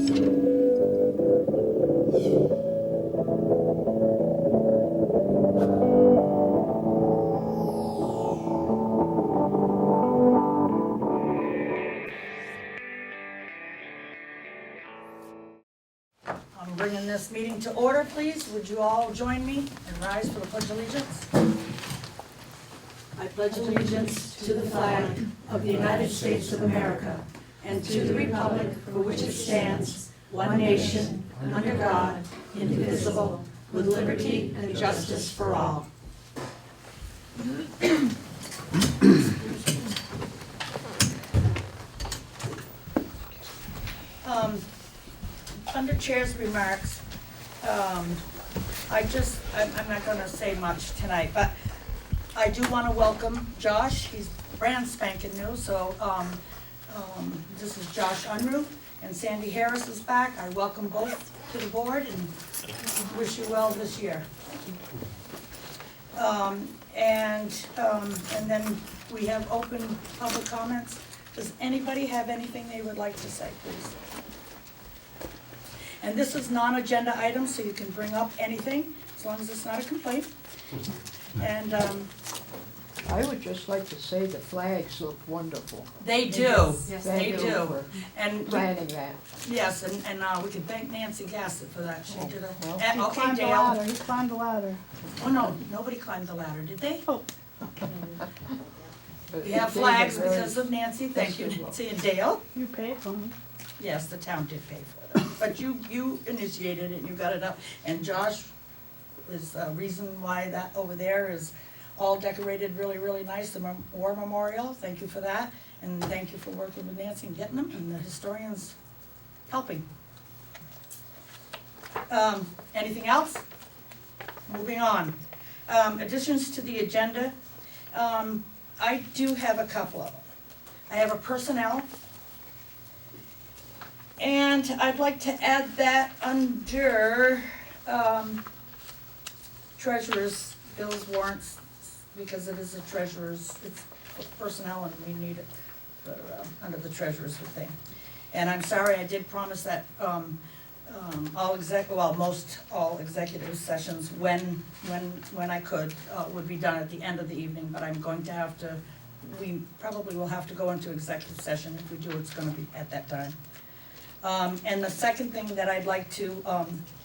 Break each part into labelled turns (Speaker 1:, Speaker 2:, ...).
Speaker 1: I'm bringing this meeting to order, please. Would you all join me and rise for the Pledge of Allegiance? I pledge allegiance to the flag of the United States of America and to the republic for which it stands, one nation, under God, indivisible, with liberty and justice for all. Under Chair's remarks, I'm not going to say much tonight, but I do want to welcome Josh. He's brand spanking new, so this is Josh Unruh, and Sandy Harris is back. I welcome both to the board and wish you well this year. And then we have open public comments. Does anybody have anything they would like to say, please? And this is non-agenda items, so you can bring up anything, as long as it's not a complaint. And
Speaker 2: I would just like to say the flags look wonderful.
Speaker 1: they do,
Speaker 3: Yes,
Speaker 1: they
Speaker 2: Thank you
Speaker 1: do.
Speaker 2: for
Speaker 1: And
Speaker 2: planning that.
Speaker 1: yes, and we can thank Nancy Gassett for that. She did a,
Speaker 2: well.
Speaker 1: eh,
Speaker 3: He
Speaker 1: okay,
Speaker 3: climbed the
Speaker 1: Dale.
Speaker 3: ladder, he climbed the ladder.
Speaker 1: Oh, no, nobody climbed the ladder, did they?
Speaker 3: Oh.
Speaker 2: But
Speaker 1: We have
Speaker 2: they
Speaker 1: flags
Speaker 2: were very-
Speaker 1: because of Nancy, thank you.
Speaker 2: Yes,
Speaker 1: See, and Dale?
Speaker 3: You paid for him.
Speaker 1: Yes, the town did pay for it, but you initiated it, and you got it up, and Josh is a reason why that over there is all decorated really, really nice, the War Memorial, thank you for that, and thank you for working with Nancy and getting them, and the historians helping. Anything else? Moving on. Additions to the agenda, I do have a couple of them. I have a personnel, and I'd like to add that under treasurer's bills, warrants, because it is a treasurer's, it's personnel and we need it for, under the treasurer's thing. And I'm sorry, I did promise that most all executive sessions, when I could, would be done at the end of the evening, but I'm going to have to, we probably will have to go into executive session. If we do, it's gonna be at that time. And the second thing that I'd like to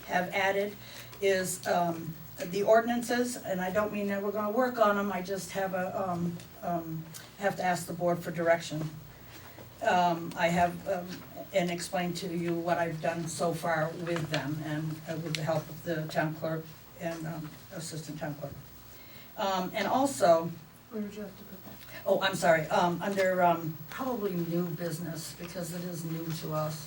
Speaker 1: have added is the ordinances, and I don't mean that we're gonna work on them, I just have have to ask the board for direction. I have, and explain to you what I've done so far with them, and with the help of the town clerk and assistant town clerk. And also,
Speaker 3: Where would you have to put that?
Speaker 1: oh, I'm sorry, under probably new business, because it is new to us.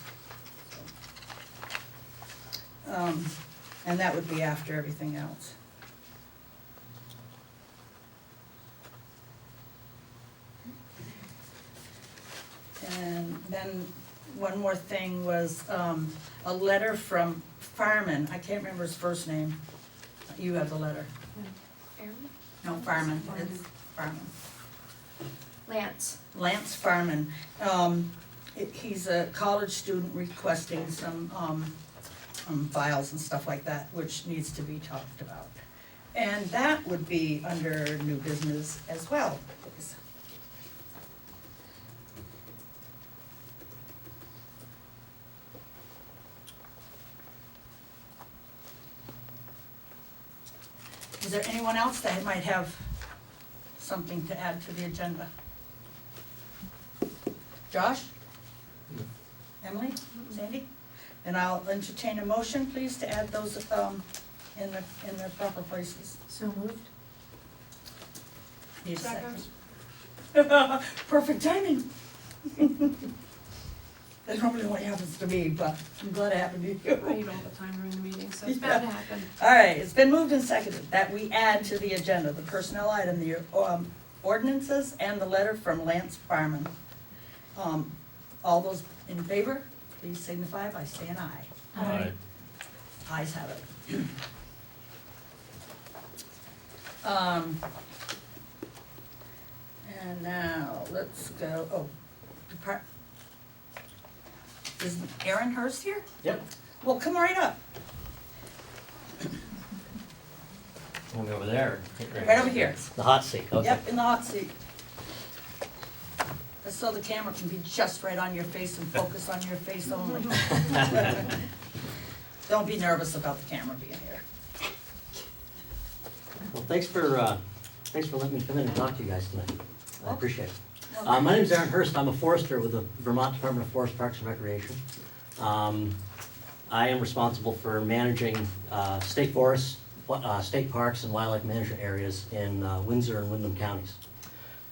Speaker 1: And that would be after everything else. And then one more thing was a letter from Fireman. I can't remember his first name. You have the letter.
Speaker 4: Aaron?
Speaker 1: No, Fireman. It's Fireman.
Speaker 4: Lance.
Speaker 1: Lance Fireman. He's a college student requesting some files and stuff like that, which needs to be talked about. And that would be under new business as well, please. Is there anyone else that might have something to add to the agenda? Josh? Emily? Sandy? And I'll entertain a motion, please, to add those in the proper places.
Speaker 4: So moved.
Speaker 1: Need a second?
Speaker 3: Second.
Speaker 1: Perfect timing. That normally only happens to me, but I'm glad it happened to you.
Speaker 4: I eat all the time during the meeting, so it's
Speaker 1: Yeah.
Speaker 4: bound to happen.
Speaker 1: All right, it's been moved and seconded that we add to the agenda the personnel item, the ordinances, and the letter from Lance Fireman. All those in favor, please signify by saying aye.
Speaker 4: Aye.
Speaker 1: Ayes have it. And now, let's go, Is Aaron Hurst here?
Speaker 5: Yep.
Speaker 1: Well, come right up,
Speaker 5: Want me over there?
Speaker 1: right over here.
Speaker 5: The hot seat, okay.
Speaker 1: Yep, in the hot seat. So the camera can be just right on your face and focus on your face only. Don't be nervous about the camera being here.
Speaker 5: Well, thanks for letting me come in and talk to you guys tonight. I appreciate it.
Speaker 1: Well,
Speaker 5: My name's Aaron Hurst. I'm a forester with the Vermont Department of Forest Parks and Recreation. I am responsible for managing state forests, state parks, and wildlife management areas in Windsor and Windham counties.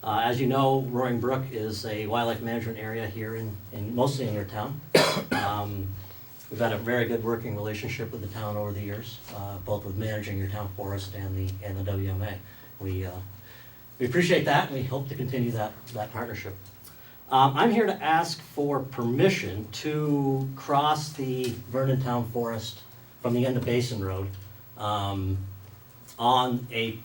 Speaker 5: As you know, Roaring Brook is a wildlife management area here in mostly in your town. We've had a very good working relationship with the town over the years, both with managing your town forest and the WMA. We appreciate that, and we hope to continue that partnership. I'm here to ask for permission to cross the Vernon Town Forest from the end of Basin Road on a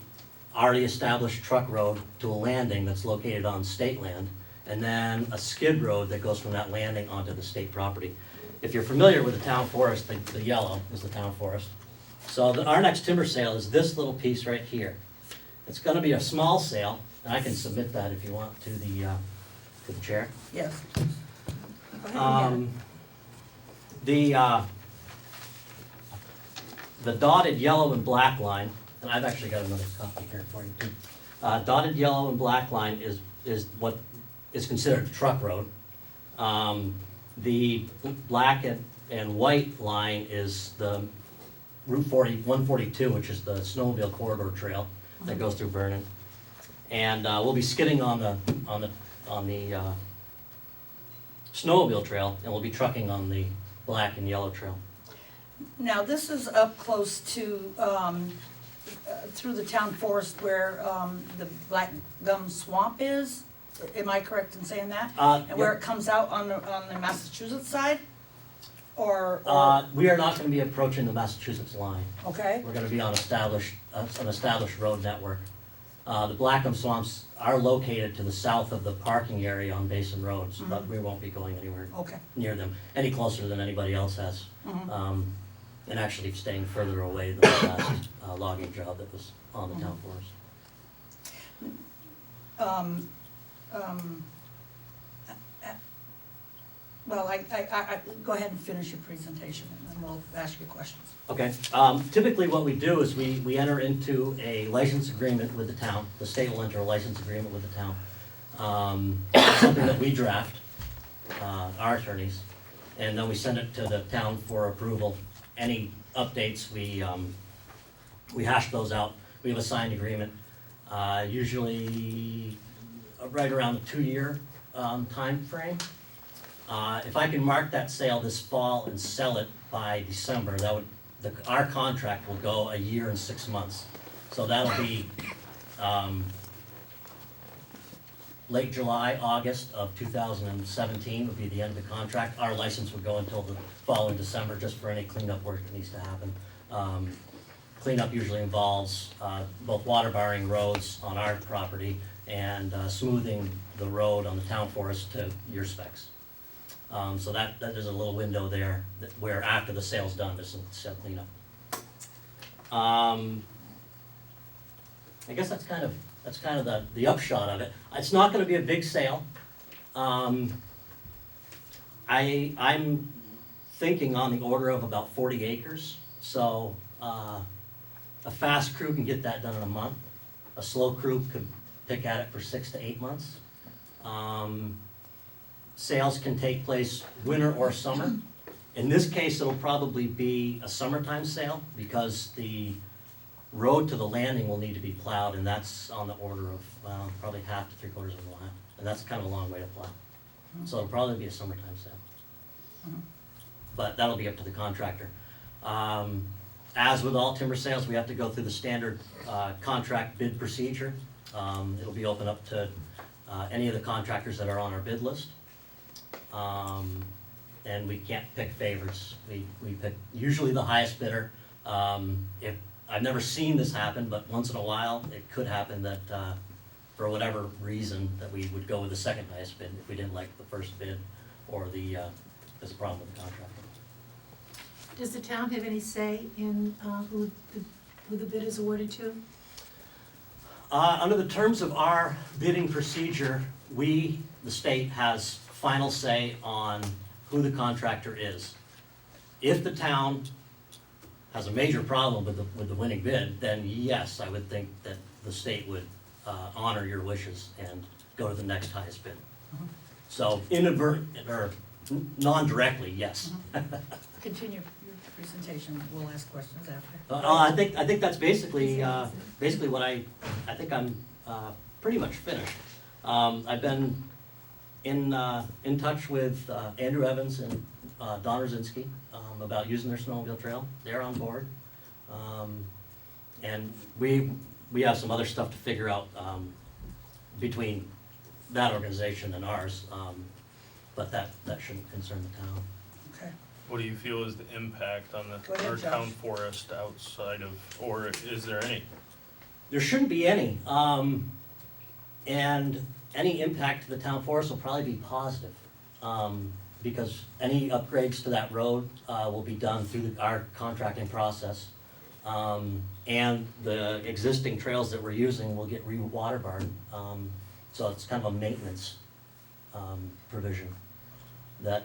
Speaker 5: already established truck road to a landing that's located on state land, and then a skid road that goes from that landing onto the state property. If you're familiar with the town forest, the yellow is the town forest. So our next timber sale is this little piece right here. It's gonna be a small sale, and I can submit that if you want to the chair.
Speaker 1: Yes. Go ahead and
Speaker 5: The dotted yellow and black line, and I've actually got another copy here for you too. Dotted yellow and black line is what is considered a truck road. The black and white line is the Route 142, which is the snowmobile corridor trail that goes through Vernon. And we'll be skidding on the snowmobile trail, and we'll be trucking on the black and yellow trail.
Speaker 1: Now, this is up close to, through the town forest where the Black Gum Swamp is. Am I correct in saying that? And where it comes out on the Massachusetts side? Or
Speaker 5: We are not gonna be approaching the Massachusetts line.
Speaker 1: okay,
Speaker 5: We're gonna be on an established road network. The Blackham Swamps are located to the south of the parking area on Basin Roads, but we won't be going anywhere
Speaker 1: okay.
Speaker 5: near them, any closer than anybody else has.
Speaker 1: Mhm.
Speaker 5: And actually staying further away than the last logging job that was on the town forest.
Speaker 1: Well, I go ahead and finish your presentation, and then we'll ask you questions.
Speaker 5: Okay, typically what we do is we enter into a license agreement with the town. The state will enter a license agreement with the town. It's something that we draft, our attorneys, and then we send it to the town for approval. Any updates, we hash those out. We have a signed agreement, usually right around the 2-year time frame. If I can mark that sale this fall and sell it by December, our contract will go 1 year and 6 months. So that'll be late July, August of 2017 would be the end of the contract. Our license would go until the following December, just for any cleanup work that needs to happen. Cleanup usually involves both water barring roads on our property and smoothing the road on the town forest to your specs. So that there's a little window there where after the sale's done, there's some sale cleanup. I guess that's kind of the upshot of it. It's not gonna be a big sale. I'm thinking on the order of about 40 acres. So a fast crew can get that done in a month. A slow crew could pick at it for 6 to 8 months. Sales can take place winter or summer. In this case, it'll probably be a summertime sale because the road to the landing will need to be plowed, and that's on the order of, well, probably half to 3/4 of a mile. And that's kind of a long way to plow. So it'll probably be a summertime sale. But that'll be up to the contractor. As with all timber sales, we have to go through the standard contract bid procedure. It'll be open up to any of the contractors that are on our bid list. And we can't pick favorites. We pick usually the highest bidder. I've never seen this happen, but once in a while, it could happen that for whatever reason, that we would go with the second highest bid if we didn't like the first bid or the is a problem with the contractor.
Speaker 6: Does the town have any say in who the bid is awarded to?
Speaker 5: Under the terms of our bidding procedure, we, the state, has final say on who the contractor is. If the town has a major problem with the winning bid, then yes, I would think that the state would honor your wishes and go to the next highest bid. So inadvertent, or non-directly, yes.
Speaker 1: Continue your presentation, we'll ask questions after.
Speaker 5: I think that's basically what I think I'm pretty much finished. I've been in touch with Andrew Evans and Don Rosinsky about using their snowmobile trail. They're on board. And we have some other stuff to figure out between that organization and ours, but that shouldn't concern the town.
Speaker 1: Okay.
Speaker 7: What do you feel is the impact on
Speaker 1: Go ahead,
Speaker 7: our
Speaker 1: Josh.
Speaker 7: town forest outside of, or is there any?
Speaker 5: There shouldn't be any, and any impact to the town forest will probably be positive, because any upgrades to that road will be done through our contracting process, and the existing trails that we're using will get re-waterbarred, so it's kind of a maintenance provision that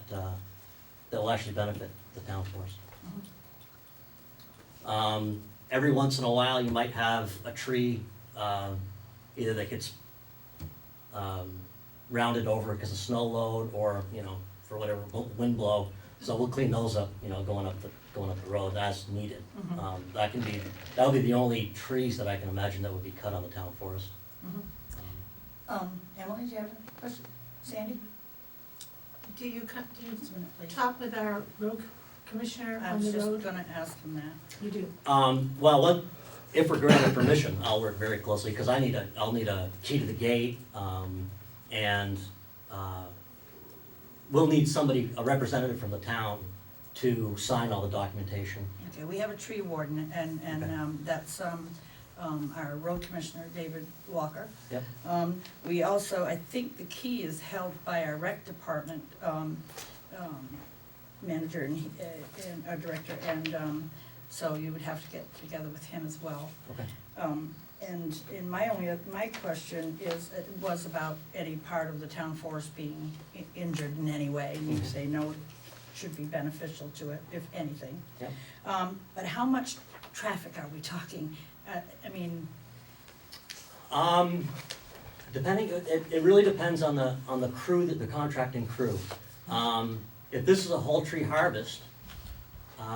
Speaker 5: will actually benefit the town forest. Every once in a while, you might have a tree either that gets rounded over because of snow load, or for whatever wind blow. So we'll clean those up, going up the road as needed. That'll be the only trees that I can imagine that would be cut on the town forest.
Speaker 1: Emily, do you have a question? Sandy?
Speaker 6: Do you
Speaker 1: Just a minute, please.
Speaker 6: talk with our road commissioner
Speaker 1: I
Speaker 6: on
Speaker 1: was
Speaker 6: the
Speaker 1: just
Speaker 6: road?
Speaker 1: gonna ask him that.
Speaker 6: You do?
Speaker 5: Well, if we're granted permission, I'll work very closely, because I'll need a key to the gate, and we'll need a representative from the town to sign all the documentation.
Speaker 1: Okay, we have a tree warden, and
Speaker 5: Okay.
Speaker 1: that's our road commissioner, David Walker.
Speaker 5: Yep.
Speaker 1: We also, I think the key is held by our rec department manager and our director, and so you would have to get together with him as well.
Speaker 5: Okay.
Speaker 1: And my question was about any part of the town forest being injured in any way. And you say no, it should be beneficial to it, if anything.
Speaker 5: Yep.
Speaker 1: But how much traffic are we talking?
Speaker 5: Depending, it really depends on the crew, the contracting crew. If this is a whole tree harvest,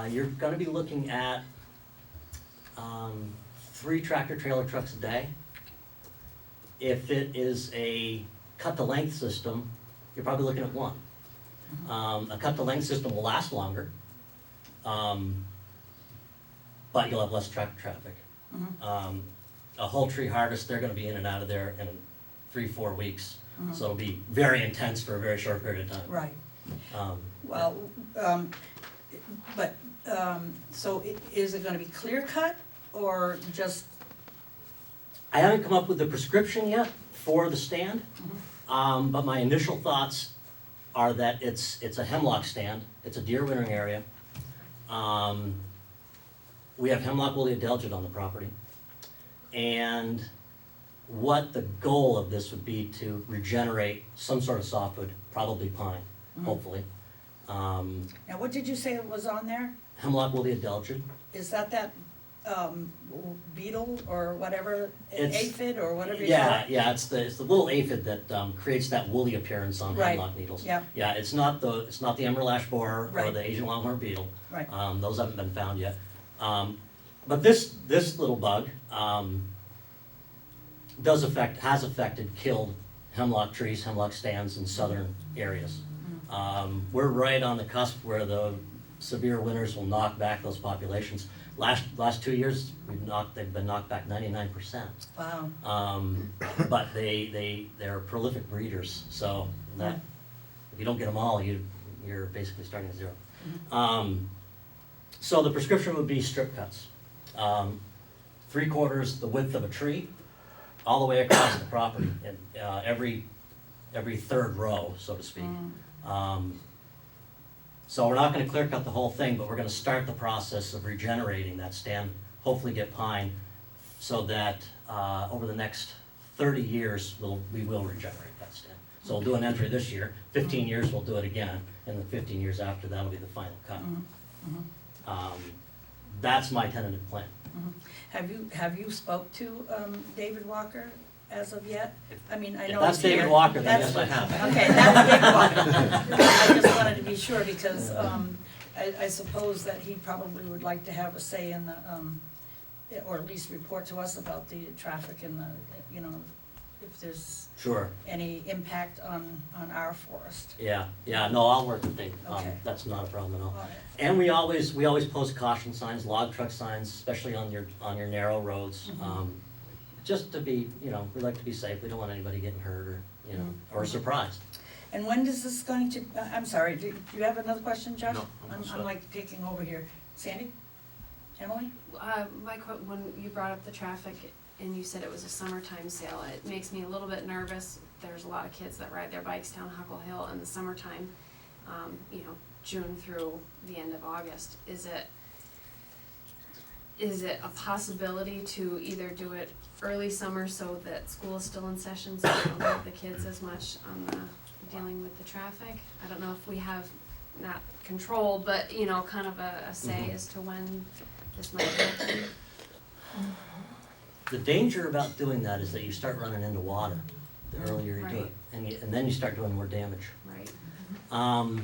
Speaker 5: you're gonna be looking at 3 tractor trailer trucks a day. If it is a cut to length system, you're probably looking at 1. A cut to length system will last longer, but you'll have less tractor traffic. A whole tree harvest, they're gonna be in and out of there in 3-4 weeks, so it'll be very intense for a very short period of time.
Speaker 1: Right.
Speaker 5: Um,
Speaker 1: Well, so is it gonna be clear cut or just?
Speaker 5: I haven't come up with the prescription yet for the stand, but my initial thoughts are that it's a hemlock stand, it's a deer wintering area. We have hemlock woolly adelgid on the property, and what the goal of this would be to regenerate some sort of softwood, probably pine, hopefully.
Speaker 1: Now, what did you say was on there?
Speaker 5: Hemlock woolly adelgid.
Speaker 1: Is that beetle or whatever,
Speaker 5: It's-
Speaker 1: aphid or whatever you call
Speaker 5: Yeah,
Speaker 1: it?
Speaker 5: yeah, it's the little aphid that creates that woolly appearance on
Speaker 1: Right,
Speaker 5: hemlock needles.
Speaker 1: yeah.
Speaker 5: Yeah, it's not the emerald ash borer or
Speaker 1: Right.
Speaker 5: the Asian longhorn beetle.
Speaker 1: Right.
Speaker 5: Those haven't been found yet. But this little bug has affected, killed hemlock trees, hemlock stands in southern areas. We're right on the cusp where the severe winters will knock back those populations. Last 2 years, they've been knocked back 99%.
Speaker 1: Wow.
Speaker 5: But they're prolific breeders, so that if you don't get them all, you're basically starting at 0. So the prescription would be strip cuts, 3/4 the width of a tree, all the way across the property, and every third row, so to speak. So we're not gonna clear cut the whole thing, but we're gonna start the process of regenerating that stand, hopefully get pine, so that, over the next 30 years, we will regenerate that stand. So we'll do an entry this year, 15 years we'll do it again, and the 15 years after that will be the final cut. That's my tentative plan.
Speaker 1: Have you spoke to, David Walker as of yet? I mean, I
Speaker 5: If
Speaker 1: know
Speaker 5: that's
Speaker 1: he's here.
Speaker 5: David Walker, then
Speaker 1: That's-
Speaker 5: yes, I have.
Speaker 1: Okay, that's David Walker. I just wanted to be sure because, I suppose that he probably would like to have a say in the, or at least report to us about the traffic and the, you know, if there's
Speaker 5: Sure,
Speaker 1: any impact on our forest.
Speaker 5: yeah, no, I'll work with Dave,
Speaker 1: Okay.
Speaker 5: that's not a problem at all.
Speaker 1: All right.
Speaker 5: And we always post caution signs, log truck signs, especially on your narrow roads. Just to be, you know, we like to be safe, we don't want anybody getting hurt or, you know, or surprised.
Speaker 1: And when is this going to, I'm sorry, do you have another question, Josh?
Speaker 7: No, I'm all set.
Speaker 1: I'm like taking over here. Sandy? Emily?
Speaker 4: When you brought up the traffic and you said it was a summertime sale, it makes me a little bit nervous. There's a lot of kids that ride their bikes down Huckle Hill in the summertime, you know, June through the end of August. Is it a possibility to either do it early summer so that school is still in session, so we don't have the kids as much on the dealing with the traffic? I don't know if we have, not control, but, you know, kind of a say as to when this might happen.
Speaker 5: The danger about doing that is that you start running into water the earlier you do it,
Speaker 4: Right.
Speaker 5: and then you start doing more damage.
Speaker 4: Right.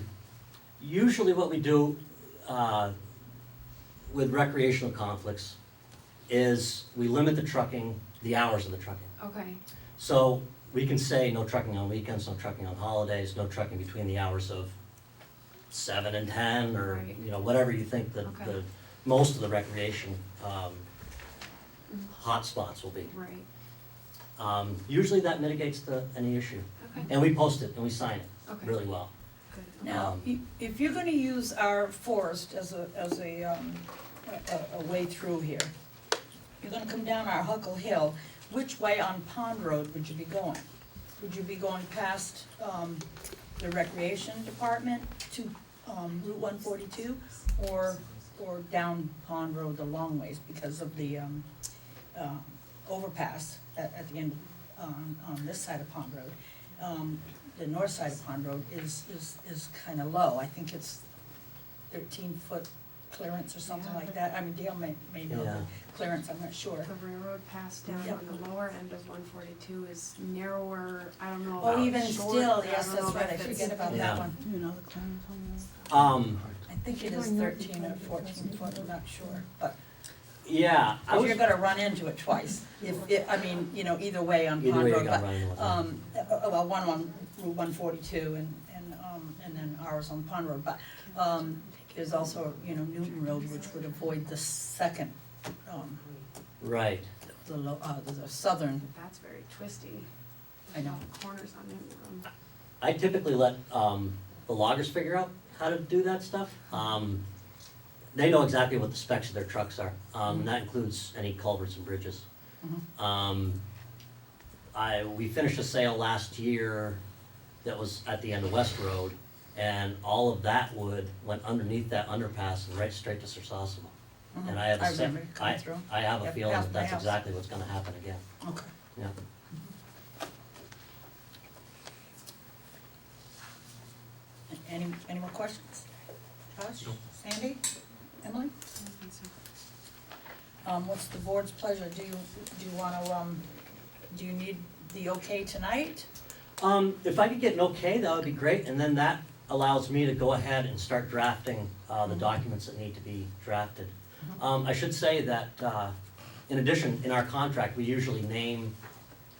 Speaker 5: Usually what we do with recreational conflicts is we limit the trucking, the hours of the trucking.
Speaker 4: Okay.
Speaker 5: So we can say no trucking on weekends, no trucking on holidays, no trucking between the hours of 7 and 10, or,
Speaker 4: Right.
Speaker 5: you know, whatever you think that
Speaker 4: Okay.
Speaker 5: the, most of the recreation hotspots will be.
Speaker 4: Right.
Speaker 5: Usually that mitigates any issue.
Speaker 4: Okay.
Speaker 5: And we post it and we sign it
Speaker 4: Okay.
Speaker 5: really well.
Speaker 4: Good.
Speaker 1: Now, if you're gonna use our forest as a way through here, you're gonna come down our Huckle Hill, which way on Pond Road would you be going? Would you be going past, the Recreation Department to, Route 142, or down Pond Road the long ways because of the, overpass at the end, on this side of Pond Road? The north side of Pond Road is kinda low, I think it's 13-foot clearance or something like that, I mean, Dale may know
Speaker 5: Yeah.
Speaker 1: the clearance, I'm not sure.
Speaker 4: The railroad pass down
Speaker 1: Yep.
Speaker 4: on the lower end of 142 is narrower, I don't know
Speaker 1: Oh,
Speaker 4: about
Speaker 1: even
Speaker 4: short,
Speaker 1: still,
Speaker 4: I
Speaker 1: yes,
Speaker 4: don't
Speaker 1: that's
Speaker 4: know
Speaker 1: right, I
Speaker 4: if it's-
Speaker 1: forget about
Speaker 5: Yeah.
Speaker 1: that one.
Speaker 3: You know, the clearance on
Speaker 1: I think it is 13 or 14 foot, I'm not sure, but,
Speaker 5: Yeah, I
Speaker 1: cause
Speaker 5: was,
Speaker 1: you're gonna run into it twice, I mean, you know, either way on
Speaker 5: either
Speaker 1: Pond
Speaker 5: way you
Speaker 1: Road,
Speaker 5: got
Speaker 1: but,
Speaker 5: running with it.
Speaker 1: well, one on Route 142 and then ours on Pond Road, but, there's also, you know, Newton Road, which would avoid the second,
Speaker 5: Right.
Speaker 1: the southern,
Speaker 4: That's very twisty.
Speaker 1: I know.
Speaker 4: Corners on Newton Road.
Speaker 5: I typically let the loggers figure out how to do that stuff. They know exactly what the specs of their trucks are, and that includes any culverts and bridges. We finished a sale last year that was at the end of West Road, and all of that wood went underneath that underpass and right straight to Sursasimo. And I have a
Speaker 1: remember it coming through.
Speaker 5: I have a
Speaker 1: Yep,
Speaker 5: feeling
Speaker 1: past
Speaker 5: that
Speaker 1: my
Speaker 5: that's
Speaker 1: house.
Speaker 5: exactly what's gonna happen again,
Speaker 1: Okay.
Speaker 5: yeah.
Speaker 1: Any more questions? Josh, Sandy, Emily? What's the board's pleasure? Do you wanna, do you need the okay tonight?
Speaker 5: If I could get an okay, that would be great, and then that allows me to go ahead and start drafting the documents that need to be drafted. I should say that, in addition, in our contract, we usually name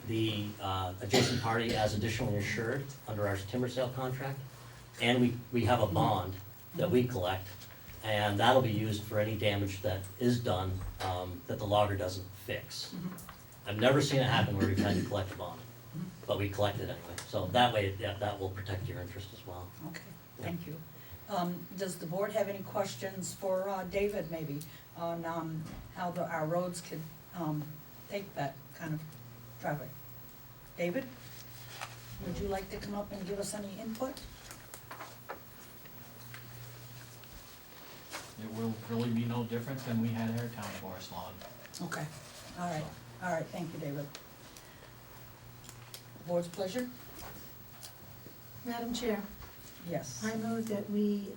Speaker 5: the adjacent party as additionally insured under our timber sale contract. And we have a bond that we collect, and that'll be used for any damage that is done that the logger doesn't fix. I've never seen it happen where we've had to collect a bond, but we collect it anyway. So that way, yeah, that will protect your interest as well.
Speaker 1: Okay, thank you. Does the board have any questions for David maybe on how our roads could take that kind of traffic? David, would you like to come up and give us any input?
Speaker 8: it will really be no different than we had our town forest lawn.
Speaker 1: Okay, all right, thank you, David. Board's pleasure?
Speaker 6: Madam Chair,
Speaker 1: Yes.
Speaker 6: I move that we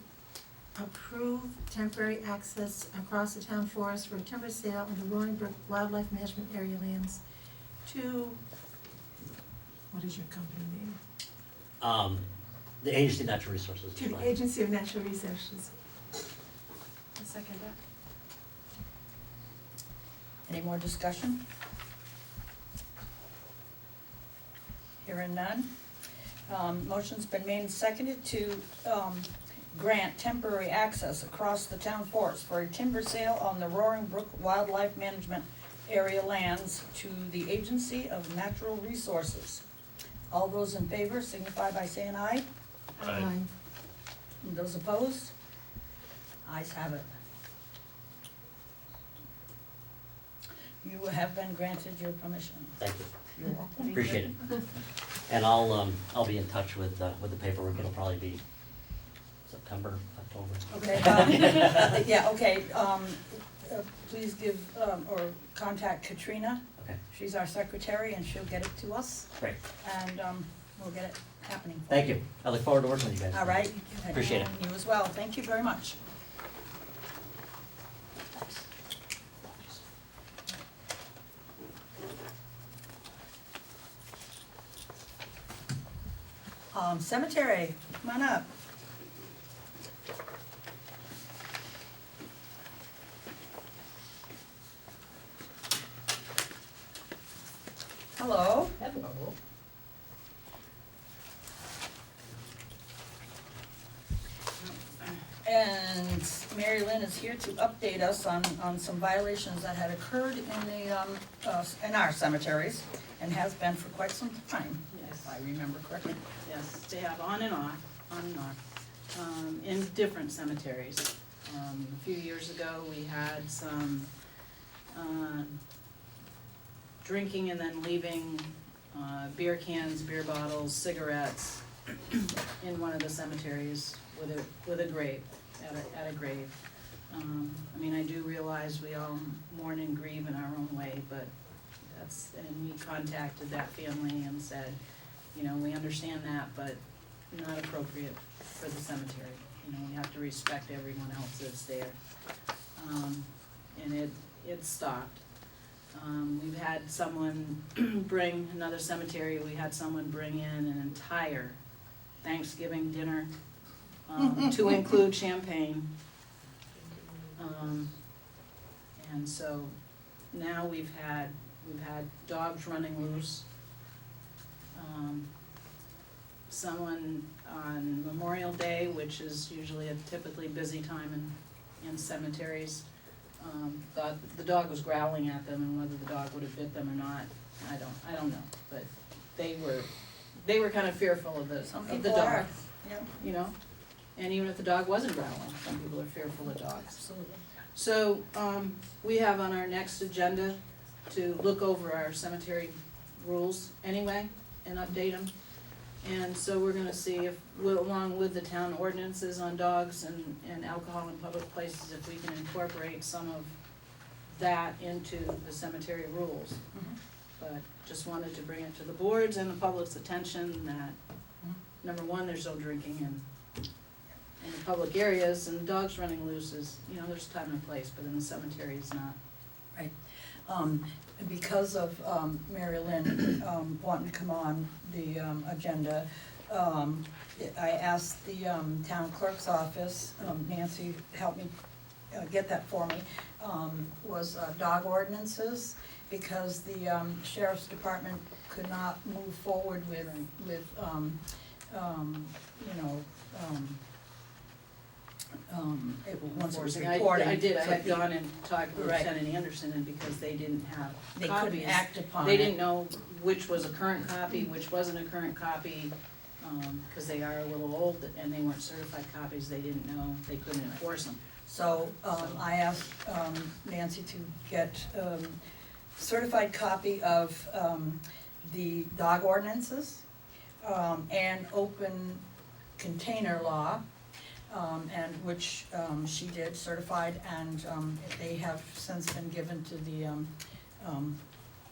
Speaker 6: approve temporary access across the town forest for a timber sale in the Roaring Brook Wildlife Management Area lands to, what is your company name?
Speaker 5: The Agency of Natural Resources.
Speaker 6: To the Agency of Natural Resources.
Speaker 4: A second that.
Speaker 1: Any more discussion? Hearing none. Motion's been made and seconded to, grant temporary access across the town forest for a timber sale on the Roaring Brook Wildlife Management Area lands to the Agency of Natural Resources. All those in favor signify by saying aye.
Speaker 7: Aye.
Speaker 1: And those opposed? Ayes have it. You have been granted your permission.
Speaker 5: Thank you.
Speaker 1: You're welcome.
Speaker 5: Appreciate it. And I'll be in touch with the paperwork. It'll probably be September, October.
Speaker 1: Okay, yeah, okay, please give, or contact Katrina.
Speaker 5: Okay,
Speaker 1: She's our secretary and she'll get it to us
Speaker 5: great.
Speaker 1: and, we'll get it happening.
Speaker 5: Thank you. I look forward to working with you guys.
Speaker 1: All right?
Speaker 5: Appreciate it.
Speaker 1: And you as well. Thank you very much. Cemetery, come on up. Hello.
Speaker 2: Hello.
Speaker 1: And Mary Lynn is here to update us on some violations that had occurred in our cemeteries and has been for quite some time, if I remember correctly.
Speaker 9: Yes, they have on and off, in different cemeteries. A few years ago, we had some, drinking and then leaving, beer cans, beer bottles, cigarettes in one of the cemeteries with a grave, at a grave. I mean, I do realize we all mourn and grieve in our own way, but and we contacted that family and said, you know, we understand that, but not appropriate for the cemetery. You know, we have to respect everyone else that's there. And it stopped. We've had someone bring, another cemetery, we had someone bring in an entire Thanksgiving dinner, to include champagne. And so now we've had dogs running loose. Someone on Memorial Day, which is usually a typically busy time in cemeteries, thought the dog was growling at them, and whether the dog would have bit them or not, I don't know, but they were kind of fearful of the
Speaker 1: Some
Speaker 9: dog,
Speaker 1: people are, yeah,
Speaker 9: you know? And even if the dog wasn't growling, some people are fearful of dogs.
Speaker 1: absolutely.
Speaker 9: So, we have on our next agenda to look over our cemetery rules anyway and update them. And so we're gonna see if, along with the town ordinances on dogs and alcohol in public places, if we can incorporate some of that into the cemetery rules.
Speaker 1: Mhm.
Speaker 9: But just wanted to bring it to the board's and the public's attention that, number one, there's no drinking in the public areas, and dogs running loose is, you know, there's time and place, but in the cemetery it's not.
Speaker 1: Because of Mary Lynn wanting to come on the agenda, I asked the town clerk's office, Nancy helped me get that for me, was dog ordinances, because the sheriff's department could not move forward with once it was reported.
Speaker 9: I did, I
Speaker 1: so
Speaker 9: had
Speaker 1: he-
Speaker 9: gone and talked with
Speaker 1: Right.
Speaker 9: Lieutenant Anderson, and because they didn't have
Speaker 1: They
Speaker 9: copies.
Speaker 1: couldn't act upon it.
Speaker 9: They didn't know which was a current copy, which wasn't a current copy, cause they are a little old, and they weren't certified copies, they didn't know, they couldn't enforce them.
Speaker 1: So, I asked, Nancy to get, certified copy of, the dog ordinances, and open container law, and which, she did, certified, and, they have since been given to the,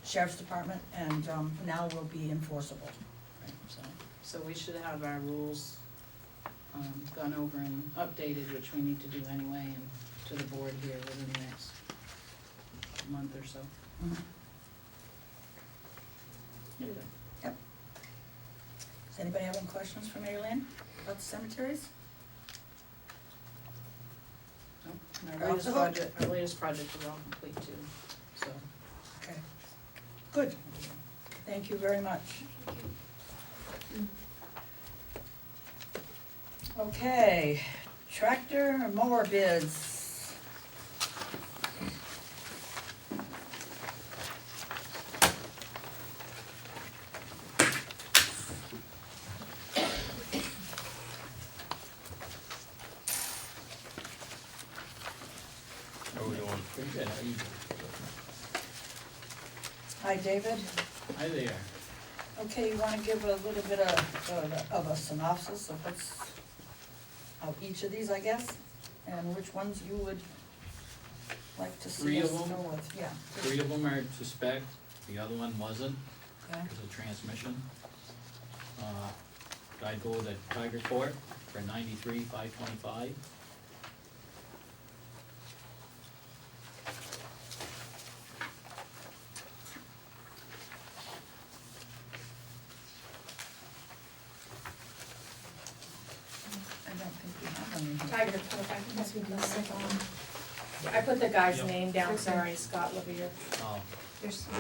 Speaker 1: Sheriff's Department, and, now will be enforceable, so.
Speaker 9: So we should have our rules, gone over and updated, which we need to do anyway, and to the board here within the next month or so.
Speaker 1: Mhm.
Speaker 9: Yeah.
Speaker 1: Does anybody have any questions for Mary Lynn about the cemeteries?
Speaker 9: Nope.
Speaker 1: Right
Speaker 9: And
Speaker 1: off
Speaker 9: our latest
Speaker 1: the hook.
Speaker 9: project, our latest project is all complete too, so.
Speaker 1: Okay, good, thank you very much. Okay, tractor and mower bids.
Speaker 7: How are we doing?
Speaker 8: Pretty good, how you doing?
Speaker 1: Hi, David.
Speaker 8: Hi there.
Speaker 1: Okay, you wanna give a little bit of a synopsis of what's, of each of these, I guess? And which ones you would like to see
Speaker 8: Three
Speaker 1: us
Speaker 8: of
Speaker 1: go
Speaker 8: them?
Speaker 1: with, yeah.
Speaker 8: 3 of them are to spec, the other one wasn't,
Speaker 1: Okay,
Speaker 8: because of transmission. I'd go with a Tiger Court for $93,525.
Speaker 1: I don't think we have any here.
Speaker 6: Tiger, I guess we do the second one. I put the guy's
Speaker 8: Yep.
Speaker 6: name down, sorry, Scott Levere.
Speaker 8: Oh,
Speaker 4: There's two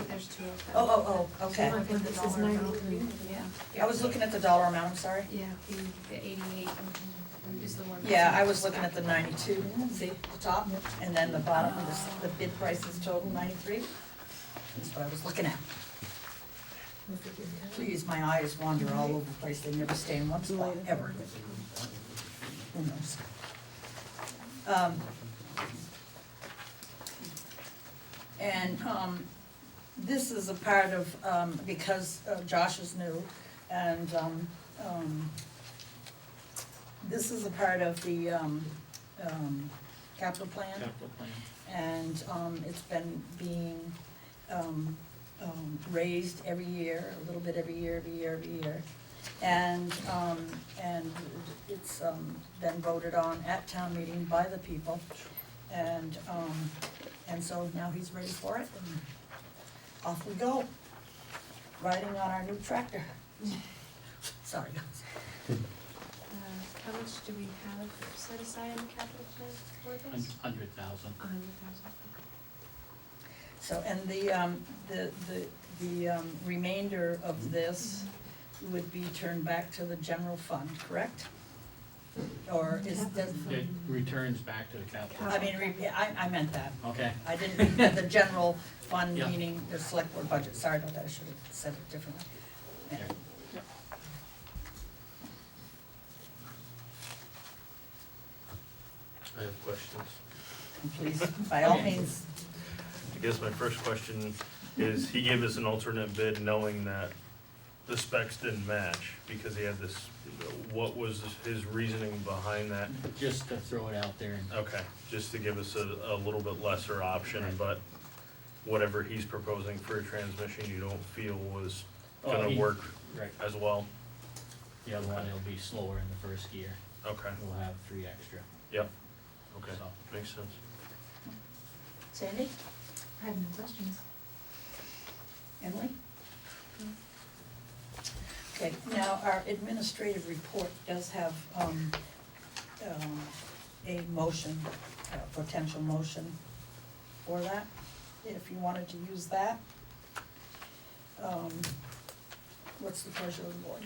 Speaker 4: of them.
Speaker 1: Oh, okay.
Speaker 4: So you wanna put the
Speaker 6: This is
Speaker 4: dollar amount?
Speaker 6: 93.
Speaker 4: Yeah.
Speaker 1: I was looking at the dollar amount, I'm sorry.
Speaker 4: Yeah, the 88 is the one.
Speaker 1: Yeah, I was looking at the 92, see, the top, and then the bottom, the bid price is total 93. That's what I was looking at. Please, my eyes wander all over the place, they never stay in one spot, ever. Who knows? This is a part of, because Josh is new, and, this is a part of the, capital plan.
Speaker 8: capital plan.
Speaker 1: And, it's been being, raised every year, a little bit every year. And it's, been voted on at town meeting by the people. And so now he's ready for it, and off we go, riding on our new tractor. Sorry, guys.
Speaker 4: How much do we have set aside in the capital plan for this?
Speaker 8: 100,000.
Speaker 4: 100,000.
Speaker 1: So, and the remainder of this would be turned back to the general fund, correct? Or is,
Speaker 8: It returns back to the capital.
Speaker 1: I mean, I meant that.
Speaker 8: Okay,
Speaker 1: I didn't mean the general fund,
Speaker 8: Yeah.
Speaker 1: meaning the select board budget, sorry about that, I should have said it differently. Yeah.
Speaker 8: okay.
Speaker 7: I have questions.
Speaker 1: Please, by all means,
Speaker 7: I guess my first question is, he gave us an alternate bid knowing that the specs didn't match, because he had this, what was his reasoning behind that?
Speaker 8: Just to throw it out there and
Speaker 7: Okay, just to give us a little bit lesser option, but whatever he's proposing for a transmission, you don't feel was gonna work
Speaker 8: right.
Speaker 7: as well?
Speaker 8: The other one, it'll be slower in the first gear.
Speaker 7: Okay,
Speaker 8: We'll have 3 extra.
Speaker 7: okay,
Speaker 8: So,
Speaker 7: makes sense.
Speaker 1: Sandy,
Speaker 6: I have no questions.
Speaker 1: Emily? Okay, now, our administrative report does have, a motion, a potential motion for that, if you wanted to use that. What's the pleasure of the board?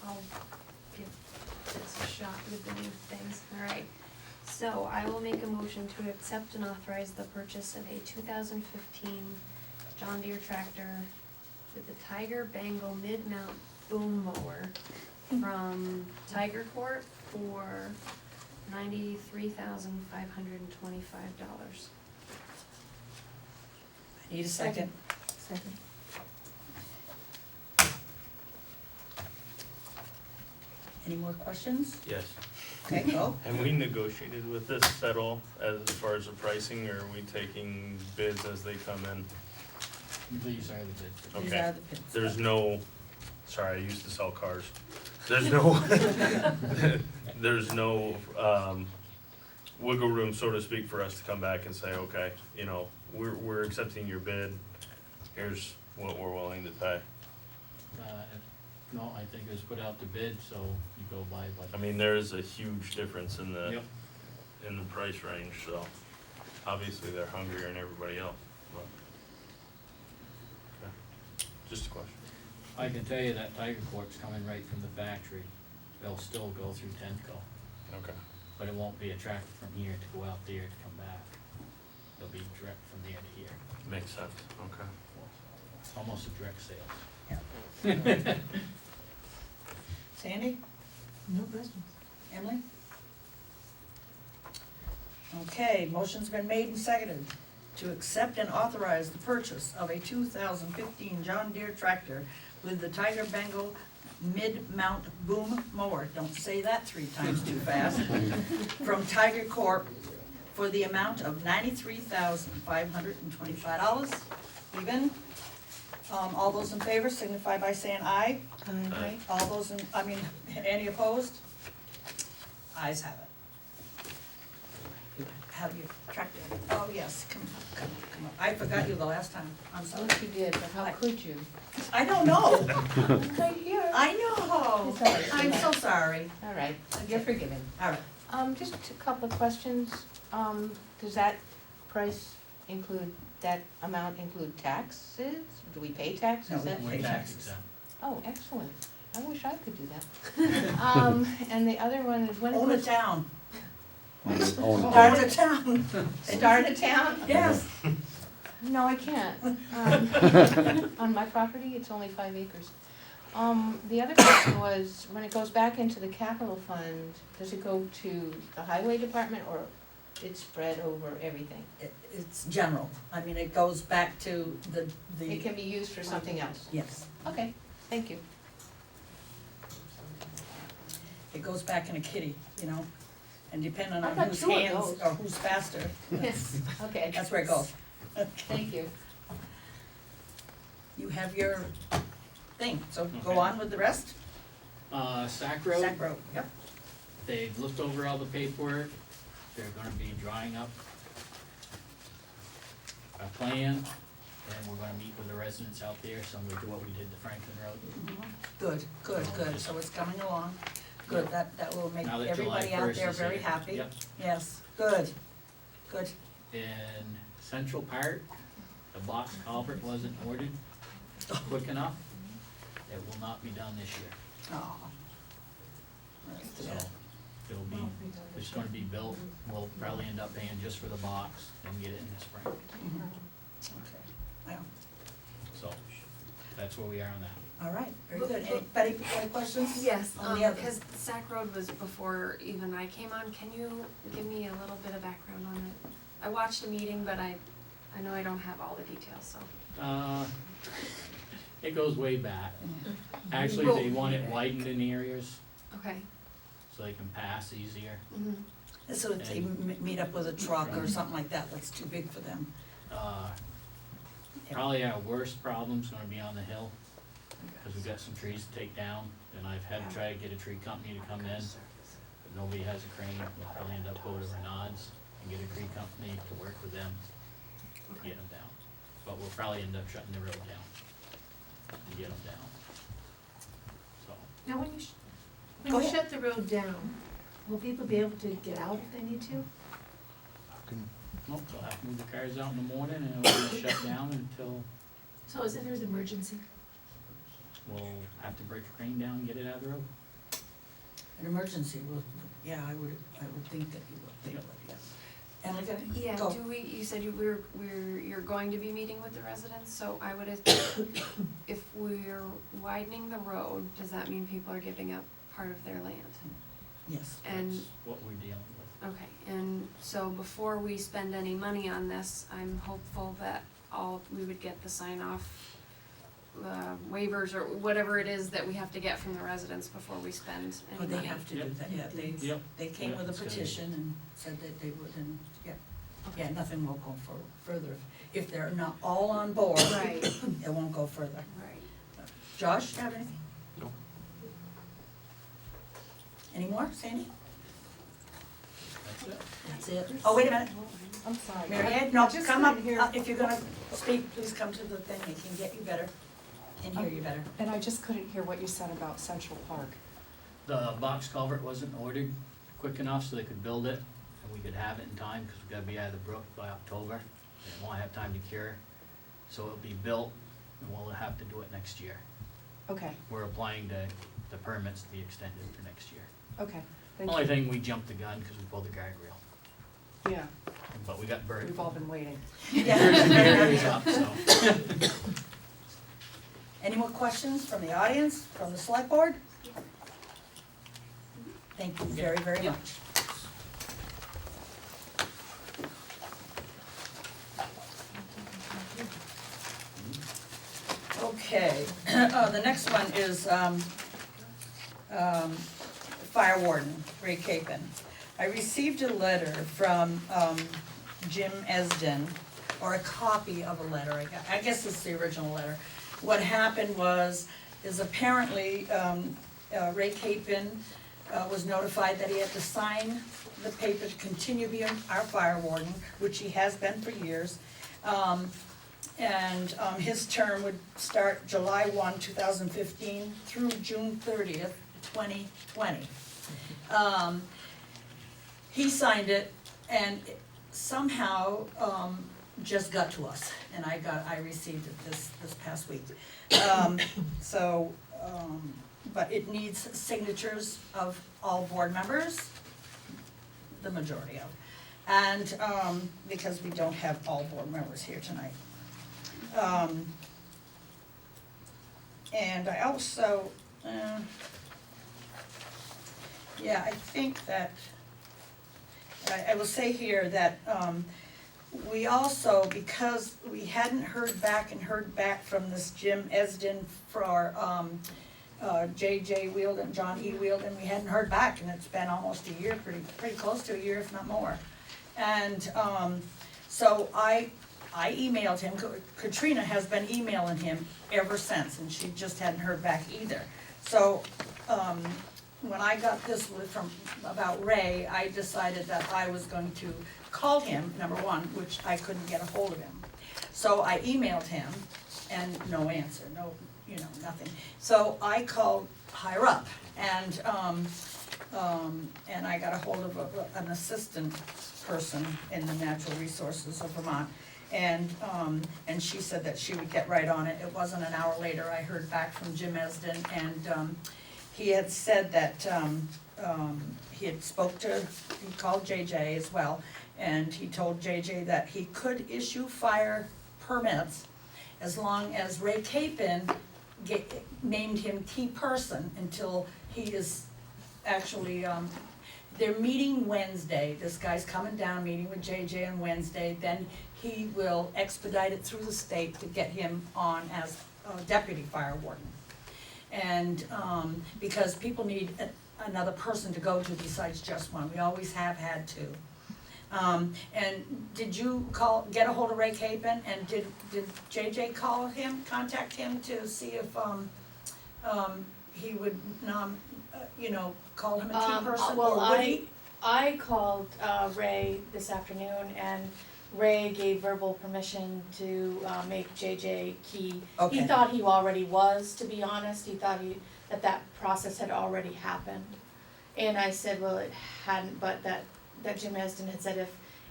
Speaker 4: I'll give this a shot with the new things. All right. So I will make a motion to accept and authorize the purchase of a 2015 John Deere tractor with the Tiger Bengal mid-mount boom mower from Tiger Court for $93,525.
Speaker 1: I need a second. Any more questions?
Speaker 7: Yes.
Speaker 1: Okay, go.
Speaker 7: Have we negotiated with this at all, as far as the pricing, or are we taking bids as they come in?
Speaker 8: These are the bids.
Speaker 1: These
Speaker 7: Okay.
Speaker 1: are the bids.
Speaker 7: There's no, sorry, I used to sell cars. There's no, there's no, wiggle room, so to speak, for us to come back and say, okay, you know, we're accepting your bid, here's what we're willing to pay.
Speaker 8: No, I think it was put out to bid, so you go by what.
Speaker 7: I mean, there is a huge difference in the,
Speaker 8: Yep.
Speaker 7: in the price range, so obviously they're hungrier than everybody else, but. Okay. Just a question.
Speaker 8: I can tell you that Tiger Corp's coming right from the factory. They'll still go through Tenco,
Speaker 7: Okay.
Speaker 8: but it won't be a tractor from here to go out there to come back. They'll be direct from there to here,
Speaker 7: Makes sense, okay.
Speaker 8: almost a direct sales.
Speaker 1: Yeah. Sandy?
Speaker 6: No questions.
Speaker 1: Emily? Okay, motion's been made and seconded to accept and authorize the purchase of a 2015 John Deere tractor with the Tiger Bengal mid-mount boom mower, don't say that 3 times too fast, from Tiger Corp for the amount of $93,525, even. All those in favor signify by saying aye.
Speaker 7: Aye.
Speaker 1: All those any opposed? Ayes have it. How do you track it? Oh, yes, come up. I forgot you the last time, I'm sorry.
Speaker 2: Yes, you did, but how could you?
Speaker 1: I don't know.
Speaker 2: Right here.
Speaker 1: I know.
Speaker 2: It's all right.
Speaker 1: I'm so sorry.
Speaker 2: All right, you're forgiven.
Speaker 1: All right.
Speaker 2: Just a couple of questions. Does that price include, that amount include taxes? Do we pay taxes?
Speaker 1: No, we
Speaker 2: That-
Speaker 1: don't
Speaker 8: We're
Speaker 1: pay
Speaker 8: tax
Speaker 1: taxes.
Speaker 8: exempt.
Speaker 2: Oh, excellent. I wish I could do that. And the other one is when it
Speaker 1: Own a
Speaker 2: goes.
Speaker 1: town.
Speaker 10: Own
Speaker 1: Own a town.
Speaker 2: Start a town?
Speaker 1: Yes.
Speaker 2: No, I can't. On my property, it's only 5 acres. The other question was, when it goes back into the capital fund, does it go to the highway department or it's spread over everything?
Speaker 1: It's general. I mean, it goes back to
Speaker 2: It
Speaker 1: the,
Speaker 2: can be used for something else.
Speaker 1: yes.
Speaker 2: Okay, thank you.
Speaker 1: It goes back in a kitty, and depending
Speaker 2: I
Speaker 1: on
Speaker 2: got
Speaker 1: whose
Speaker 2: 2 of
Speaker 1: hands
Speaker 2: those.
Speaker 1: or who's faster,
Speaker 2: Yes, okay.
Speaker 1: that's where it goes.
Speaker 2: Thank you.
Speaker 1: You have your thing, so go
Speaker 8: Okay.
Speaker 1: on with the rest.
Speaker 8: Sak Road.
Speaker 1: Sak Road, yep.
Speaker 8: They've looked over all the paperwork, they're gonna be drawing up a plan, and we're gonna meet with the residents out there, similar to what we did to Franklin Road.
Speaker 1: Good, good, so it's coming along. Good, that will make
Speaker 8: Now that July
Speaker 1: everybody out
Speaker 8: 1st
Speaker 1: there
Speaker 8: is
Speaker 1: very
Speaker 8: here.
Speaker 1: happy.
Speaker 8: Yep.
Speaker 1: Yes, good.
Speaker 8: In Central Park, the box culvert wasn't ordered quick enough. It will not be done this year,
Speaker 1: Oh. That's too
Speaker 8: so
Speaker 1: bad.
Speaker 8: it'll be, it's gonna be built, we'll probably end up paying just for the box and get it in the spring,
Speaker 1: Mhm. Okay, well,
Speaker 8: so that's where we are on that.
Speaker 1: all right, very good. Anybody, any questions?
Speaker 4: Yes,
Speaker 1: On the others?
Speaker 4: because Sak Road was before even I came on, can you give me a little bit of background on it? I watched a meeting, but I know I don't have all the details, so.
Speaker 8: It goes way back. Actually, they want it widened in areas
Speaker 4: Okay.
Speaker 8: so they can pass easier.
Speaker 4: Mhm.
Speaker 1: So if they meet up with a truck or something like that, that's too big for them.
Speaker 8: Probably our worst problem's gonna be on the hill, cause we've got some trees to take down, and I've had to try to get a tree company to come in, but nobody has a crane, we'll probably end up going to Renard's and get a tree company to work with them to get them down. But we'll probably end up shutting the road down to get them down. So,
Speaker 6: Now, when
Speaker 1: Go
Speaker 6: you
Speaker 1: ahead.
Speaker 6: shut the road down, will people be able to get out if they need to?
Speaker 8: nope, they'll have to move the cars out in the morning and it'll be shut down until
Speaker 6: So is it an emergency?
Speaker 8: we'll have to break a crane down and get it out of the road.
Speaker 1: An emergency, yeah, I would think that you would, they would, yes. Emily,
Speaker 4: Yeah,
Speaker 1: go.
Speaker 4: you said you're going to be meeting with the residents, so I would, if we're widening the road, does that mean people are giving up part of their land?
Speaker 1: Yes.
Speaker 4: And,
Speaker 8: That's what we're dealing with.
Speaker 4: okay, and so before we spend any money on this, I'm hopeful that we would get the sign off waivers or whatever it is that we have to get from the residents before we spend
Speaker 1: Oh,
Speaker 4: any
Speaker 1: they
Speaker 4: money.
Speaker 1: have to do that, yeah,
Speaker 8: Yep.
Speaker 1: they came
Speaker 8: Yeah,
Speaker 1: with a
Speaker 8: it's gonna be-
Speaker 1: petition and said that they would, and, yeah, nothing will go further. If they're not all on board,
Speaker 4: Right,
Speaker 1: it won't go further.
Speaker 4: right.
Speaker 1: Josh, you have anything?
Speaker 7: No.
Speaker 1: Any more, Sandy?
Speaker 8: That's it.
Speaker 1: That's it. Oh, wait a minute,
Speaker 3: I'm sorry.
Speaker 1: Mary Ann, no,
Speaker 3: I just
Speaker 1: come up,
Speaker 3: couldn't hear-
Speaker 1: if you're gonna speak, please come to the thing, it can get you better, can hear you better.
Speaker 3: And I just couldn't hear what you said about Central Park.
Speaker 8: The box culvert wasn't ordered quick enough so they could build it, and we could have it in time, because we gotta be out of the brook by October. It won't have time to cure, so it'll be built, and we'll have to do it next year.
Speaker 3: Okay,
Speaker 8: We're applying to the permits to be extended for next year.
Speaker 3: okay, thank
Speaker 8: Only
Speaker 3: you.
Speaker 8: thing, we jumped the gun because we pulled the guardrail,
Speaker 3: Yeah,
Speaker 8: but we got buried.
Speaker 3: we've all been waiting.
Speaker 8: Barriers up, so.
Speaker 1: Any more questions from the audience, from the select board? Thank you very, very
Speaker 8: Yep.
Speaker 1: much. Okay, the next one is, Fire Warden, Ray Capen. I received a letter from, Jim Esden, or a copy of a letter, I guess it's the original letter. What happened is apparently, Ray Capen, was notified that he had to sign the paper to continue being our fire warden, which he has been for years. His term would start July 1, 2015 through June 30th, 2020. He signed it and it somehow just got to us, and I received it this past week. But it needs signatures of all board members, the majority of, and because we don't have all board members here tonight. And I also, I think that, I will say here that, we also, because we hadn't heard back from this Jim Esden for, J.J. Wielden, John E. Wielden, we hadn't heard back, and it's been almost a year, pretty close to a year, if not more. And, so I emailed him, Katrina has been emailing him ever since, and she just hadn't heard back either. So, when I got this about Ray, I decided that I was going to call him, number one, which I couldn't get a hold of him. So I emailed him, and no answer, nothing. So I called higher up, and I got a hold of an assistant person in the Natural Resources of Vermont. And she said that she would get right on it. It wasn't an hour later, I heard back from Jim Esden, and he had said that he called JJ as well, and he told JJ that he could issue fire permits as long as Ray Capen named him key person until he is actually, they're meeting Wednesday. This guy's coming down, meeting with JJ on Wednesday, then he will expedite it through the state to get him on as deputy fire warden. And, because people need another person to go to besides just one, we always have had two. And did you get a hold of Ray Capen, and did JJ contact him to see if, he would, call him a key person, or would he?
Speaker 10: I called Ray this afternoon, and Ray gave verbal permission to make JJ key.
Speaker 1: Okay.
Speaker 10: He thought he already was, to be honest. He thought that process had already happened. And I said, well, it hadn't, but that Jim Esden had said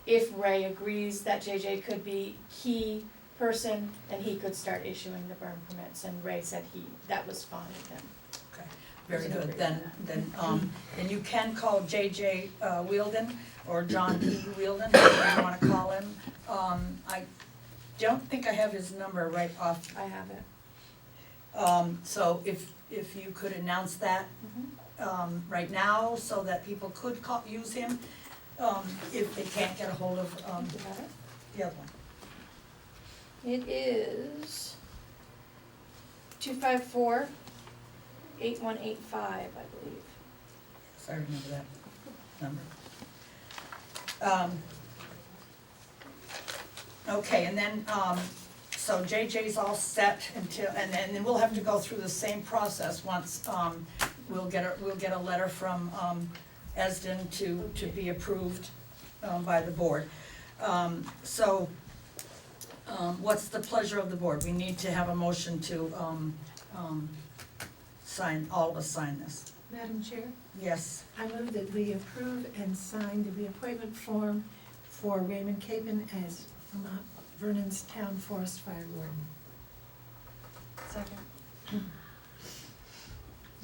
Speaker 10: if Ray agrees that JJ could be key person, then he could start issuing the burn permits. And Ray said that was fine with him.
Speaker 1: Okay, very good, then you can call JJ Wielden, or John E. Wielden, whatever you wanna call him. I don't think I have his number right off.
Speaker 10: I have it.
Speaker 1: So if you could announce that, right now, so that people could use him, if they can't get a hold of,
Speaker 10: You have it?
Speaker 1: the other one.
Speaker 10: It is 254-8185, I believe.
Speaker 1: Yes, I remember that number. Okay, and then, so JJ's all set until, and then we'll have to go through the same process once, we'll get a letter from, Esden to be approved, by the board. What's the pleasure of the board? We need to have a motion to, sign, all of us sign this.
Speaker 6: Madam Chair,
Speaker 1: Yes,
Speaker 6: I move that we approve and sign the reappointment form for Raymond Capen as Vernon's Town Forest Fire Warden.
Speaker 10: Second.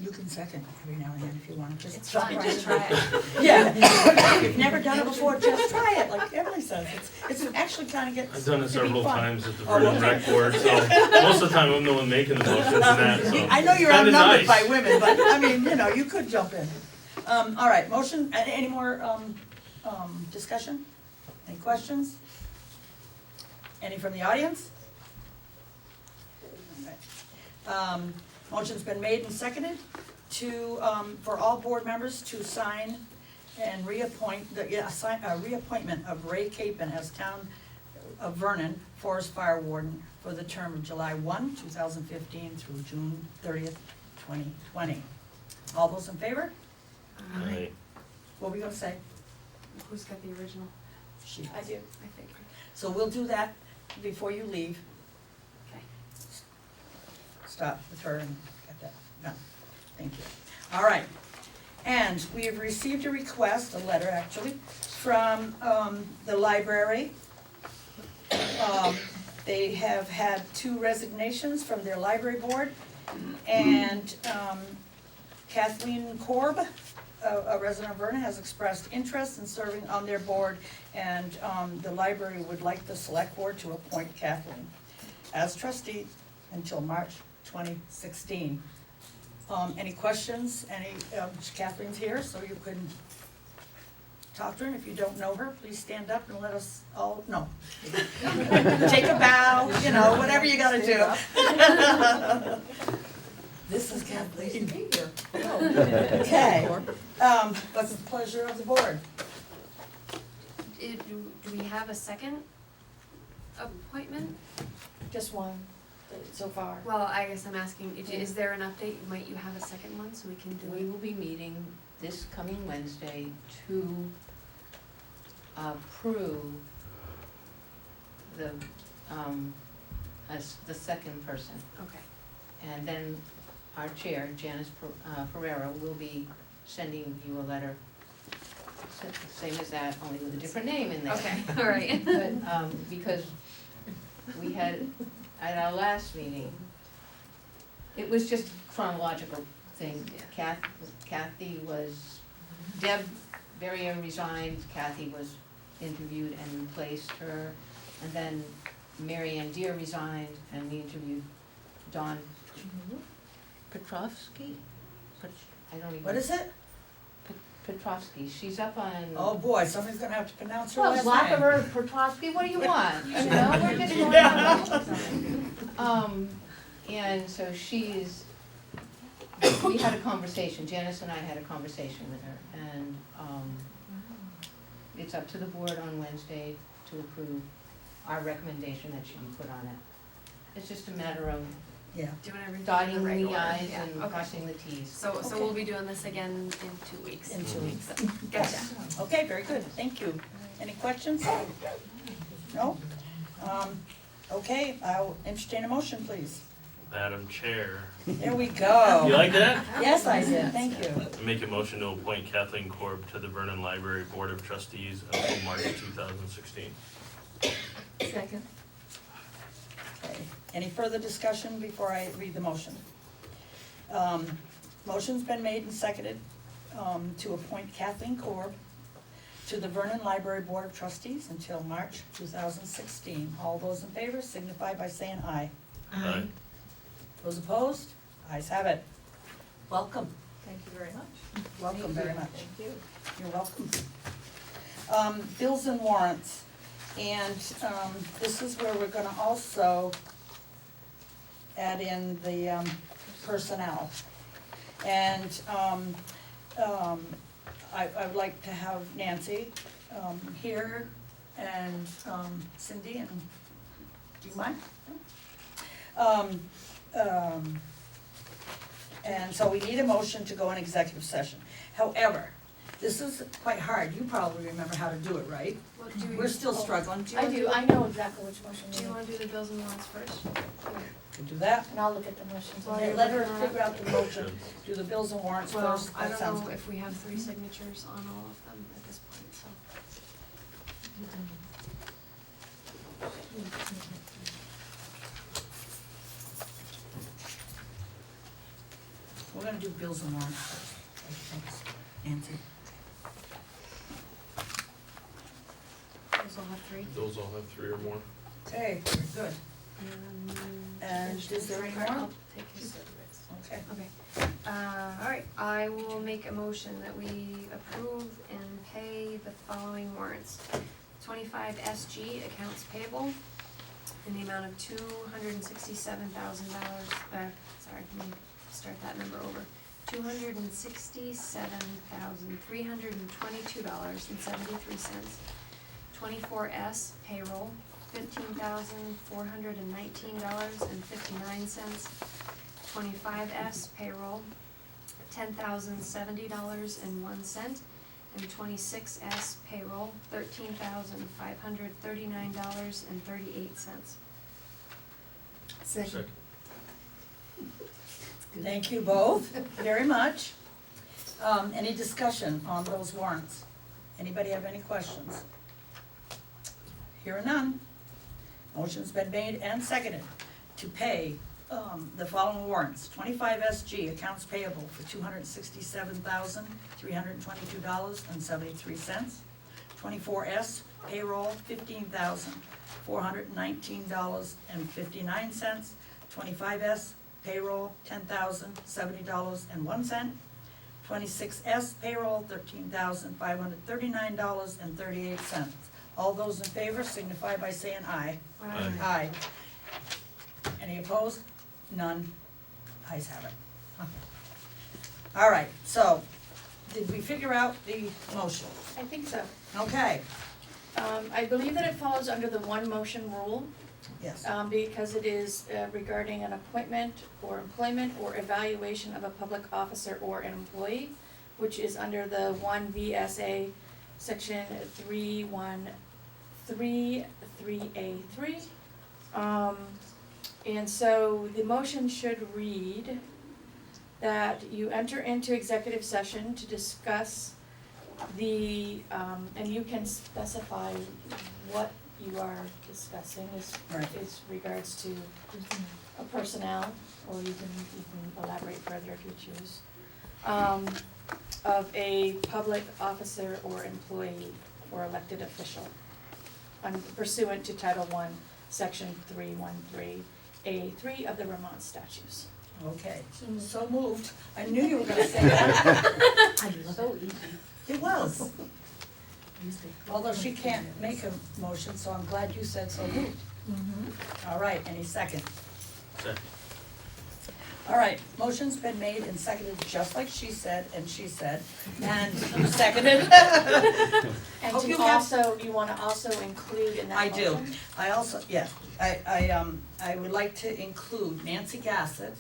Speaker 1: you can second every now and then if you want, just.
Speaker 10: It's fine, just try it.
Speaker 1: Yeah, if you've never done it before, just try it, like Emily says, it's actually kinda gets
Speaker 7: I've done it
Speaker 1: to be
Speaker 7: several
Speaker 1: fun.
Speaker 7: times at the
Speaker 1: Oh,
Speaker 7: Vernon
Speaker 1: okay.
Speaker 7: Rec Board, so most of the time I'm the one making the motions and that, so.
Speaker 1: I know you're
Speaker 7: Kinda
Speaker 1: outnumbered
Speaker 7: nice.
Speaker 1: by women, but I mean, you could jump in. All right, motion, any more, discussion? Any questions? Any from the audience? Okay. Motion's been made and seconded to, for all board members to sign and reappoint, reappointment of Ray Capen as Town of Vernon Forest Fire Warden for the term of July 1, 2015 through June 30th, 2020. All those in favor?
Speaker 7: Aye.
Speaker 1: What were we gonna say?
Speaker 4: Who's got the original?
Speaker 1: She.
Speaker 10: I do.
Speaker 4: I think.
Speaker 1: So we'll do that before you leave.
Speaker 4: Okay.
Speaker 1: Stop with her and get that done. Thank you. All right. And we have received a request, a letter actually, from the library. They have had 2 resignations from their library board. And Kathleen Korb, a resident of Vernon, has expressed interest in serving on their board, and the library would like the select board to appoint Kathleen as trustee until March 2016. Any questions? Kathleen's here, so you can talk to her. If you don't know her, please stand up and let us all know. Take a bow, whatever you gotta do. This is Kathleen. Okay, what's the pleasure of the board?
Speaker 4: Do we have a second appointment?
Speaker 10: Just one, so far.
Speaker 4: Well, I guess I'm asking, is there an update? Might you have a second one so we can do
Speaker 2: We
Speaker 4: it?
Speaker 2: will be meeting this coming Wednesday to approve the, as the second person.
Speaker 4: Okay.
Speaker 2: And then our chair, Janice Pereira, will be sending you a letter, same as that, only with a different name in there.
Speaker 4: Okay, all right.
Speaker 2: But, because we had, at our last meeting, it was just chronological thing. Kathy was, Deb Berrier resigned, Kathy was interviewed and replaced her, and then Mary Ann Deere resigned, and we interviewed Dawn Petrovsky? I don't even.
Speaker 1: What is it?
Speaker 2: Petrovsky, she's up on.
Speaker 1: Oh, boy, somebody's gonna have to pronounce her
Speaker 2: Well,
Speaker 1: last
Speaker 2: Zlaka
Speaker 1: name.
Speaker 2: or Petrovsky, what do you want? We're just going
Speaker 1: Yeah.
Speaker 2: And so she's, we had a conversation, Janice and I had a conversation with her, and, it's up to the board on Wednesday to approve our recommendation that should be put on it. It's just a matter of
Speaker 1: Yeah.
Speaker 4: Doing everything in
Speaker 2: dotting
Speaker 4: the right
Speaker 2: the
Speaker 4: order.
Speaker 2: i's
Speaker 4: Yeah,
Speaker 2: and
Speaker 4: okay.
Speaker 2: crossing the t's.
Speaker 4: So
Speaker 1: Okay.
Speaker 4: we'll be doing this again in 2 weeks.
Speaker 1: In 2 weeks.
Speaker 4: Gotcha.
Speaker 1: Okay, very good, thank you. Any questions? No? Okay, I'll entertain a motion, please.
Speaker 7: Madam Chair,
Speaker 1: There we go.
Speaker 7: you like that?
Speaker 1: Yes, I did, thank you.
Speaker 7: I make a motion to appoint Kathleen Korb to the Vernon Library Board of Trustees until March 2016.
Speaker 10: Second.
Speaker 1: Okay, any further discussion before I read the motion? Motion's been made and seconded to appoint Kathleen Korb to the Vernon Library Board of Trustees until March 2016. All those in favor signify by saying aye.
Speaker 7: Aye.
Speaker 1: Those opposed? Ayes have it. Welcome.
Speaker 10: Thank you very much.
Speaker 1: Welcome very much.
Speaker 10: Thank you.
Speaker 1: You're welcome. Bills and warrants, and this is where we're gonna also add in the personnel. And I would like to have Nancy here and Cindy, and do you mind? And so we need a motion to go in executive session. However, this is quite hard. You probably remember how to do it, right?
Speaker 4: Well, do
Speaker 1: We're still struggling.
Speaker 10: I do, I know exactly which motion
Speaker 4: Do
Speaker 10: you
Speaker 4: you
Speaker 10: want,
Speaker 4: wanna do the bills and warrants first?
Speaker 1: Could do that.
Speaker 10: and I'll look at the motions.
Speaker 4: Well,
Speaker 1: Okay,
Speaker 4: you're
Speaker 1: let her
Speaker 4: looking at-
Speaker 1: figure out the motion, do the bills and warrants
Speaker 4: Well,
Speaker 1: first,
Speaker 4: I
Speaker 1: that
Speaker 4: don't
Speaker 1: sounds
Speaker 4: know
Speaker 1: good.
Speaker 4: if we have 3 signatures on all of them at this point, so.
Speaker 1: We're gonna do bills and warrants first. Thanks, Nancy.
Speaker 4: Those all have 3.
Speaker 7: Those all have 3 or more.
Speaker 1: Okay, very good. And is there any more?
Speaker 4: I'll take his.
Speaker 1: Okay.
Speaker 4: Okay, alright, I will make a motion that we approve and pay the following warrants. 25 SG accounts payable in the amount of $267,000, sorry, let me start that number over. $267,322.73. 24S payroll, $15,419.59. 25S payroll, $10,070.01, and 26S payroll, $13,539.38.
Speaker 6: Second.
Speaker 1: Thank you both very much. Any discussion on those warrants? Anybody have any questions? Hearing none. Motion's been made and seconded to pay the following warrants. 25 SG accounts payable for $267,322.73. 24S payroll, $15,419.59. 25S payroll, $10,070.01. 26S payroll, $13,539.38. All those in favor signify by saying aye.
Speaker 7: Aye.
Speaker 1: Aye. Any opposed? None. Ayes have it. All right, so, did we figure out the motion?
Speaker 10: I think so.
Speaker 1: Okay,
Speaker 10: I believe that it falls under the one motion rule,
Speaker 1: yes.
Speaker 10: because it is regarding an appointment or employment or evaluation of a public officer or an employee, which is under the 1 VSA, section 313A3. And so the motion should read that you enter into executive session to discuss the, and you can specify what you are discussing is
Speaker 1: Right.
Speaker 10: regards to a personnel, or you can elaborate further if you choose, of a public officer or employee or elected official pursuant to Title I, Section 313A3 of the Vermont statutes.
Speaker 1: Okay, so moved. I knew you were gonna say that.
Speaker 2: So easy.
Speaker 1: It was. Although she can't make a motion, so I'm glad you said so moved. All right, any second?
Speaker 7: Second.
Speaker 1: All right, motion's been made and seconded, just like she said, and she said, and you seconded.
Speaker 10: And
Speaker 1: Hope
Speaker 10: to
Speaker 1: you have-
Speaker 10: also, you wanna also include in that
Speaker 1: I do.
Speaker 10: motion?
Speaker 1: I also, yes, I would like to include Nancy Gassett,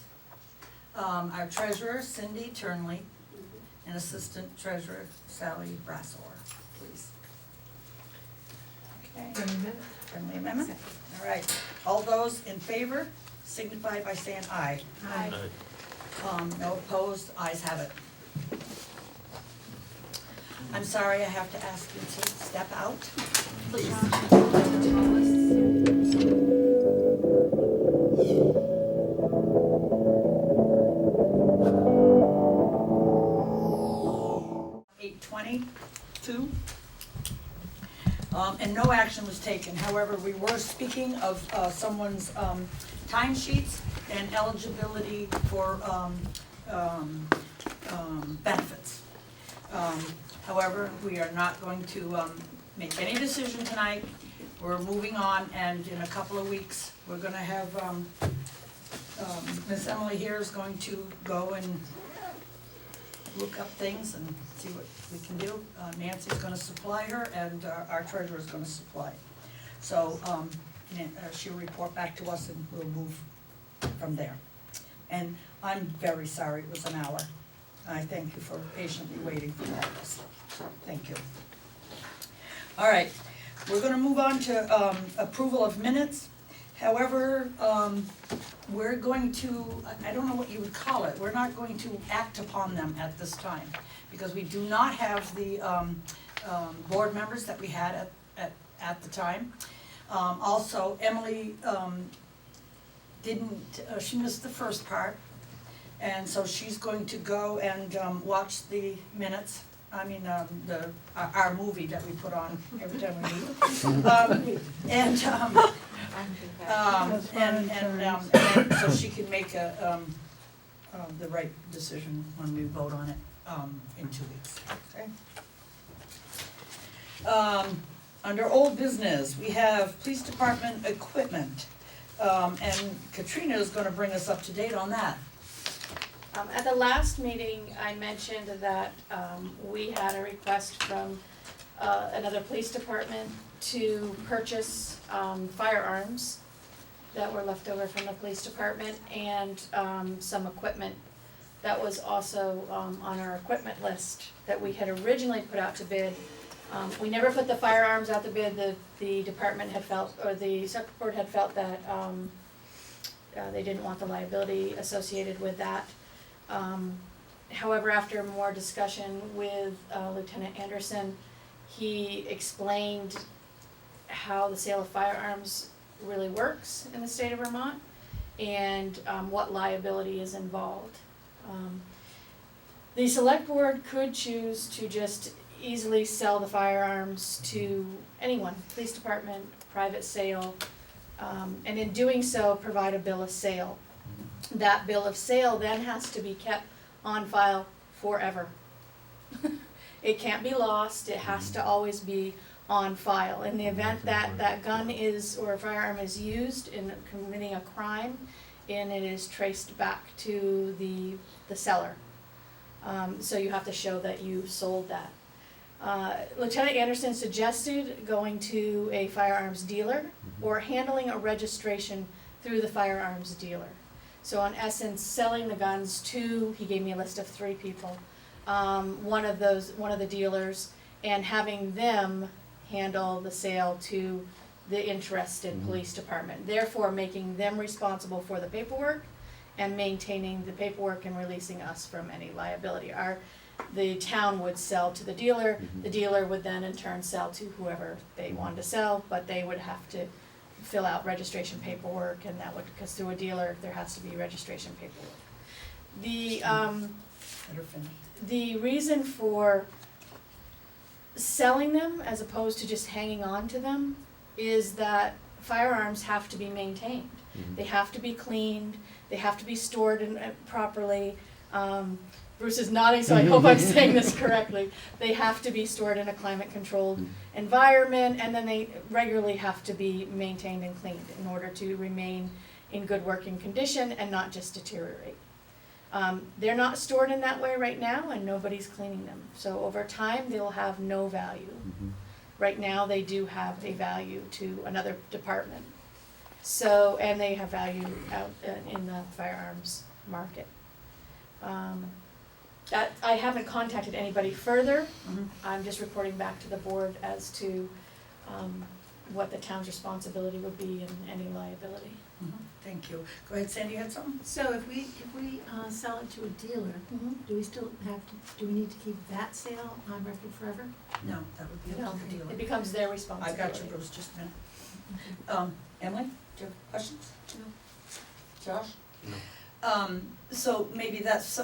Speaker 1: our treasurer Cindy Turnley, and assistant treasurer Sally Brassor, please.
Speaker 10: Okay.
Speaker 1: Friendly amendment? All right, all those in favor signify by saying aye.
Speaker 10: Aye.
Speaker 1: No opposed, ayes have it. I'm sorry, I have to ask you to step out, please. $822. And no action was taken. However, we were speaking of someone's timesheets and eligibility for benefits. However, we are not going to make any decision tonight. We're moving on, and in a couple of weeks, we're gonna have Miss Emily here is going to go and look up things and see what we can do. Nancy's gonna supply her, and our treasurer's gonna supply. So, she'll report back to us and we'll move from there. And I'm very sorry it was an hour. I thank you for patiently waiting for all this. Thank you. All right, we're gonna move on to approval of minutes. However, we're going to, I don't know what you would call it, we're not going to act upon them at this time, because we do not have the board members that we had at the time. Also, Emily didn't, she missed the first part, and so she's going to go and watch the minutes. I mean, our movie that we put on every time we meet. And so she can make the right decision when we vote on it in 2 weeks, okay? Under old business, we have police department equipment, and Katrina is gonna bring us up to date on that.
Speaker 10: At the last meeting, I mentioned that we had a request from another police department to purchase firearms that were left over from the police department, and some equipment that was also on our equipment list that we had originally put out to bid. We never put the firearms out to bid. The department had felt, or the Sak Road had felt that they didn't want the liability associated with that. However, after more discussion with Lieutenant Anderson, he explained how the sale of firearms really works in the state of Vermont, and what liability is involved. The select board could choose to just easily sell the firearms to anyone, police department, private sale, and in doing so, provide a bill of sale. That bill of sale then has to be kept on file forever. It can't be lost, it has to always be on file. In the event that that gun is, or a firearm is used in committing a crime, and it is traced back to the seller. So you have to show that you sold that. Lieutenant Anderson suggested going to a firearms dealer or handling a registration through the firearms dealer. So in essence, selling the guns to, he gave me a list of 3 people, one of the dealers, and having them handle the sale to the interested police department, therefore making them responsible for the paperwork and maintaining the paperwork and releasing us from any liability. The town would sell to the dealer would then in turn sell to whoever they wanted to sell, but they would have to fill out registration paperwork, and that would, because through a dealer, there has to be registration paperwork. The reason for selling them as opposed to just hanging on to them is that firearms have to be maintained. They have to be cleaned, they have to be stored properly. Bruce is nodding, so I hope I'm saying this correctly. They have to be stored in a climate-controlled environment, and then they regularly have to be maintained and cleaned in order to remain in good working condition and not just deteriorate. They're not stored in that way right now, and nobody's cleaning them. So over time, they'll have no value. Right now, they do have a value to another department. So, and they have value out in the firearms market. I haven't contacted anybody further. I'm just reporting back to the board as to what the town's responsibility would be and any liability.
Speaker 1: Thank you. Go ahead, Sandy, you had something?
Speaker 6: So if we sell it to a dealer, do we still do we need to keep that sale on record forever?
Speaker 1: No, that would be up to the dealer.
Speaker 10: It becomes their
Speaker 1: I
Speaker 10: responsibility.
Speaker 1: got you, Bruce, just a minute. Emily, do you have questions?
Speaker 10: No.
Speaker 1: Josh?
Speaker 7: No.
Speaker 1: So maybe that's,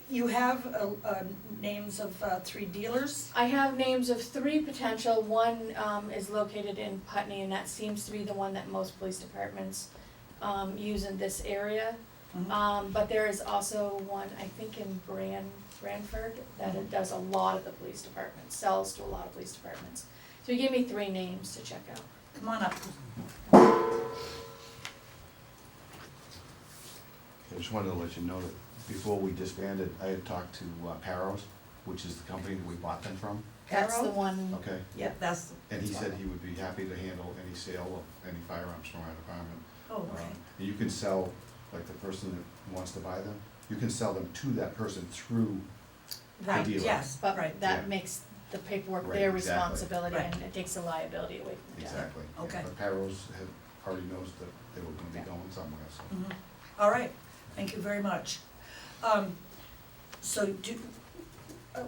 Speaker 1: you have names of 3 dealers?
Speaker 10: I have names of 3 potential. One is located in Putney, and that seems to be the one that most police departments use in this area. But there is also one, I think, in Branford that it does a lot of the police departments, sells to a lot of police departments. So he gave me 3 names to check out.
Speaker 1: Come on up.
Speaker 11: I just wanted to let you know that before we disbanded, I had talked to Paros, which is the company that we bought them from,
Speaker 10: That's the
Speaker 1: Arrow?
Speaker 10: one,
Speaker 11: okay?
Speaker 1: Yep, that's.
Speaker 11: And he said he would be happy to handle any sale of any firearms from our department.
Speaker 1: Oh, okay.
Speaker 11: You can sell, like the person that wants to buy them, you can sell them to that person through,
Speaker 1: Right,
Speaker 11: dealer.
Speaker 1: yes,
Speaker 10: but
Speaker 1: right,
Speaker 10: that
Speaker 11: Yeah.
Speaker 10: makes the paperwork
Speaker 11: Right,
Speaker 10: their
Speaker 11: exactly.
Speaker 10: responsibility
Speaker 1: Right.
Speaker 10: and it takes the liability away from the town.
Speaker 11: exactly. Yeah,
Speaker 1: Okay.
Speaker 11: But Paros had, already knows that they were gonna be going somewhere, so.
Speaker 1: Mhm. All right, thank you very much. So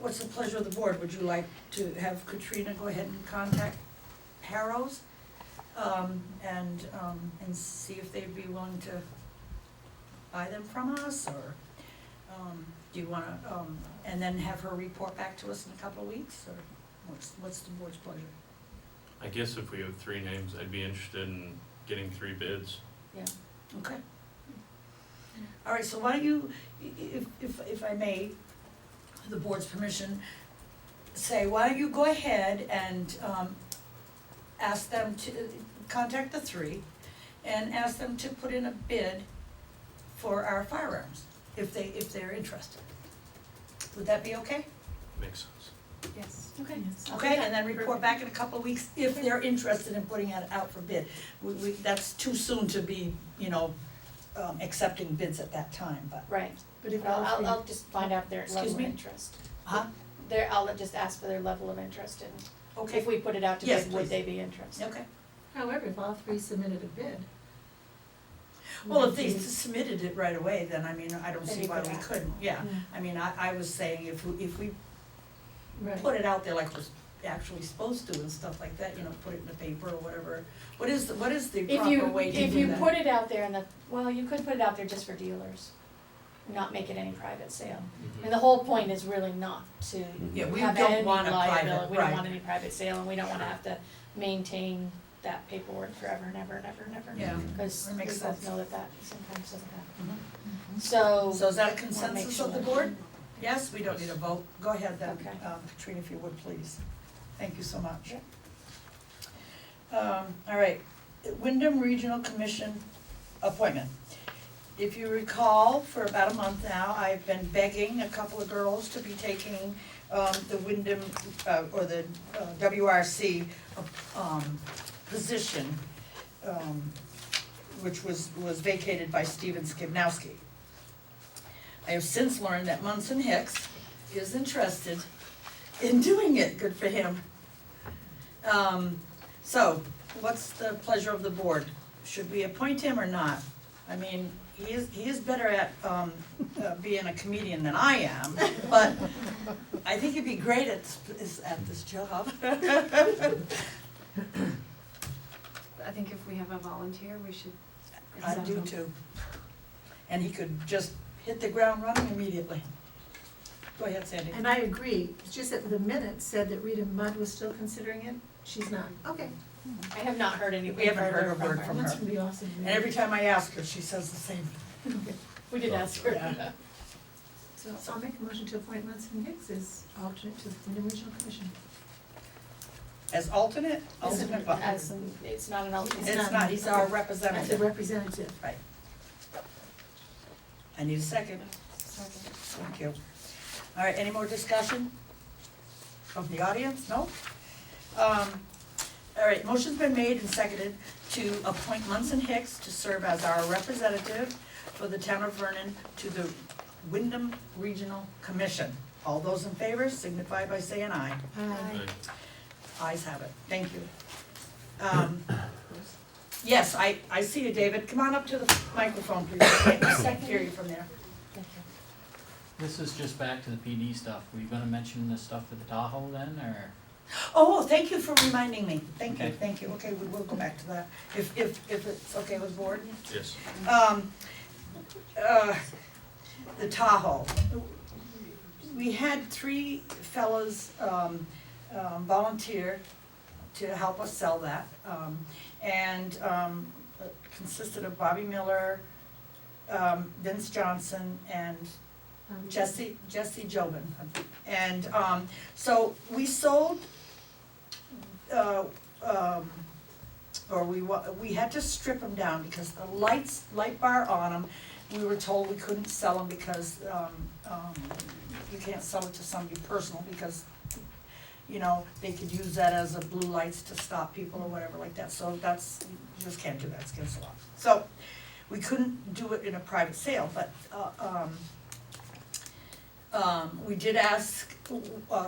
Speaker 1: what's the pleasure of the board? Would you like to have Katrina go ahead and contact Harrow's? And see if they'd be willing to buy them from us, or, do you wanna, and then have her report back to us in a couple of weeks, or what's the board's pleasure?
Speaker 7: I guess if we have 3 names, I'd be interested in getting 3 bids.
Speaker 10: Yeah.
Speaker 1: Okay. All right, so why don't you, if I may, with the board's permission, say, why don't you go ahead and, ask them to, contact the 3, and ask them to put in a bid for our firearms, if they're interested. Would that be okay?
Speaker 7: Makes sense.
Speaker 10: Yes. Okay.
Speaker 1: Okay, and then report back in a couple of weeks if they're interested in putting it out for bid. That's too soon to be, accepting bids at that time, but.
Speaker 10: Right,
Speaker 6: But if
Speaker 10: but
Speaker 6: all three,
Speaker 10: I'll just find out their
Speaker 1: Excuse
Speaker 10: level of
Speaker 1: me?
Speaker 10: interest.
Speaker 1: Huh?
Speaker 10: I'll just ask for their level of interest and
Speaker 1: Okay,
Speaker 10: if we put it out to
Speaker 1: Yes,
Speaker 10: bid, would
Speaker 1: please.
Speaker 10: they be interested?
Speaker 1: okay.
Speaker 6: however, if all 3 submitted a bid.
Speaker 1: Well, if they
Speaker 6: would be-
Speaker 1: submitted it right away, then I don't
Speaker 10: Then
Speaker 1: see
Speaker 10: you
Speaker 1: why
Speaker 10: could
Speaker 1: we
Speaker 10: act.
Speaker 1: couldn't, yeah.
Speaker 6: Mm.
Speaker 1: I was saying if we
Speaker 6: Right.
Speaker 1: put it out there like we're actually supposed to and stuff like that, put it in the paper or whatever. What is the proper way to do that?
Speaker 10: If you put it out there you could put it out there just for dealers, not make it any private sale. And the whole point is really not to
Speaker 1: Yeah, we
Speaker 10: have
Speaker 1: don't
Speaker 10: any
Speaker 1: want a private,
Speaker 10: liability, we don't
Speaker 1: right.
Speaker 10: want any private sale, and we don't wanna have to maintain that paperwork forever and ever and ever and ever.
Speaker 1: Yeah,
Speaker 10: Cause
Speaker 1: that
Speaker 10: we
Speaker 1: makes
Speaker 10: both
Speaker 1: sense.
Speaker 10: know that sometimes doesn't happen.
Speaker 1: Mhm.
Speaker 10: So,
Speaker 1: So is that a
Speaker 10: make
Speaker 1: consensus of the
Speaker 10: sure.
Speaker 1: board? Yes, we don't need a vote. Go ahead then,
Speaker 10: Okay.
Speaker 1: Katrina, if you would, please. Thank you so much.
Speaker 10: Yep.
Speaker 1: All right, Windham Regional Commission appointment. If you recall, for about a month now, I've been begging a couple of girls to be taking the Windham, or the WRC position, which was vacated by Stephen Skibniowsky. I have since learned that Munson Hicks is interested in doing it, good for him. So, what's the pleasure of the board? Should we appoint him or not? I mean, he is better at, being a comedian than I am, but I think he'd be great at this job.
Speaker 4: I think if we have a volunteer, we should
Speaker 1: I
Speaker 4: accept
Speaker 1: do
Speaker 4: them.
Speaker 1: too. And he could just hit the ground running immediately. Go ahead, Sandy.
Speaker 6: And I agree, it's just that the minutes said that Rita Mudd was still considering it, she's not, okay.
Speaker 10: I have not heard anything
Speaker 1: We haven't heard
Speaker 10: further
Speaker 1: a word
Speaker 10: her.
Speaker 1: from
Speaker 6: That's
Speaker 1: her.
Speaker 6: gonna be awesome.
Speaker 1: And every time I ask her, she says the same.
Speaker 10: We did ask her.
Speaker 1: Yeah.
Speaker 6: So I'll make a motion to appoint Munson Hicks as alternate to the Windham Regional Commission.
Speaker 1: As alternate?
Speaker 6: As
Speaker 1: Alternate what?
Speaker 10: It's not an alternate.
Speaker 1: It's not, he's our
Speaker 6: As a
Speaker 1: representative.
Speaker 6: representative.
Speaker 1: Right. I need a second.
Speaker 10: Second.
Speaker 1: Thank you. All right, any more discussion from the audience? No? All right, motion's been made and seconded to appoint Munson Hicks to serve as our representative for the town of Vernon to the Windham Regional Commission. All those in favor signify by saying aye. Ayes have it, thank you. Yes, I see you, David. Come on up to the microphone, please. I can't hear you from there.
Speaker 10: Thank you.
Speaker 8: This is just back to the PD stuff. Were you gonna mention the stuff with the Tahoe then, or?
Speaker 1: Oh, thank you for reminding me. Thank you,
Speaker 8: Okay.
Speaker 1: thank you. Okay, we will go back to that, if it's okay with the board.
Speaker 7: Yes.
Speaker 1: The Tahoe. We had 3 fellows volunteer to help us sell that. And it consisted of Bobby Miller, Vince Johnson, and Jesse Jobin. And so we sold, or we had to strip them down because the light bar on them we were told we couldn't sell them because, you can't sell it to somebody personal because, you know, they could use that as a blue lights to stop people or whatever like that, so that's, you just can't do that, it's against the law. So, we couldn't do it in a private sale, but, we did ask,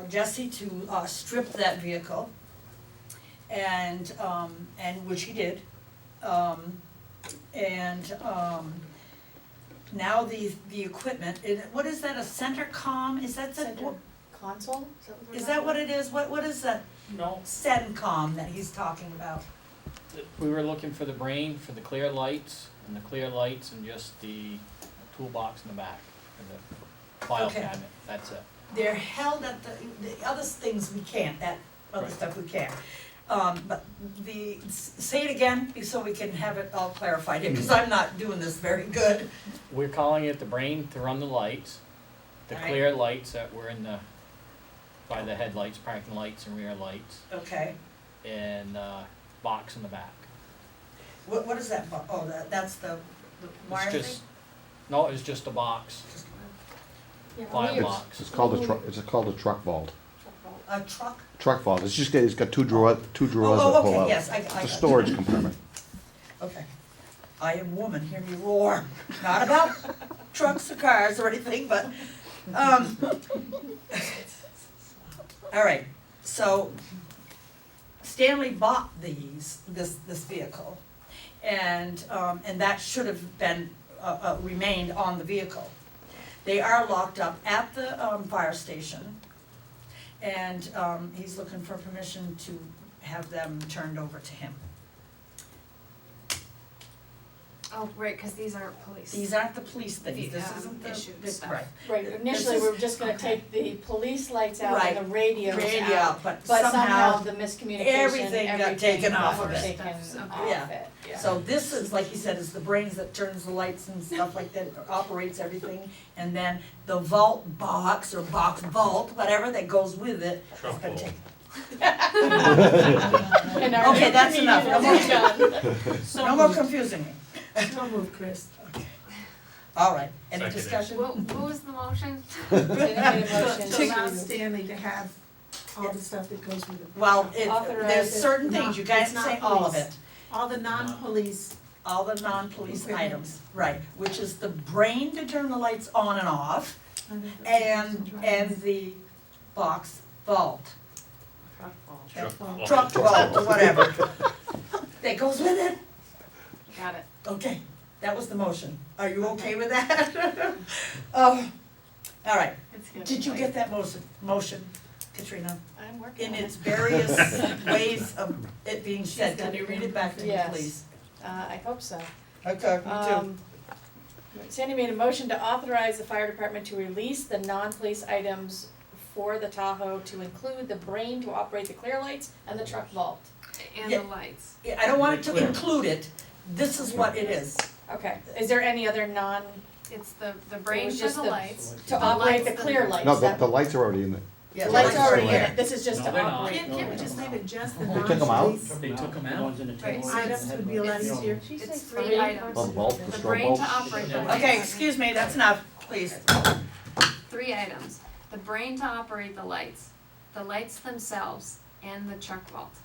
Speaker 1: Jesse to, strip that vehicle, and which he did. Now the equipment, what is that, a center com, is that the,
Speaker 10: Center console,
Speaker 1: is that what it is, what is that
Speaker 8: No,
Speaker 1: CENTCOM that he's talking about?
Speaker 8: we were looking for the brain, for the clear lights, and the clear lights and just the toolbox in the back, and the file
Speaker 1: Okay.
Speaker 8: cabinet, that's it.
Speaker 1: They're held at the other things we can't, that other
Speaker 8: Right.
Speaker 1: stuff we can't. But say it again, so we can have it all clarified, because I'm not doing this very good.
Speaker 8: We're calling it the brain to run the lights, the
Speaker 1: Alright.
Speaker 8: clear lights that were in the, by the headlights, parking lights and rear lights,
Speaker 1: Okay,
Speaker 8: and, box in the back.
Speaker 1: what is that, that's the wire
Speaker 8: It's
Speaker 1: thing?
Speaker 8: just, no, it's just a box,
Speaker 10: Yeah,
Speaker 8: file
Speaker 10: weird.
Speaker 8: box.
Speaker 11: It's called a truck, it's called a truck vault.
Speaker 1: A truck?
Speaker 11: Truck vault, it's got two drawers that pull
Speaker 1: Okay,
Speaker 11: out.
Speaker 1: yes, I
Speaker 11: It's
Speaker 1: got
Speaker 11: a
Speaker 1: it.
Speaker 11: storage compartment.
Speaker 1: Okay. I am woman, hear me roar, not about trucks or cars or anything, but, all right, so Stanley bought this vehicle, and that should have been, remained on the vehicle. They are locked up at the, fire station, and, he's looking for permission to have them turned over to him.
Speaker 4: Oh, right, cause these aren't police.
Speaker 1: These aren't the police things, this
Speaker 4: The,
Speaker 1: isn't the,
Speaker 4: issued
Speaker 1: this,
Speaker 4: stuff.
Speaker 1: right.
Speaker 10: Right, initially,
Speaker 1: This
Speaker 10: we
Speaker 1: is-
Speaker 10: were just gonna
Speaker 1: okay.
Speaker 10: take the police lights out and the radios
Speaker 1: Radio,
Speaker 10: out.
Speaker 1: but
Speaker 10: But somehow
Speaker 1: somehow,
Speaker 10: the miscommunication,
Speaker 1: everything got taken off of it.
Speaker 10: taken
Speaker 4: Stuff's-
Speaker 10: off
Speaker 4: okay.
Speaker 1: Yeah.
Speaker 10: it, yeah.
Speaker 1: so this is, like he said, is the brains that turns the lights and stuff like that, operates everything. And then the vault box, or box vault, whatever that goes with it, has
Speaker 7: Truck
Speaker 1: been
Speaker 7: vault.
Speaker 1: taken.
Speaker 10: And our
Speaker 1: Okay, that's enough.
Speaker 10: comedian is done.
Speaker 1: No more confusing me.
Speaker 6: So moved, Chris.
Speaker 1: Okay. All right, any
Speaker 7: Seconded.
Speaker 1: discussion?
Speaker 4: What was the motion?
Speaker 10: Made a motion
Speaker 6: To allow
Speaker 10: to-
Speaker 6: Stanley to have all the stuff that goes with it.
Speaker 1: Well,
Speaker 10: Authorize
Speaker 1: there's
Speaker 10: it.
Speaker 1: certain
Speaker 6: No,
Speaker 1: things, you can't
Speaker 6: it's not
Speaker 1: say all of
Speaker 6: police.
Speaker 1: it.
Speaker 6: All the non-police,
Speaker 1: All the non-police
Speaker 6: Equipment.
Speaker 1: items, right, which is the brain to turn the lights on and off, and the box vault.
Speaker 7: Truck vault.
Speaker 1: Truck vault, or whatever. That goes with it.
Speaker 4: Got it.
Speaker 1: Okay, that was the motion. Are you okay with that? Oh, all right. Did you get that motion, Katrina?
Speaker 10: I'm working
Speaker 1: In
Speaker 10: on it.
Speaker 1: its various ways of it being said, can you read it back to me,
Speaker 10: Yes.
Speaker 1: please?
Speaker 10: I hope so.
Speaker 1: Okay, me too.
Speaker 10: Sandy made a motion to authorize the fire department to release the non-police items for the Tahoe to include the brain to operate the clear lights and the truck vault.
Speaker 4: And
Speaker 1: Yeah.
Speaker 4: the lights.
Speaker 1: Yeah, I don't want it to include it, this is what it is.
Speaker 10: Okay, is there any other non,
Speaker 4: It's the brain
Speaker 10: was
Speaker 4: for
Speaker 10: just
Speaker 4: the
Speaker 10: the-
Speaker 4: lights.
Speaker 10: to
Speaker 4: The
Speaker 10: operate the
Speaker 4: lights,
Speaker 10: clear lights?
Speaker 11: No,
Speaker 10: That-
Speaker 11: the lights are already in there.
Speaker 1: Yeah,
Speaker 10: The
Speaker 1: the
Speaker 10: lights
Speaker 1: lights
Speaker 10: are already in
Speaker 11: there.
Speaker 10: it, this is just
Speaker 8: No,
Speaker 10: to
Speaker 8: they're not.
Speaker 10: operate.
Speaker 6: can't we just leave it just the
Speaker 11: We took 'em out?
Speaker 6: non-police
Speaker 8: They took them out.
Speaker 4: Right.
Speaker 6: items would be a lot easier?
Speaker 4: It's three items.
Speaker 11: Well, the vault, the
Speaker 4: The
Speaker 11: straw
Speaker 4: brain
Speaker 11: vault.
Speaker 4: to operate the lights.
Speaker 1: Okay, excuse me, that's enough, please.
Speaker 4: 3 items. The brain to operate the lights themselves, and the truck vault. Is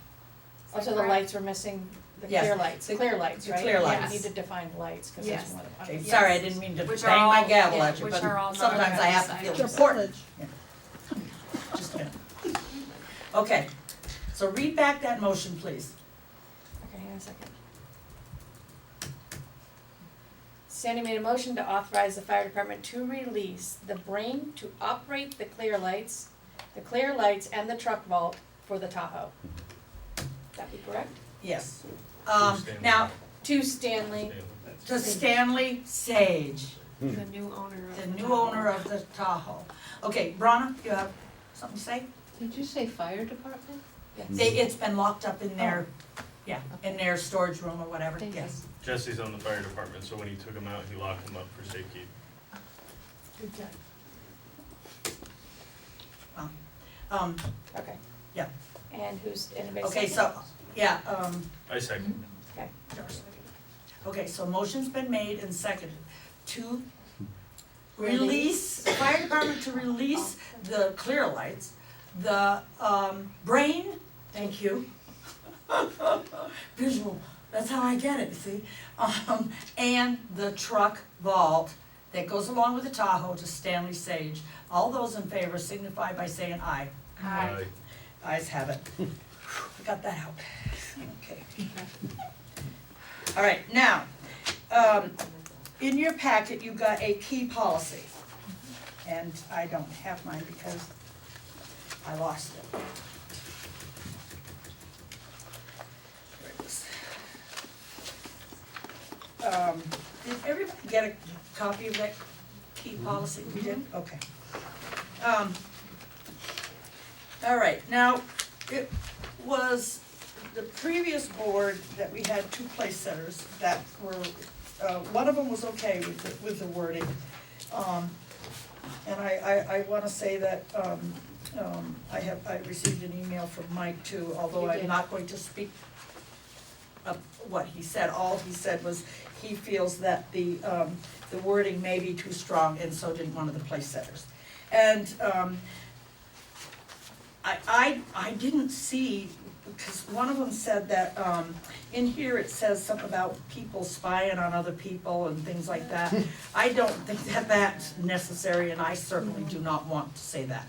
Speaker 10: Oh,
Speaker 4: that
Speaker 10: so the
Speaker 4: correct?
Speaker 10: lights were missing, the
Speaker 1: Yes,
Speaker 10: clear lights,
Speaker 1: the-
Speaker 10: clear lights,
Speaker 1: the
Speaker 10: right?
Speaker 1: clear
Speaker 10: Yeah,
Speaker 1: lights.
Speaker 10: we need to define lights, cause
Speaker 4: Yes.
Speaker 10: there's more than one.
Speaker 1: Okay,
Speaker 4: Yes.
Speaker 1: sorry, I didn't mean to
Speaker 4: Which are
Speaker 1: bang my
Speaker 4: all-
Speaker 1: gavel
Speaker 4: yeah,
Speaker 1: at you,
Speaker 4: which
Speaker 1: but
Speaker 4: are all
Speaker 1: sometimes I have to feel
Speaker 4: non-police
Speaker 1: important. Just a minute. Okay, so read back that motion, please.
Speaker 10: Okay, hang on a second. Sandy made a motion to authorize the fire department to release the brain to operate the clear lights and the truck vault for the Tahoe. That be correct?
Speaker 1: Yes.
Speaker 7: Stanley.
Speaker 1: Now,
Speaker 10: To Stanley,
Speaker 1: to Stanley Sage,
Speaker 4: The new owner of
Speaker 1: the
Speaker 4: the
Speaker 1: new
Speaker 4: Tahoe.
Speaker 1: owner of the Tahoe. Okay, Bronna, you have something to say?
Speaker 2: Did you say fire department?
Speaker 10: yes.
Speaker 1: It's been locked up in their, yeah, in their storage room or whatever,
Speaker 2: Thank you.
Speaker 1: yes.
Speaker 7: Jesse's on the fire department, so when he took him out, he locked him up for safekeeping.
Speaker 6: Good job.
Speaker 10: Okay.
Speaker 1: Yeah.
Speaker 10: And who's, anybody
Speaker 1: Okay,
Speaker 10: second?
Speaker 1: so, yeah,
Speaker 7: I second.
Speaker 10: Okay.
Speaker 1: Okay, so motion's been made and seconded. to release, the fire department to release the clear lights, the, brain, thank you. Visual, that's how I get it, see? And the truck vault that goes along with the Tahoe to Stanley Sage. All those in favor signify by saying aye.
Speaker 7: Aye.
Speaker 1: Ayes have it. I got that out. Okay. All right, now, in your packet, you got a key policy. And I don't have mine because I lost it. There it is. Did everybody get a copy of that key policy? We did? Okay. All right, now, it was the previous board that we had two place setters that were, one of them was okay with the wording. And I wanna say that, I received an email from Mike too, although
Speaker 10: You
Speaker 1: I'm
Speaker 10: did.
Speaker 1: not going to speak of what he said. All he said was he feels that the wording may be too strong, and so did one of the place setters. And, I didn't see, because one of them said that, in here it says something about people spying on other people and things like that. I don't think that that's necessary, and I certainly do not want to say that.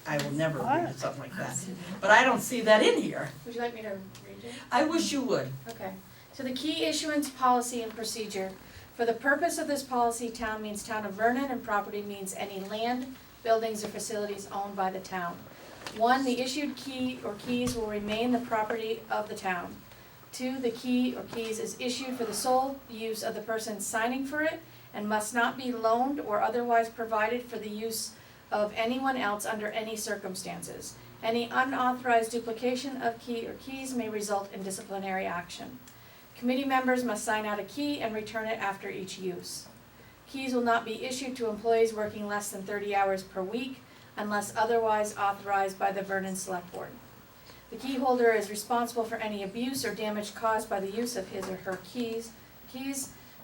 Speaker 1: I will never read something like that. But I don't see that in here.
Speaker 10: Would you like me to read it?
Speaker 1: I wish you would.
Speaker 10: Okay, so the key issuance policy and procedure. For the purpose of this policy, town means town of Vernon, and property means any land, buildings, or facilities owned by the town. 1, the issued key or keys will remain the property of the town. 2, the key or keys is issued for the sole use of the person signing for it and must not be loaned or otherwise provided for the use of anyone else under any circumstances. Any unauthorized duplication of key or keys may result in disciplinary action. Committee members must sign out a key and return it after each use. Keys will not be issued to employees working less than 30 hours per week unless otherwise authorized by the Vernon Selectboard. The key holder is responsible for any abuse or damage caused by the use of his or her keys.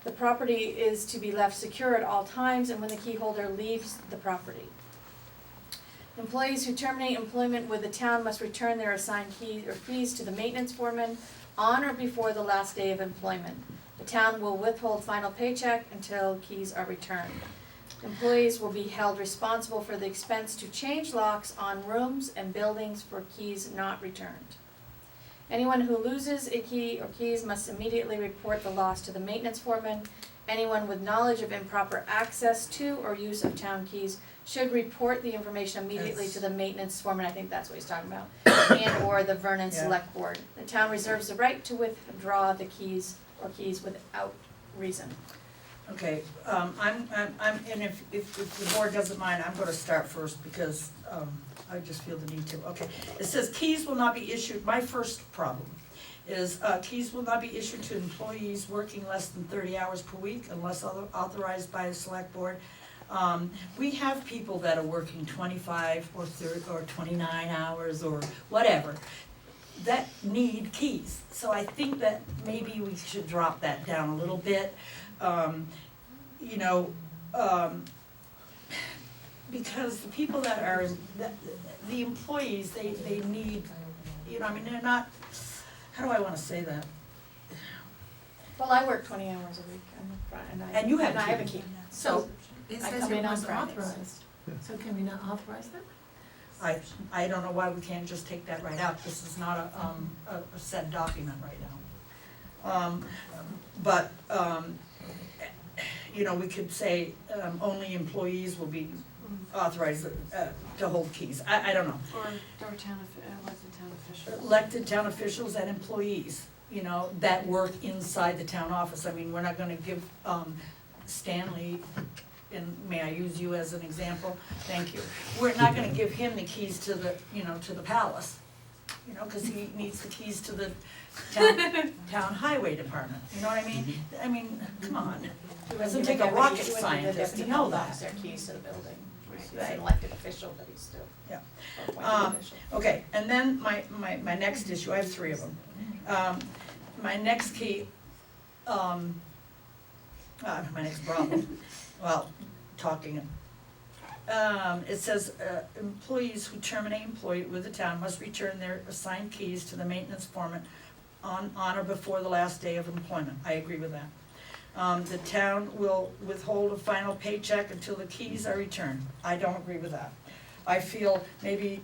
Speaker 10: The property is to be left secure at all times and when the key holder leaves the property. Employees who terminate employment with the town must return their assigned key or keys to the maintenance foreman on or before the last day of employment. The town will withhold final paycheck until keys are returned. Employees will be held responsible for the expense to change locks on rooms and buildings for keys not returned. Anyone who loses a key or keys must immediately report the loss to the maintenance foreman. Anyone with knowledge of improper access to or use of town keys should report the information immediately to the maintenance foreman, I think that's what he's talking about, and or the Vernon
Speaker 1: Yeah.
Speaker 10: Select Board. The town reserves the right to withdraw the keys or keys without reason.
Speaker 1: Okay, and if the board doesn't mind, I'm gonna start first because, I just feel the need to. Okay, it says keys will not be issued, my first problem is, keys will not be issued to employees working less than 30 hours per week unless authorized by the select board. We have people that are working 25 or 30 or 29 hours or whatever that need keys. So I think that maybe we should drop that down a little bit. You know, because the people that are, the employees, they need, you know, I mean, they're not, how do I wanna say that?
Speaker 10: Well, I work 20 hours a week,
Speaker 1: And you have
Speaker 10: I have a
Speaker 1: key.
Speaker 10: key.
Speaker 6: So it
Speaker 10: I
Speaker 6: says
Speaker 10: come
Speaker 6: it
Speaker 10: in on
Speaker 6: wasn't
Speaker 10: Fridays.
Speaker 6: authorized, so can we not authorize that?
Speaker 1: I don't know why we can't just take that right out, this is not a set document right now. But, you know, we could say, only employees will be authorized, to hold keys, I don't know.
Speaker 4: Or elected town officials.
Speaker 1: Elected town officials and employees, you know, that work inside the town office, I mean, we're not gonna give, Stanley, and may I use you as an example? Thank you. We're not gonna give him the keys to the, you know, to the palace, you know, cause he needs the keys to the town highway department, you know what I mean? I mean, come on, it doesn't take a rocket scientist to know that.
Speaker 10: Their keys to the building. He's
Speaker 1: Right.
Speaker 10: an elected official, but he's still
Speaker 1: Yeah.
Speaker 10: appointed official.
Speaker 1: Okay, and then my next issue, I have 3 of them. My next key, My next problem, well, talking. It says, employees who terminate employment with the town must return their assigned keys to the maintenance foreman on or before the last day of employment. I agree with that. The town will withhold a final paycheck until the keys are returned. I don't agree with that. I feel maybe,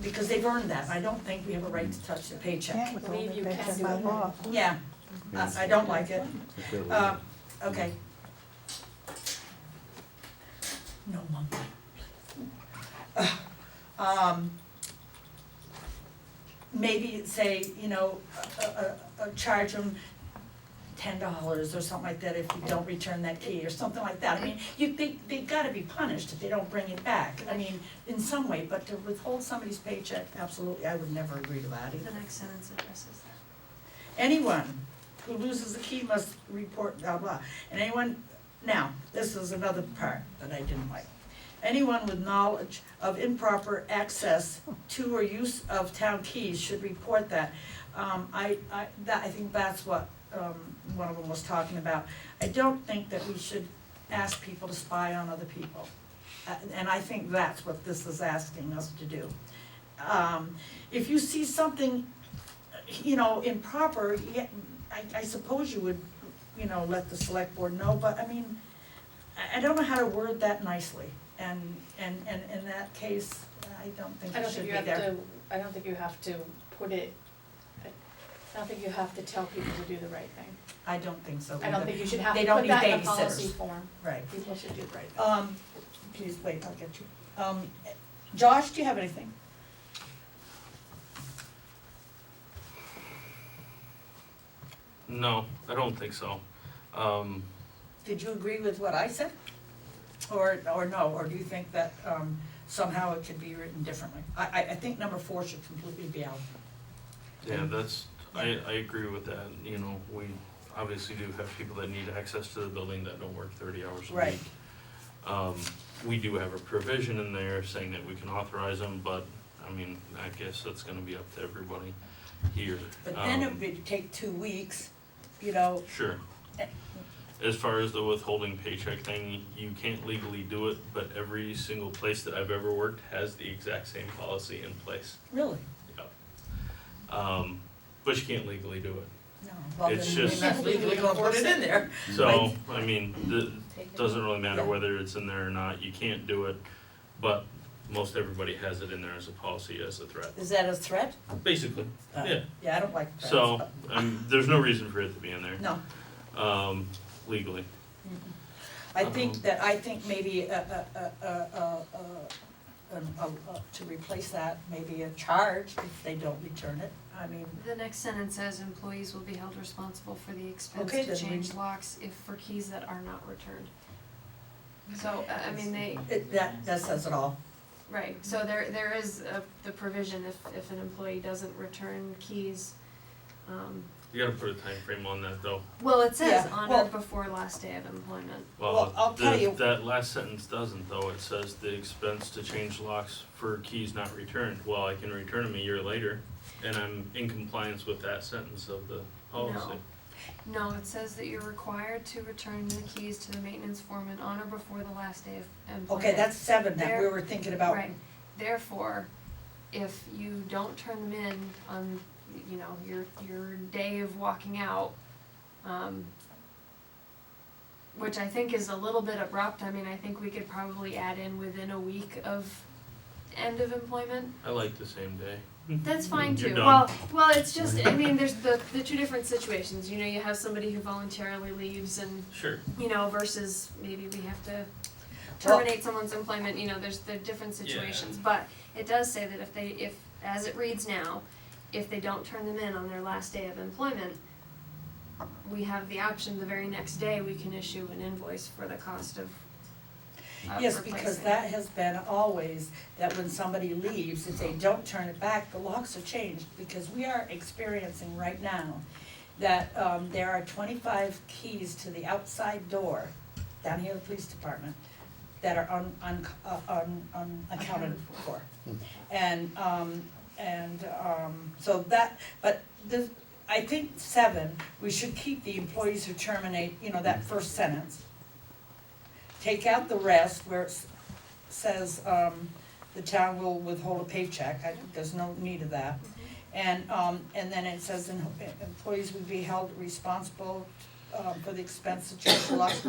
Speaker 1: because they've earned that, I don't think we have a right to touch the paycheck.
Speaker 6: Can't
Speaker 10: believe you
Speaker 6: withhold
Speaker 10: can
Speaker 6: it,
Speaker 10: do
Speaker 6: by
Speaker 10: it.
Speaker 6: law.
Speaker 1: Yeah, I don't like it. Okay. No monkey. Maybe say, charge them $10 or something like that if you don't return that key or something like that. I mean, they gotta be punished if they don't bring it back. I mean, in some way, but to withhold somebody's paycheck, absolutely, I would never agree to that either.
Speaker 4: The next sentence addresses that.
Speaker 1: Anyone who loses the key must report blah blah. And anyone, now, this is another part that I didn't like. Anyone with knowledge of improper access to or use of town keys should report that. I think that's what, one of them was talking about. I don't think that we should ask people to spy on other people. And I think that's what this is asking us to do. If you see something, improper, I suppose you would, let the select board know, but I mean, I don't know how to word that nicely. And in that case, I don't think
Speaker 10: I
Speaker 1: it
Speaker 10: don't
Speaker 1: should
Speaker 10: think
Speaker 1: be
Speaker 10: you
Speaker 1: there.
Speaker 10: have to, I don't think you have to put it, I don't think you have to tell people to do the right thing.
Speaker 1: I don't think so either.
Speaker 10: I don't think you should have
Speaker 1: They
Speaker 10: to
Speaker 1: don't
Speaker 10: put that
Speaker 1: need
Speaker 10: in a policy
Speaker 1: babysitters.
Speaker 10: form.
Speaker 1: Right.
Speaker 10: People should do the right thing.
Speaker 1: Please wait, I'll get you. Josh, do you have anything?
Speaker 7: No, I don't think so.
Speaker 1: Did you agree with what I said? Or no, or do you think that, somehow it could be written differently? I think number 4 should completely be out.
Speaker 7: Yeah, I agree with that, we obviously do have people that need access to the building that don't work 30 hours a
Speaker 1: Right.
Speaker 7: week. We do have a provision in there saying that we can authorize them, but, I guess that's gonna be up to everybody here.
Speaker 1: But then it would take 2 weeks,
Speaker 7: Sure. As far as the withholding paycheck thing, you can't legally do it, but every single place that I've ever worked has the exact same policy in place.
Speaker 1: really?
Speaker 7: But you can't legally do it.
Speaker 1: No, well, then
Speaker 7: It's
Speaker 1: you're
Speaker 7: just-
Speaker 1: not legally gonna put it in there.
Speaker 7: So, it
Speaker 10: Take
Speaker 7: doesn't really matter
Speaker 1: Yeah.
Speaker 7: whether it's in there or not, you can't do it, but most everybody has it in there as a policy, as a threat,
Speaker 1: Is that a threat?
Speaker 7: basically, yeah.
Speaker 1: Yeah, I don't like threats.
Speaker 7: So, there's no reason for it to be in there,
Speaker 1: No.
Speaker 7: legally.
Speaker 1: I think maybe to replace that, maybe a charge if they don't return it.
Speaker 4: The next sentence says employees will be held responsible for the expense
Speaker 1: Okay,
Speaker 4: to
Speaker 1: then we-
Speaker 4: change locks for keys that are not returned. So,
Speaker 1: That says it all.
Speaker 4: right, so there is the provision if an employee doesn't return keys.
Speaker 7: You gotta put a time frame on that, though.
Speaker 4: Well, it says
Speaker 1: Yeah,
Speaker 4: on
Speaker 1: well-
Speaker 4: or before last day of employment.
Speaker 1: Well, I'll tell you-
Speaker 7: That last sentence doesn't, though, it says the expense to change locks for keys not returned. Well, I can return them a year later, and I'm in compliance with that sentence of the policy.
Speaker 4: No, it says that you're required to return the keys to the maintenance foreman on or before the last day of employment.
Speaker 1: Okay, that's 7 that we
Speaker 4: There-
Speaker 1: were thinking about.
Speaker 4: Right, therefore, if you don't turn them in on, your day of walking out, which I think is a little bit abrupt, I think we could probably add in within a week of end of employment.
Speaker 7: I like the same day.
Speaker 4: That's fine
Speaker 7: You're
Speaker 4: too.
Speaker 7: done.
Speaker 4: Well, it's just, there's the 2 different situations, you have somebody who voluntarily leaves and,
Speaker 7: Sure.
Speaker 4: versus maybe we have to terminate someone's employment, there's the different situations. But it does say that if, as it reads now, if they don't turn them in on their last day of employment, we have the option the very next day, we can issue an invoice for the cost of
Speaker 1: Yes,
Speaker 4: replacing.
Speaker 1: because that has been always, that when somebody leaves, if they don't turn it back, the locks are changed. Because we are experiencing right now that there are 25 keys to the outside door down here at the police department that are unaccounted for. And so that, but this, I think 7, we should keep the employees who terminate, you know, that first sentence. Take out the rest where it says, the town will withhold a paycheck, there's no need of that. And then it says employees will be held responsible, for the expense of charge for loss,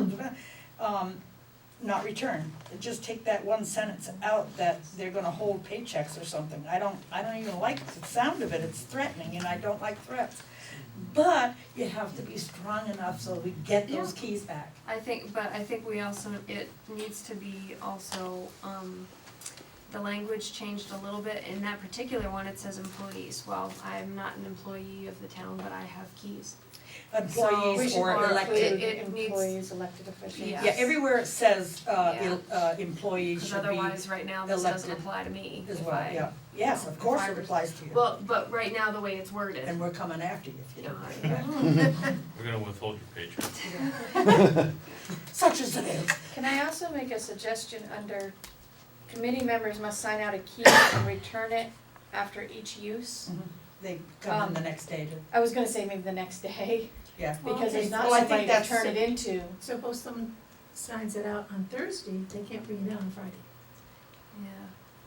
Speaker 1: not returned. Just take that one sentence out that they're gonna hold paychecks or something. I don't even like the sound of it, it's threatening, and I don't like threats. But you have to be strong enough so we get those keys back.
Speaker 4: I think we also, it needs to be also, the language changed a little bit. In that particular one, it says employees. Well, I'm not an employee of the town, but I have keys.
Speaker 1: Employees or elected.
Speaker 4: it needs-
Speaker 10: Employees, elected officials.
Speaker 4: Yeah.
Speaker 1: Yeah, everywhere it says,
Speaker 4: Yeah.
Speaker 1: employees
Speaker 4: Because
Speaker 1: should be
Speaker 4: otherwise, right now, this doesn't
Speaker 1: elected
Speaker 4: apply to me.
Speaker 1: as
Speaker 4: if
Speaker 1: well,
Speaker 4: I-
Speaker 1: yeah. Yes, of course
Speaker 4: if I
Speaker 1: it
Speaker 4: was-
Speaker 1: applies to you.
Speaker 4: Well, but right now, the way it's worded.
Speaker 1: And we're coming after you if you don't.
Speaker 7: We're gonna withhold your paycheck.
Speaker 1: Such as it is.
Speaker 10: Can I also make a suggestion under committee members must sign out a key and return it after each use?
Speaker 1: They come in the next day to,
Speaker 10: I was gonna say maybe the next day,
Speaker 1: yeah.
Speaker 10: because there's not
Speaker 1: Well, I think
Speaker 10: somebody to
Speaker 1: that's-
Speaker 10: turn it into.
Speaker 6: Suppose someone signs it out on Thursday, they can't bring it in on Friday.
Speaker 4: Yeah.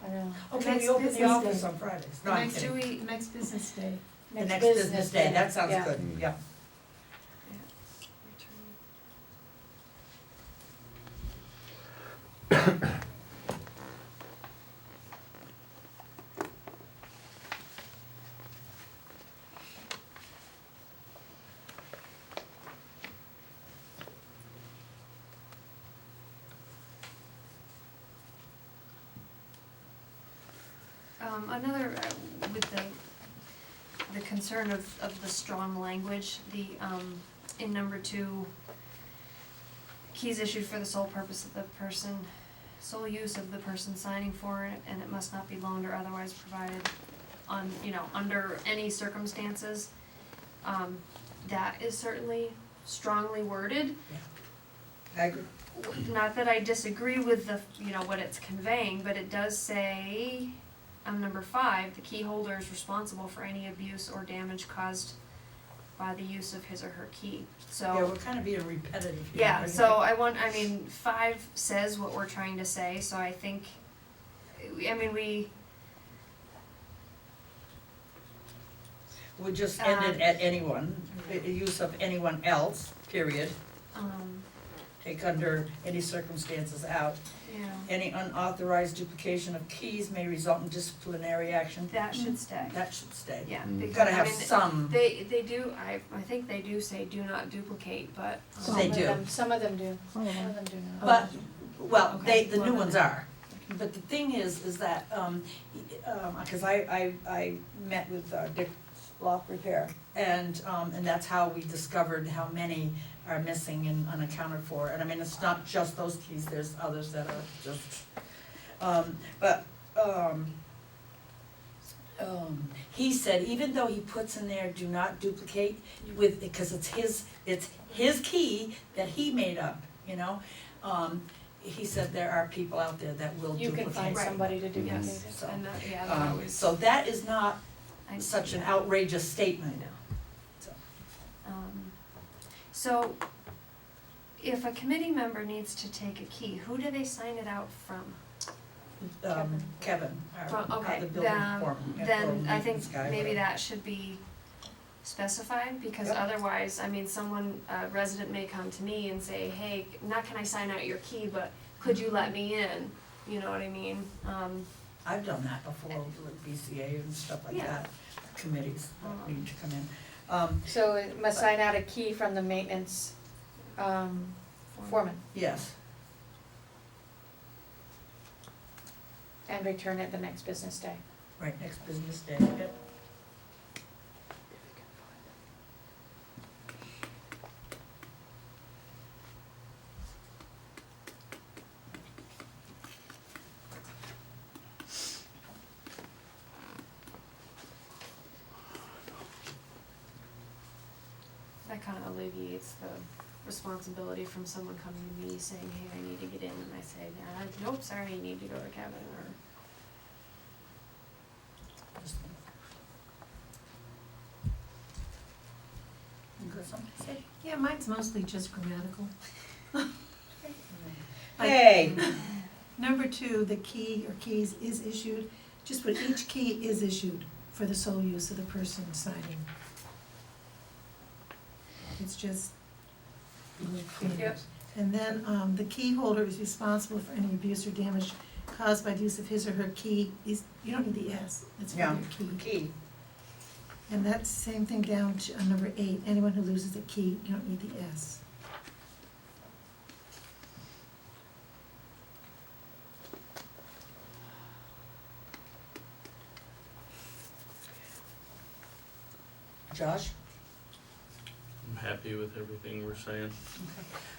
Speaker 10: I know.
Speaker 1: Okay, we
Speaker 6: Next
Speaker 1: open the
Speaker 6: business
Speaker 1: office
Speaker 6: day.
Speaker 1: on Fridays. No, I'm
Speaker 6: Next
Speaker 1: kidding.
Speaker 6: The next business day.
Speaker 1: The next business day, that sounds
Speaker 10: yeah.
Speaker 1: good, yeah.
Speaker 4: Another, with the concern of the strong language, in number 2, keys issued for the sole purpose of the person, sole use of the person signing for it, and it must not be loaned or otherwise provided on, under any circumstances. That is certainly strongly worded.
Speaker 1: I agree.
Speaker 4: Not that I disagree with what it's conveying, but it does say, on number 5, the key holder is responsible for any abuse or damage caused by the use of his or her key.
Speaker 1: Yeah,
Speaker 4: So,
Speaker 1: we're kind of being repetitive here.
Speaker 4: yeah,
Speaker 1: don't you
Speaker 4: so
Speaker 1: think?
Speaker 4: 5 says what we're trying to say, so I think, we,
Speaker 1: We just ended at anyone, the use of anyone else, period. Take under any circumstances out. Any unauthorized duplication of keys may result in disciplinary action.
Speaker 4: that should stay.
Speaker 1: That should stay.
Speaker 4: Yeah,
Speaker 11: Mm.
Speaker 4: because,
Speaker 1: Gotta have some,
Speaker 4: They do, I think they do say do not duplicate, but.
Speaker 1: They do.
Speaker 10: Some of them do, some of them do not.
Speaker 1: but, well,
Speaker 4: Okay.
Speaker 1: the new ones are. But the thing is that, cause I met with Dick Lock Repair, and that's how we discovered how many are missing and unaccounted for. And I mean, it's not just those keys, there's others that are just, he said, even though he puts in there, do not duplicate with, because it's his key that he made up, he said there are people out there that will
Speaker 10: You
Speaker 1: duplicate.
Speaker 10: can find
Speaker 4: Right.
Speaker 10: somebody to duplicate it.
Speaker 4: Yes,
Speaker 1: So,
Speaker 4: and that, yeah, that always.
Speaker 1: So that is not
Speaker 4: I-
Speaker 1: such an
Speaker 4: yeah.
Speaker 1: outrageous statement.
Speaker 4: So, if a committee member needs to take a key, who do they sign it out from?
Speaker 1: Kevin,
Speaker 4: From, okay,
Speaker 1: the building foreman.
Speaker 4: then
Speaker 1: or
Speaker 4: I think
Speaker 1: maintenance guy,
Speaker 4: maybe
Speaker 1: whatever.
Speaker 4: that should be specified, because
Speaker 1: Yep.
Speaker 4: otherwise, a resident may come to me and say, hey, not can I sign out your key, but could you let me in? You know what I mean?
Speaker 1: I've done that before with BCA and stuff like
Speaker 4: Yeah.
Speaker 1: that, committees that need to come in.
Speaker 10: So it must sign out a key from the maintenance, foreman
Speaker 1: Yes,
Speaker 10: and return it the next business day.
Speaker 1: right, next business day, yep.
Speaker 4: That kind of alleviates the responsibility from someone coming to me saying, hey, I need to get in, and I say, nope, sorry, you need to go to Kevin, or.
Speaker 1: Just- or something?
Speaker 6: Yeah, mine's mostly just grammatical.
Speaker 1: Hey,
Speaker 6: Number 2, the key or keys is issued, just put each key is issued for the sole use of the person signing. It's just.
Speaker 10: Yep.
Speaker 6: And then, the key holder is responsible for any abuse or damage caused by the use of his or her key, you don't need the S, it's for
Speaker 1: Yeah.
Speaker 6: your key.
Speaker 1: key.
Speaker 6: And that's the same thing down to, number 8, anyone who loses a key, you don't need the S.
Speaker 1: Josh?
Speaker 7: I'm happy with everything we're saying.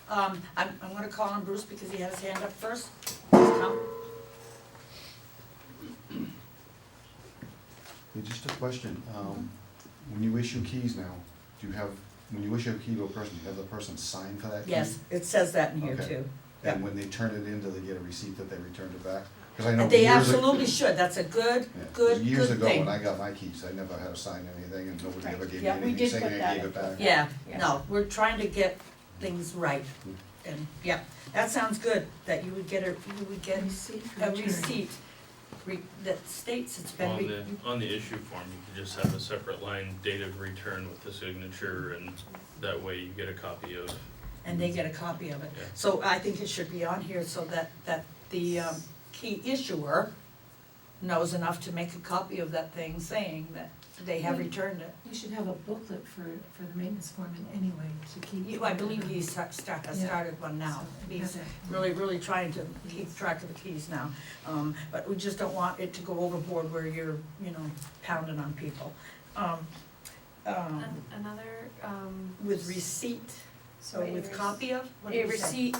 Speaker 1: I'm gonna call on Bruce because he had his hand up first. Please come.
Speaker 11: Hey, just a question, when you issue keys now, do you have, when you issue a key to a person, do you have the person sign for that key?
Speaker 1: Yes, it says that in here
Speaker 11: Okay.
Speaker 1: too.
Speaker 11: And when they turn it in, do they get a receipt that they returned it back? 'Cause I know
Speaker 1: And they
Speaker 11: years ag-
Speaker 1: absolutely should, that's a good,
Speaker 11: Yeah, 'cause
Speaker 1: good
Speaker 11: years ago, when
Speaker 1: thing.
Speaker 11: I got my keys, I never had to sign anything, and nobody ever gave me
Speaker 1: Yeah, we
Speaker 11: anything
Speaker 10: did
Speaker 11: saying
Speaker 10: put
Speaker 11: I
Speaker 10: that
Speaker 11: gave it
Speaker 10: in.
Speaker 11: back.
Speaker 1: Yeah,
Speaker 10: Yes.
Speaker 1: no, we're trying to get things right. And, yeah, that sounds good, that you would get a
Speaker 6: Receipt for
Speaker 1: a
Speaker 6: return.
Speaker 1: receipt that states it's been,
Speaker 7: On the issue form, you can just have a separate line, date of return with the signature, and that way you get a copy of.
Speaker 1: and they get a copy of it.
Speaker 7: Yeah.
Speaker 1: So I think it should be on here so that the key issuer knows enough to make a copy of that thing saying that they have returned it.
Speaker 6: You should have a booklet for the maintenance foreman anyway, to keep.
Speaker 1: I believe he's started one now.
Speaker 6: So,
Speaker 1: He's
Speaker 6: have that.
Speaker 1: really trying to keep track of the keys now. But we just don't want it to go overboard where you're, pounding on people.
Speaker 4: Another,
Speaker 1: With receipt, so
Speaker 10: Wait,
Speaker 1: with
Speaker 10: a
Speaker 1: copy of? What did
Speaker 10: A
Speaker 1: we say?
Speaker 10: receipt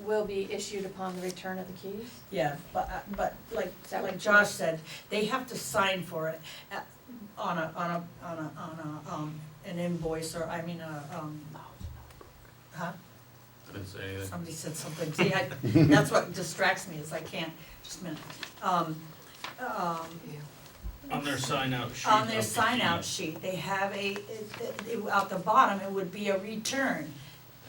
Speaker 10: will be issued upon the return of the keys?
Speaker 1: Yeah, but like
Speaker 10: that what
Speaker 1: Josh said, they have to sign for it on an invoice or, huh?
Speaker 7: I didn't say anything.
Speaker 1: Somebody said something, see, that's what distracts me, is I can't, just a minute.
Speaker 7: On their sign-out sheet.
Speaker 1: On their
Speaker 7: of the
Speaker 1: sign-out
Speaker 7: keys.
Speaker 1: sheet, they have at the bottom, it would be a return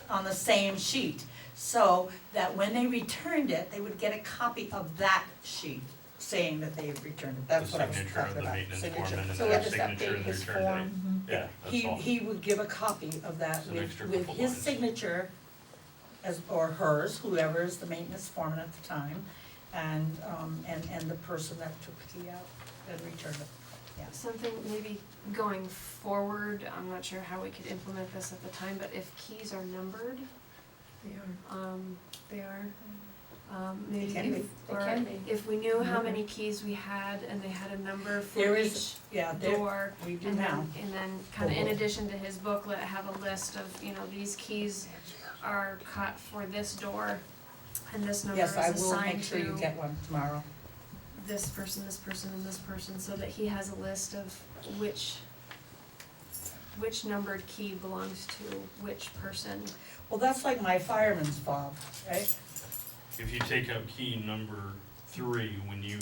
Speaker 1: on the same sheet. So that when they returned it, they would get a copy of that sheet saying that they had returned it, that's
Speaker 7: The
Speaker 1: what I was
Speaker 7: signature of
Speaker 1: talking
Speaker 7: the
Speaker 1: about.
Speaker 7: maintenance
Speaker 1: Signature.
Speaker 7: foreman and
Speaker 10: So
Speaker 7: their
Speaker 10: we'll just
Speaker 7: signature
Speaker 10: update
Speaker 7: and the
Speaker 10: his
Speaker 7: return
Speaker 10: form.
Speaker 7: date. Yeah, that's
Speaker 1: He,
Speaker 7: all.
Speaker 1: he would give a copy of that
Speaker 7: It's an
Speaker 1: with
Speaker 7: extra
Speaker 1: his
Speaker 7: couple lines.
Speaker 1: signature or hers, whoever is the maintenance foreman at the time, and the person that took the key out and returned it, yeah.
Speaker 4: something maybe going forward, I'm not sure how we could implement this at the time, but if keys are numbered,
Speaker 6: They are.
Speaker 4: they are, maybe
Speaker 1: can be.
Speaker 10: They can be.
Speaker 4: if we knew how many keys we had and they had a number
Speaker 1: There
Speaker 4: for
Speaker 1: is,
Speaker 4: each
Speaker 1: yeah, there,
Speaker 4: door,
Speaker 1: we do
Speaker 4: and
Speaker 1: now.
Speaker 4: then kind of in addition to his booklet, have a list of, these keys are cut for this door, and this number is
Speaker 1: Yes, I will make
Speaker 4: assigned
Speaker 1: sure you
Speaker 4: to
Speaker 1: get one tomorrow.
Speaker 4: this person, and this person, so that he has a list of which numbered key belongs to which person.
Speaker 1: Well, that's like my fireman's fob, right?
Speaker 7: If you take out key number 3 when you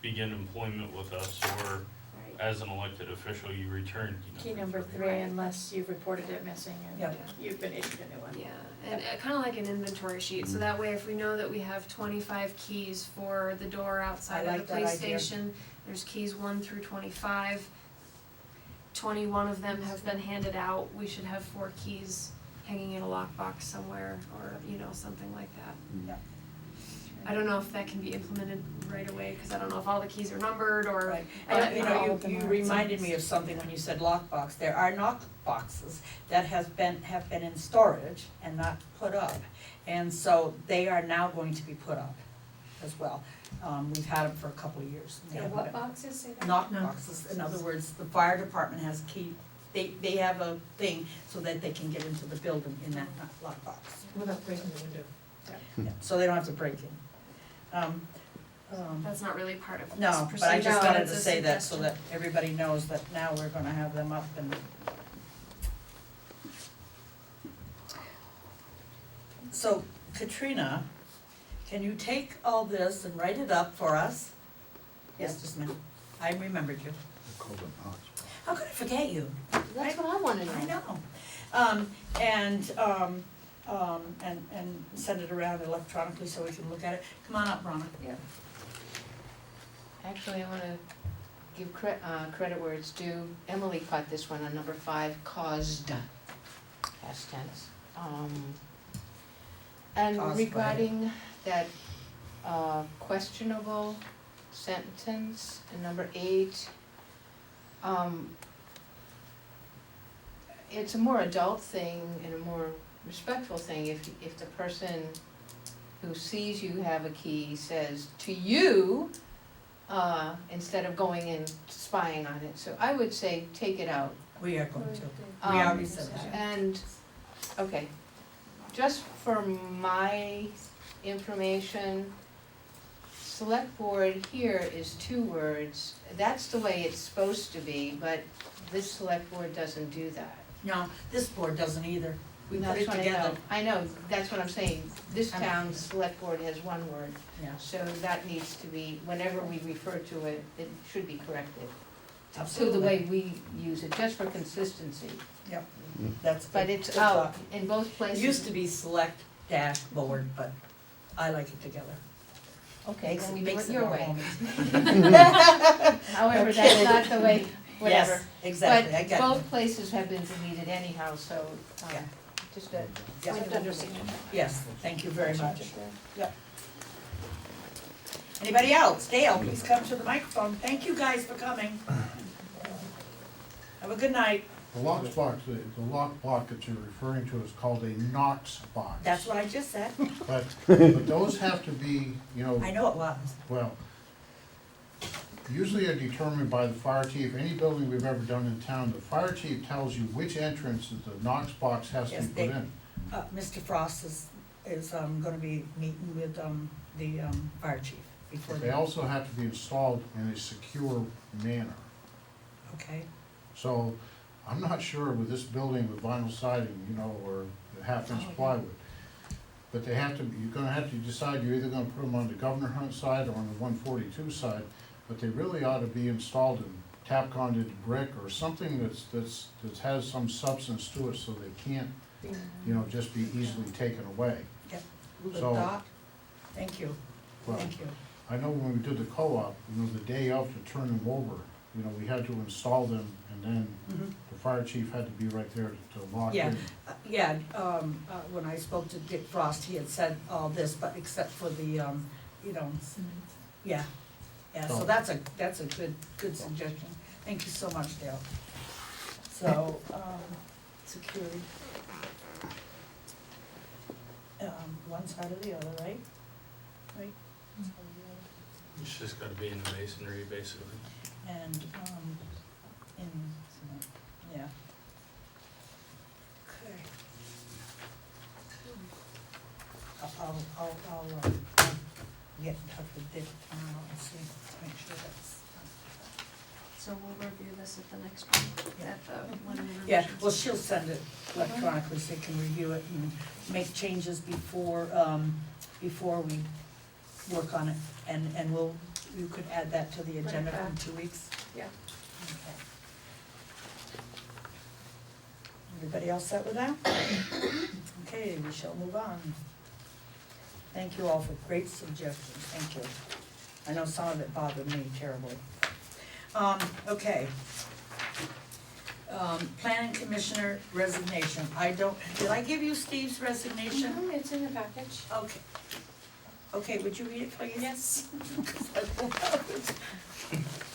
Speaker 7: begin employment with us, or
Speaker 4: Right.
Speaker 7: as an elected official, you return
Speaker 10: Key number 3 unless you've reported it missing and
Speaker 1: Yep.
Speaker 10: you've been issued a new one.
Speaker 4: Yeah, and kind of like an inventory sheet, so that way if we know that we have 25 keys for the door outside
Speaker 1: I
Speaker 4: of
Speaker 1: like
Speaker 4: the
Speaker 1: that
Speaker 4: police
Speaker 1: idea.
Speaker 4: station, there's keys 1 through 25. 21 of them have been handed out, we should have 4 keys hanging in a lockbox somewhere, or, something like that.
Speaker 1: Yep.
Speaker 4: I don't know if that can be implemented right away, because I don't know if all the keys are numbered, or.
Speaker 1: Right,
Speaker 4: and
Speaker 1: but
Speaker 10: not all of them
Speaker 1: you
Speaker 10: are.
Speaker 1: reminded me of something when you said lockbox. There are knock boxes that have been in storage and not put up. And so they are now going to be put up as well. We've had them for a couple of years. and they
Speaker 10: Yeah,
Speaker 1: haven't
Speaker 10: what
Speaker 1: been-
Speaker 10: boxes say that?
Speaker 1: Knock
Speaker 6: No.
Speaker 1: boxes, in other words, the fire department has key, they have a thing so that they can get into the building in that lockbox.
Speaker 6: Without breaking the window.
Speaker 1: Yeah, so they don't have to break in.
Speaker 4: That's not really part of this
Speaker 1: No,
Speaker 4: procedure.
Speaker 1: but I just
Speaker 10: No,
Speaker 1: wanted
Speaker 4: it's
Speaker 1: to
Speaker 4: a
Speaker 1: say that so
Speaker 4: suggestion.
Speaker 1: that everybody knows that now we're gonna have them up and. So Katrina, can you take all this and write it up for us? Yes, just a minute. I remembered you. How could I forget you?
Speaker 2: That's what I wanna know.
Speaker 1: I know. And send it around electronically so we can look at it. Come on up, Ronna.
Speaker 2: Yeah. Actually, I wanna give credit where it's due. Emily caught this one on number 5, caused, past tense. And
Speaker 1: Caused by.
Speaker 2: regarding that questionable sentence in number 8, it's a more adult thing and a more respectful thing if the person who sees you have a key says to you, instead of going and spying on it. So I would say take it out.
Speaker 1: We are going to. We already said that.
Speaker 2: And, okay, just for my information, select board here is 2 words. That's the way it's supposed to be, but this select board doesn't do that.
Speaker 1: No, this board doesn't either. We put
Speaker 2: That's
Speaker 1: it
Speaker 2: what
Speaker 1: together.
Speaker 2: I know, that's what I'm saying. This town's select board has 1 word,
Speaker 1: Yeah,
Speaker 2: so that needs to be, whenever we refer to it, it should be corrected. To
Speaker 1: absolutely.
Speaker 2: the way we use it, just for consistency.
Speaker 1: That's
Speaker 2: But
Speaker 1: good.
Speaker 2: it's
Speaker 1: Good
Speaker 2: out
Speaker 1: thought.
Speaker 2: in both
Speaker 1: It
Speaker 2: places.
Speaker 1: used to be select dash board, but I like it together.
Speaker 2: Okay,
Speaker 1: Makes
Speaker 2: then
Speaker 1: it-
Speaker 2: we do
Speaker 1: makes
Speaker 2: it
Speaker 1: it
Speaker 2: your
Speaker 1: more
Speaker 2: way.
Speaker 1: homey.
Speaker 2: However,
Speaker 1: Okay.
Speaker 2: that's not the way, whatever.
Speaker 1: Yes, exactly, I
Speaker 2: But
Speaker 1: get it.
Speaker 2: both places have been deleted anyhow, so,
Speaker 1: Yeah.
Speaker 2: just a
Speaker 1: Yeah.
Speaker 2: point of understanding.
Speaker 1: Yes, thank you very much. Anybody else? Dale, please come to the microphone. Thank you guys for coming. Have a good night.
Speaker 12: The lockbox, the lockbox that you're referring to is called a Knox box.
Speaker 1: That's what I just said.
Speaker 12: But those have to be, you know,
Speaker 1: I know it was.
Speaker 12: well, usually are determined by the fire chief. Any building we've ever done in town, the fire chief tells you which entrance that the Knox box has to
Speaker 1: Yes,
Speaker 12: be put in.
Speaker 1: Mr. Frost is gonna be meeting with the fire chief before
Speaker 12: They also have to be installed in a secure manner.
Speaker 1: Okay,
Speaker 12: So, I'm not sure with this building with vinyl siding, you know, or the half-inch plywood. But they have to, you're gonna have to decide, you're either gonna put them on the Governor Hunt side or on the 142 side, but they really ought to be installed in tap conduit brick or something that has some substance to it, so they can't, you know, just be easily taken away.
Speaker 1: good
Speaker 12: So-
Speaker 1: thought. Thank you,
Speaker 12: Well,
Speaker 1: thank you.
Speaker 12: I know when we did the co-op, you know, the day of to turn them over, you know, we had to install them, and then
Speaker 1: Mhm.
Speaker 12: the fire chief had to be right there to lock
Speaker 1: Yeah.
Speaker 12: in.
Speaker 1: Yeah, when I spoke to Dick Frost, he had said all this, but except for the, you know, yeah. Yeah, so
Speaker 12: So-
Speaker 1: that's a good suggestion. Thank you so much, Dale. So, security. One side or the other, right? Right?
Speaker 7: It's just gotta be in the masonry, basically.
Speaker 1: And, yeah. Okay. I'll get in touch with Dick tomorrow and see, make sure that's.
Speaker 4: So we'll review this at the next one,
Speaker 1: Yeah.
Speaker 4: at the one.
Speaker 1: Yeah, well, she'll send it electronically so you can review it and make changes before we work on it. And you could add that to the agenda in 2 weeks?
Speaker 10: Yeah.
Speaker 1: Okay. Everybody else set with that? Okay, we shall move on. Thank you all for great suggestions, thank you. I know some of it bothered me terribly. Okay. Planning Commissioner resignation. Did I give you Steve's resignation?
Speaker 10: It's in the package.
Speaker 1: Okay. Okay, would you read it, please?
Speaker 10: Yes.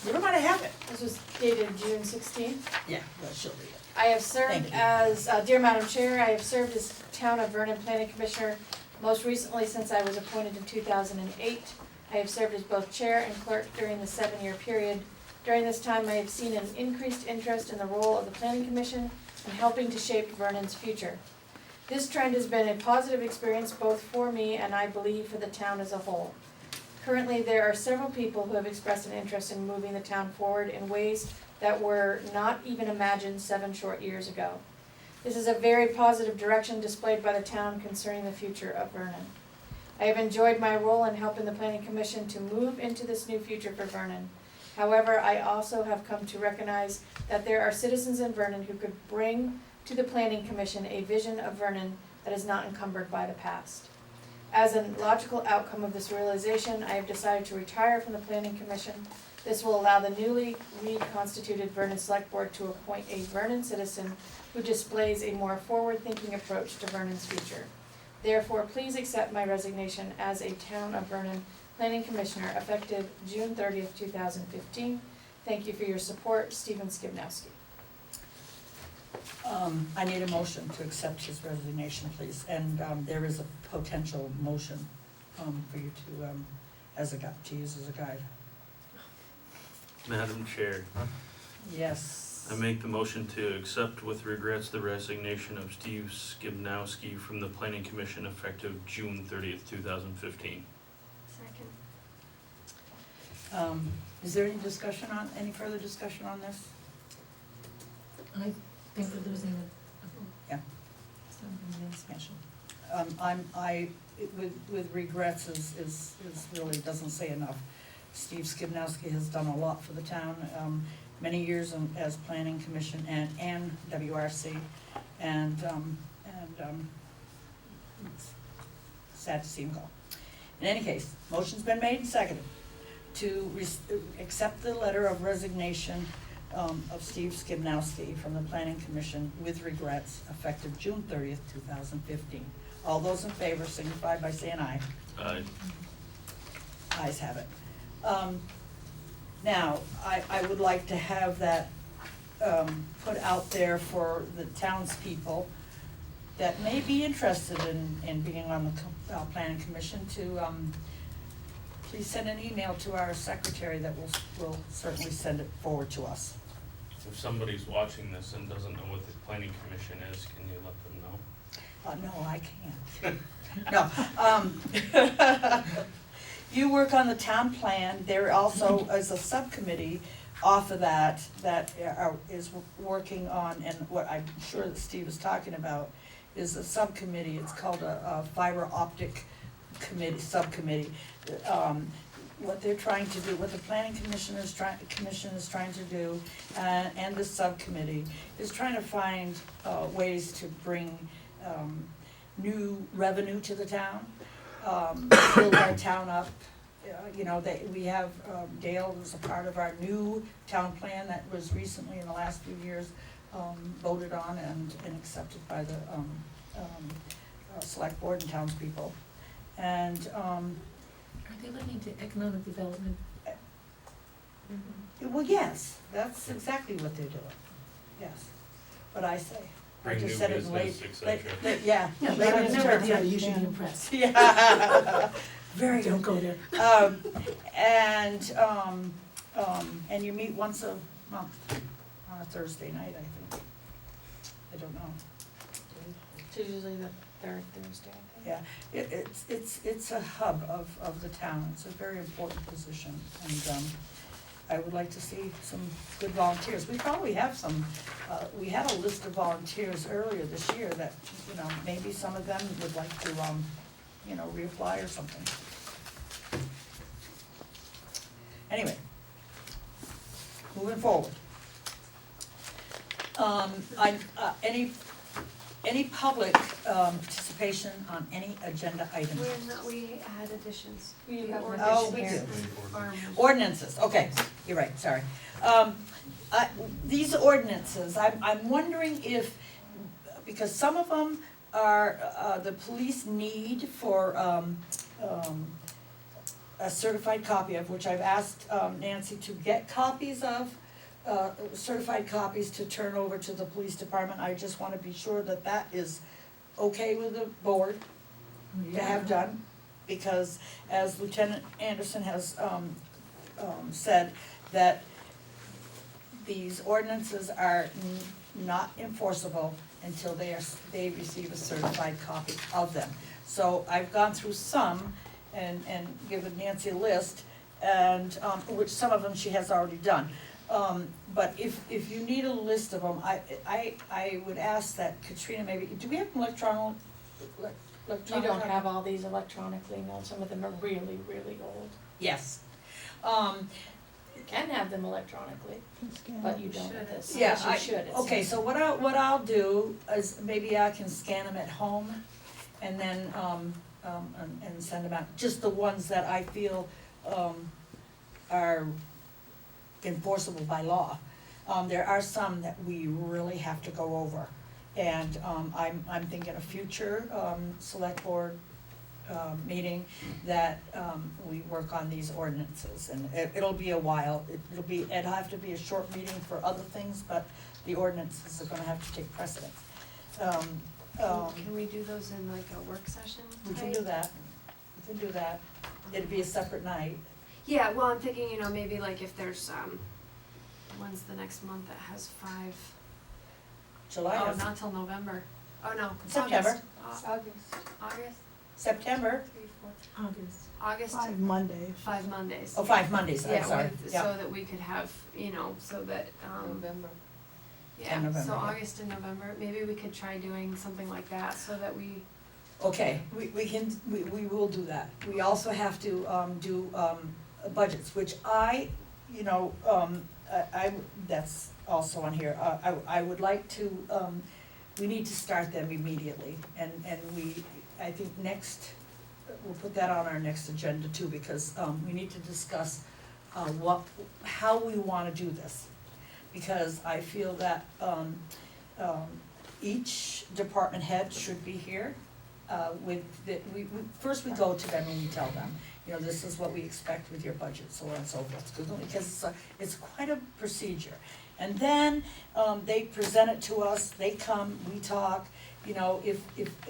Speaker 1: You don't want to have it.
Speaker 10: This was dated June 16th.
Speaker 1: Yeah, well, she'll read it.
Speaker 10: I have served
Speaker 1: Thank you.
Speaker 10: as, dear Madam Chair, I have served as Town of Vernon Planning Commissioner most recently since I was appointed in 2008. I have served as both chair and clerk during the 7-year period. During this time, I have seen an increased interest in the role of the Planning Commission in helping to shape Vernon's future. This trend has been a positive experience both for me and I believe for the town as a whole. Currently, there are several people who have expressed an interest in moving the town forward in ways that were not even imagined 7 short years ago. This is a very positive direction displayed by the town concerning the future of Vernon. I have enjoyed my role in helping the Planning Commission to move into this new future for Vernon. However, I also have come to recognize that there are citizens in Vernon who could bring to the Planning Commission a vision of Vernon that is not encumbered by the past. As a logical outcome of this realization, I have decided to retire from the Planning Commission. This will allow the newly reconstituted Vernon Select Board to appoint a Vernon citizen who displays a more forward-thinking approach to Vernon's future. Therefore, please accept my resignation as a Town of Vernon Planning Commissioner effective June 30th, 2015. Thank you for your support, Stephen Skibniowsky.
Speaker 1: I need a motion to accept his resignation, please, and, there is a potential motion, for you to, to use as a guide.
Speaker 7: Madam Chair,
Speaker 1: Yes.
Speaker 7: I make the motion to accept with regrets the resignation of Steve Skibniowsky from the Planning Commission effective June 30th, 2015.
Speaker 4: Second.
Speaker 1: Is there any further discussion on this?
Speaker 6: I think we're losing
Speaker 1: Yeah.
Speaker 6: something special.
Speaker 1: With regrets is really, doesn't say enough. Steve Skibniowsky has done a lot for the town, many years as planning commission and WRC, and it's sad to see him go. In any case, motion's been made and seconded to accept the letter of resignation of Steve Skibniowsky from the planning commission with regrets, effective June 30th, 2015. All those in favor signify by saying aye.
Speaker 7: Aye.
Speaker 1: Ayes have it. Now, I would like to have that put out there for the townspeople that may be interested in being on the planning commission to please send an email to our secretary that will certainly send it forward to us.
Speaker 7: If somebody's watching this and doesn't know what the Planning Commission is, can you let them know?
Speaker 1: No, I can't. No. You work on the town plan. There also is a subcommittee off of that is working on, and what I'm sure that Steve is talking about is a subcommittee. It's called a fiber optic subcommittee. What they're trying to do, what the planning commission is trying to do, and the subcommittee is trying to find ways to bring new revenue to the town, build our town up. We have Dale was a part of our new town plan that was recently in the last few years voted on and accepted by the select board and townspeople. And
Speaker 6: Are they looking to economic development?
Speaker 1: well, yes, that's exactly what they're doing. Yes, what I say. I
Speaker 7: Bring
Speaker 1: just
Speaker 7: new
Speaker 1: said it late.
Speaker 7: business, etc.
Speaker 1: Yeah.
Speaker 6: Yeah,
Speaker 1: late in the term.
Speaker 6: yeah, you should be impressed.
Speaker 1: Yeah. Very
Speaker 6: Don't
Speaker 1: good.
Speaker 6: go there.
Speaker 1: And you meet once a month on a Thursday night, I think. I don't know.
Speaker 10: It's usually the third Thursday, I think.
Speaker 1: Yeah, it's a hub of the town. It's a very important position, and I would like to see some good volunteers. We probably have some, we had a list of volunteers earlier this year that, maybe some of them would like to, reapply or something. Anyway, moving forward. Any public participation on any agenda item?
Speaker 4: We had additions.
Speaker 10: We
Speaker 4: The
Speaker 10: have
Speaker 4: ordinance
Speaker 1: Oh, we
Speaker 4: here.
Speaker 1: do. Ordinances, okay, you're right, sorry. These ordinances, I'm wondering if, because some of them are, the police need for, a certified copy of, which I've asked, Nancy to get copies of, certified copies to turn over to the police department. I just wanna be sure that that is okay with the board to have done, because as Lieutenant Anderson has, said, that these ordinances are not enforceable until they receive a certified copy of them. So I've gone through some and given Nancy a list, and, which some of them she has already done. But if you need a list of them, I would ask that Katrina maybe, do we have electronic?
Speaker 10: We don't have all these electronically, no, some of them are really, really old.
Speaker 1: Yes.
Speaker 10: can have them electronically, but you don't at this.
Speaker 1: Yeah,
Speaker 10: Yes, you should. It
Speaker 1: okay,
Speaker 10: says.
Speaker 1: so what I'll do is maybe I can scan them at home and then, and send them out, just the ones that I feel, are enforceable by law. There are some that we really have to go over, and, I'm thinking a future, select board, meeting that, we work on these ordinances, and it'll be a while, it'll have to be a short meeting for other things, but the ordinances are gonna have to take precedence.
Speaker 4: Can we do those in like a work session?
Speaker 1: We can
Speaker 4: type?
Speaker 1: do that, we can do that, it'd be a separate night.
Speaker 4: Yeah, well, I'm thinking, you know, maybe like if there's, when's the next month that has 5?
Speaker 1: July
Speaker 4: Oh,
Speaker 1: is
Speaker 4: not till November. Oh, no, it's
Speaker 1: September.
Speaker 4: August.
Speaker 10: August.
Speaker 4: August,
Speaker 1: September,
Speaker 4: 3, 4,
Speaker 6: August.
Speaker 4: August,
Speaker 3: 5 Mondays.
Speaker 4: 5 Mondays.
Speaker 1: oh, 5 Mondays, I'm
Speaker 4: Yeah,
Speaker 1: sorry,
Speaker 4: with,
Speaker 1: yeah.
Speaker 4: so that we could have, you know, so that,
Speaker 2: November.
Speaker 4: yeah,
Speaker 1: November,
Speaker 4: so
Speaker 1: yeah.
Speaker 4: August and November, maybe we could try doing something like that so that we,
Speaker 1: Okay, we will do that. We also have to, do, budgets, which you know, that's also on here. I would like to, we need to start them immediately, and I think next, we'll put that on our next agenda too, because, we need to discuss, how we wanna do this. Because I feel that, each department head should be here, first we go to them and we tell them, you know, this is what we expect with your budget, so on and so forth, because it's quite a procedure. And then, they present it to us, they come, we talk, you know,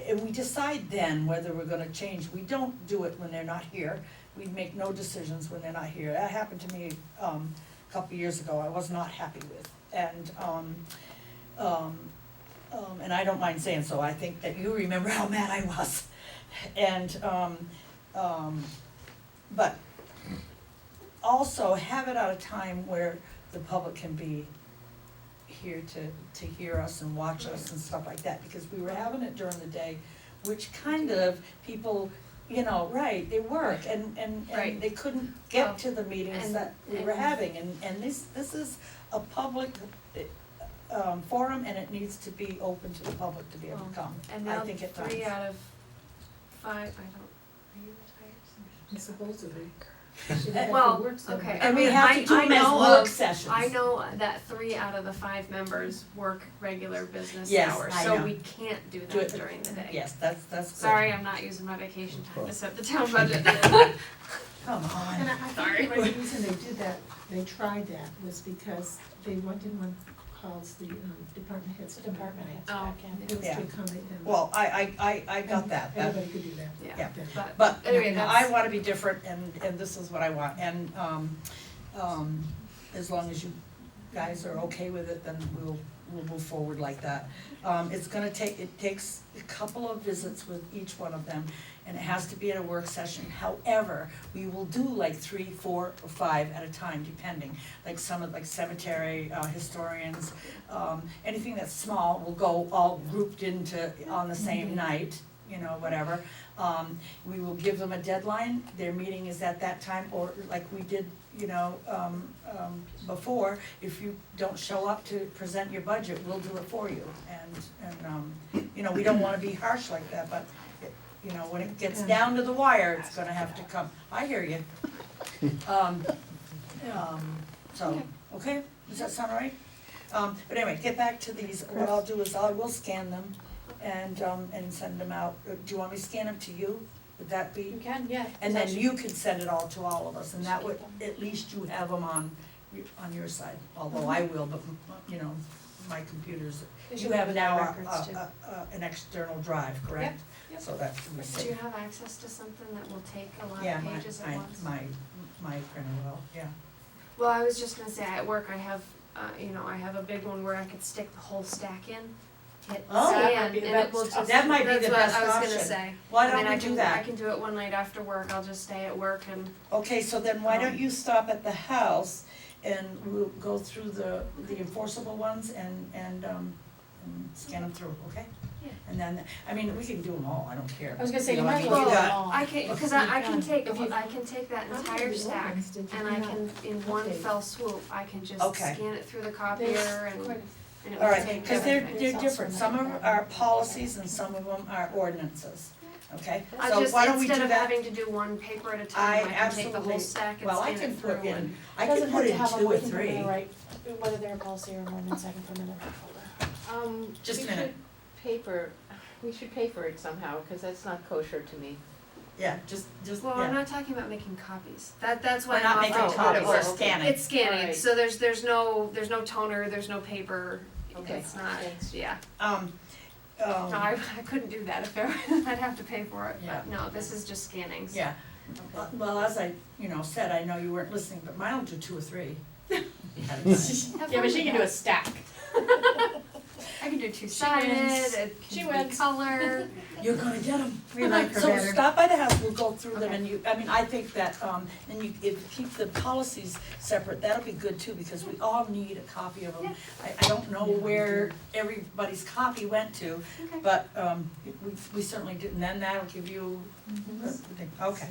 Speaker 1: and we decide then whether we're gonna change. We don't do it when they're not here, we make no decisions when they're not here. That happened to me, a couple years ago, I was not happy with, and I don't mind saying so, I think that you remember how mad I was. And, but also have it at a time where the public can be here to hear us and watch us and stuff like that, because we were having it during the day, which kind of people, you know, right, they work and
Speaker 4: Right.
Speaker 1: they couldn't get to the meetings
Speaker 4: And-
Speaker 1: that we were having, and this is a public, forum, and it needs to be open to the public to be able to come,
Speaker 4: and
Speaker 1: I
Speaker 4: now
Speaker 1: think at times.
Speaker 4: 3 out of 5, I don't, are you retired?
Speaker 6: It's supposed to be.
Speaker 4: Well, okay.
Speaker 1: And we have to do them as
Speaker 4: know
Speaker 1: work
Speaker 4: of-
Speaker 1: sessions.
Speaker 4: I know that 3 out of the 5 members work regular business
Speaker 1: Yes,
Speaker 4: hours,
Speaker 1: I
Speaker 4: so
Speaker 1: know.
Speaker 4: we can't do
Speaker 1: Do
Speaker 4: that
Speaker 1: it-
Speaker 4: during the day.
Speaker 1: Yes, that's good.
Speaker 4: Sorry, I'm not using my vacation time to set the town budget.
Speaker 1: Come on.
Speaker 6: And I
Speaker 4: Sorry.
Speaker 6: think the right reason they did that, they tried that, was because they didn't want calls the department heads to come back.
Speaker 10: Department heads
Speaker 4: Oh,
Speaker 10: back in.
Speaker 6: It was
Speaker 1: Yeah.
Speaker 6: to accommodate them.
Speaker 1: Well, I got that,
Speaker 6: Everybody could do that.
Speaker 4: Yeah,
Speaker 1: Yeah.
Speaker 4: but
Speaker 1: but,
Speaker 4: anyway,
Speaker 1: you know,
Speaker 4: that's.
Speaker 1: I wanna be different, and this is what I want, and, as long as you guys are okay with it, then we'll move forward like that. It takes a couple of visits with each one of them, and it has to be at a work session. However, we will do like 3, 4, or 5 at a time, depending. Like cemetery, historians, anything that's small will go all grouped into, on the same night, you know, whatever. We will give them a deadline, their meeting is at that time, or like we did, you know, before, if you don't show up to present your budget, we'll do it for you. And you know, we don't wanna be harsh like that, but, you know, when it gets down to the wire, it's gonna have to come. I hear you. So, okay, does that sound all right? But anyway, get back to these, what I'll do is I will scan them and send them out. Do you want me to scan them to you? Would that be?
Speaker 10: You can, yeah.
Speaker 1: And then you can send it all to all of us, and that would, at least you have them on your side, although I will, but, you know, my computers, you have now an external drive, correct?
Speaker 10: Yep.
Speaker 1: So that should be
Speaker 4: Do
Speaker 1: safe.
Speaker 4: you have access to something that will take a lot
Speaker 1: Yeah,
Speaker 4: of pages at once?
Speaker 1: my printer will, yeah.
Speaker 4: Well, I was just gonna say, at work I have, you know, I have a big one where I could stick the whole stack in, hit
Speaker 1: Oh, that
Speaker 4: scan,
Speaker 10: might be
Speaker 4: and
Speaker 10: the
Speaker 4: it will
Speaker 10: best
Speaker 4: just,
Speaker 1: That might be
Speaker 4: that's
Speaker 1: the
Speaker 4: what
Speaker 1: best
Speaker 4: I was
Speaker 1: option.
Speaker 4: gonna say.
Speaker 1: Why
Speaker 4: I mean,
Speaker 1: don't we do that?
Speaker 4: I can do it one night after work, I'll just stay at work and,
Speaker 1: Okay, so then why don't you stop at the house and we'll go through the enforceable ones and scan them through, okay? And then, I mean, we can do them all, I don't care.
Speaker 10: I was gonna say, you
Speaker 1: know, I
Speaker 10: might as
Speaker 1: mean,
Speaker 10: well
Speaker 1: you
Speaker 10: do
Speaker 1: got-
Speaker 10: them all.
Speaker 4: I can, cause I can take,
Speaker 10: If you-
Speaker 4: I can take that entire stack and I can, in one fell swoop, I can just
Speaker 1: Okay.
Speaker 4: scan it through the copier and it
Speaker 1: All
Speaker 4: will
Speaker 1: right,
Speaker 4: take
Speaker 1: because
Speaker 4: everything.
Speaker 1: they're different, some of them are policies and some of them are ordinances, okay?
Speaker 4: I
Speaker 1: So
Speaker 4: just,
Speaker 1: why don't we
Speaker 4: instead
Speaker 1: do
Speaker 4: of
Speaker 1: that?
Speaker 4: having to do one paper at a
Speaker 1: I
Speaker 4: time, I can take the
Speaker 1: absolutely-
Speaker 4: whole stack and
Speaker 1: Well, I
Speaker 4: scan
Speaker 1: can
Speaker 4: it through
Speaker 1: put in,
Speaker 4: and.
Speaker 1: I can
Speaker 10: Doesn't
Speaker 1: put
Speaker 10: have to
Speaker 1: in
Speaker 10: have them,
Speaker 1: 2 or
Speaker 10: we can put them
Speaker 1: 3.
Speaker 10: in the right, whether they're a policy or an ordinance, I can put them in the right folder.
Speaker 1: Just a
Speaker 2: We
Speaker 1: minute.
Speaker 2: should pay for it somehow, cause that's not kosher to me.
Speaker 1: Yeah, just,
Speaker 4: Well, I'm
Speaker 1: yeah.
Speaker 4: not talking about making copies. That's why
Speaker 1: We're not
Speaker 4: I'm
Speaker 1: making
Speaker 4: offering to
Speaker 1: copies,
Speaker 4: do
Speaker 1: we're
Speaker 4: it.
Speaker 1: scanning.
Speaker 4: It's scanning,
Speaker 2: Alright.
Speaker 4: so there's no toner, there's no paper,
Speaker 2: Okay.
Speaker 4: it's not,
Speaker 2: Thanks.
Speaker 4: yeah.
Speaker 1: Um,
Speaker 4: No, I couldn't do that if there, I'd have to pay for it,
Speaker 1: Yeah.
Speaker 4: but no, this is just scanning, so.
Speaker 1: yeah, well, as I, said, I know you weren't listening, but mine will do 2 or 3.
Speaker 4: Have
Speaker 10: Yeah,
Speaker 4: fun
Speaker 10: but
Speaker 4: with
Speaker 10: she can do a
Speaker 4: that.
Speaker 10: stack.
Speaker 4: I can do two-sided, it
Speaker 10: She
Speaker 4: can be
Speaker 10: wins.
Speaker 4: color.
Speaker 1: You're gonna get them.
Speaker 10: We like her
Speaker 1: So
Speaker 10: better.
Speaker 1: stop by the house, we'll go through them,
Speaker 10: Okay.
Speaker 1: and I think that, and you, if you keep the policies separate, that'll be good too, because we all need a copy of them. I don't know where everybody's copy went to,
Speaker 4: Okay.
Speaker 1: but, we certainly did, and then that'll give you, okay.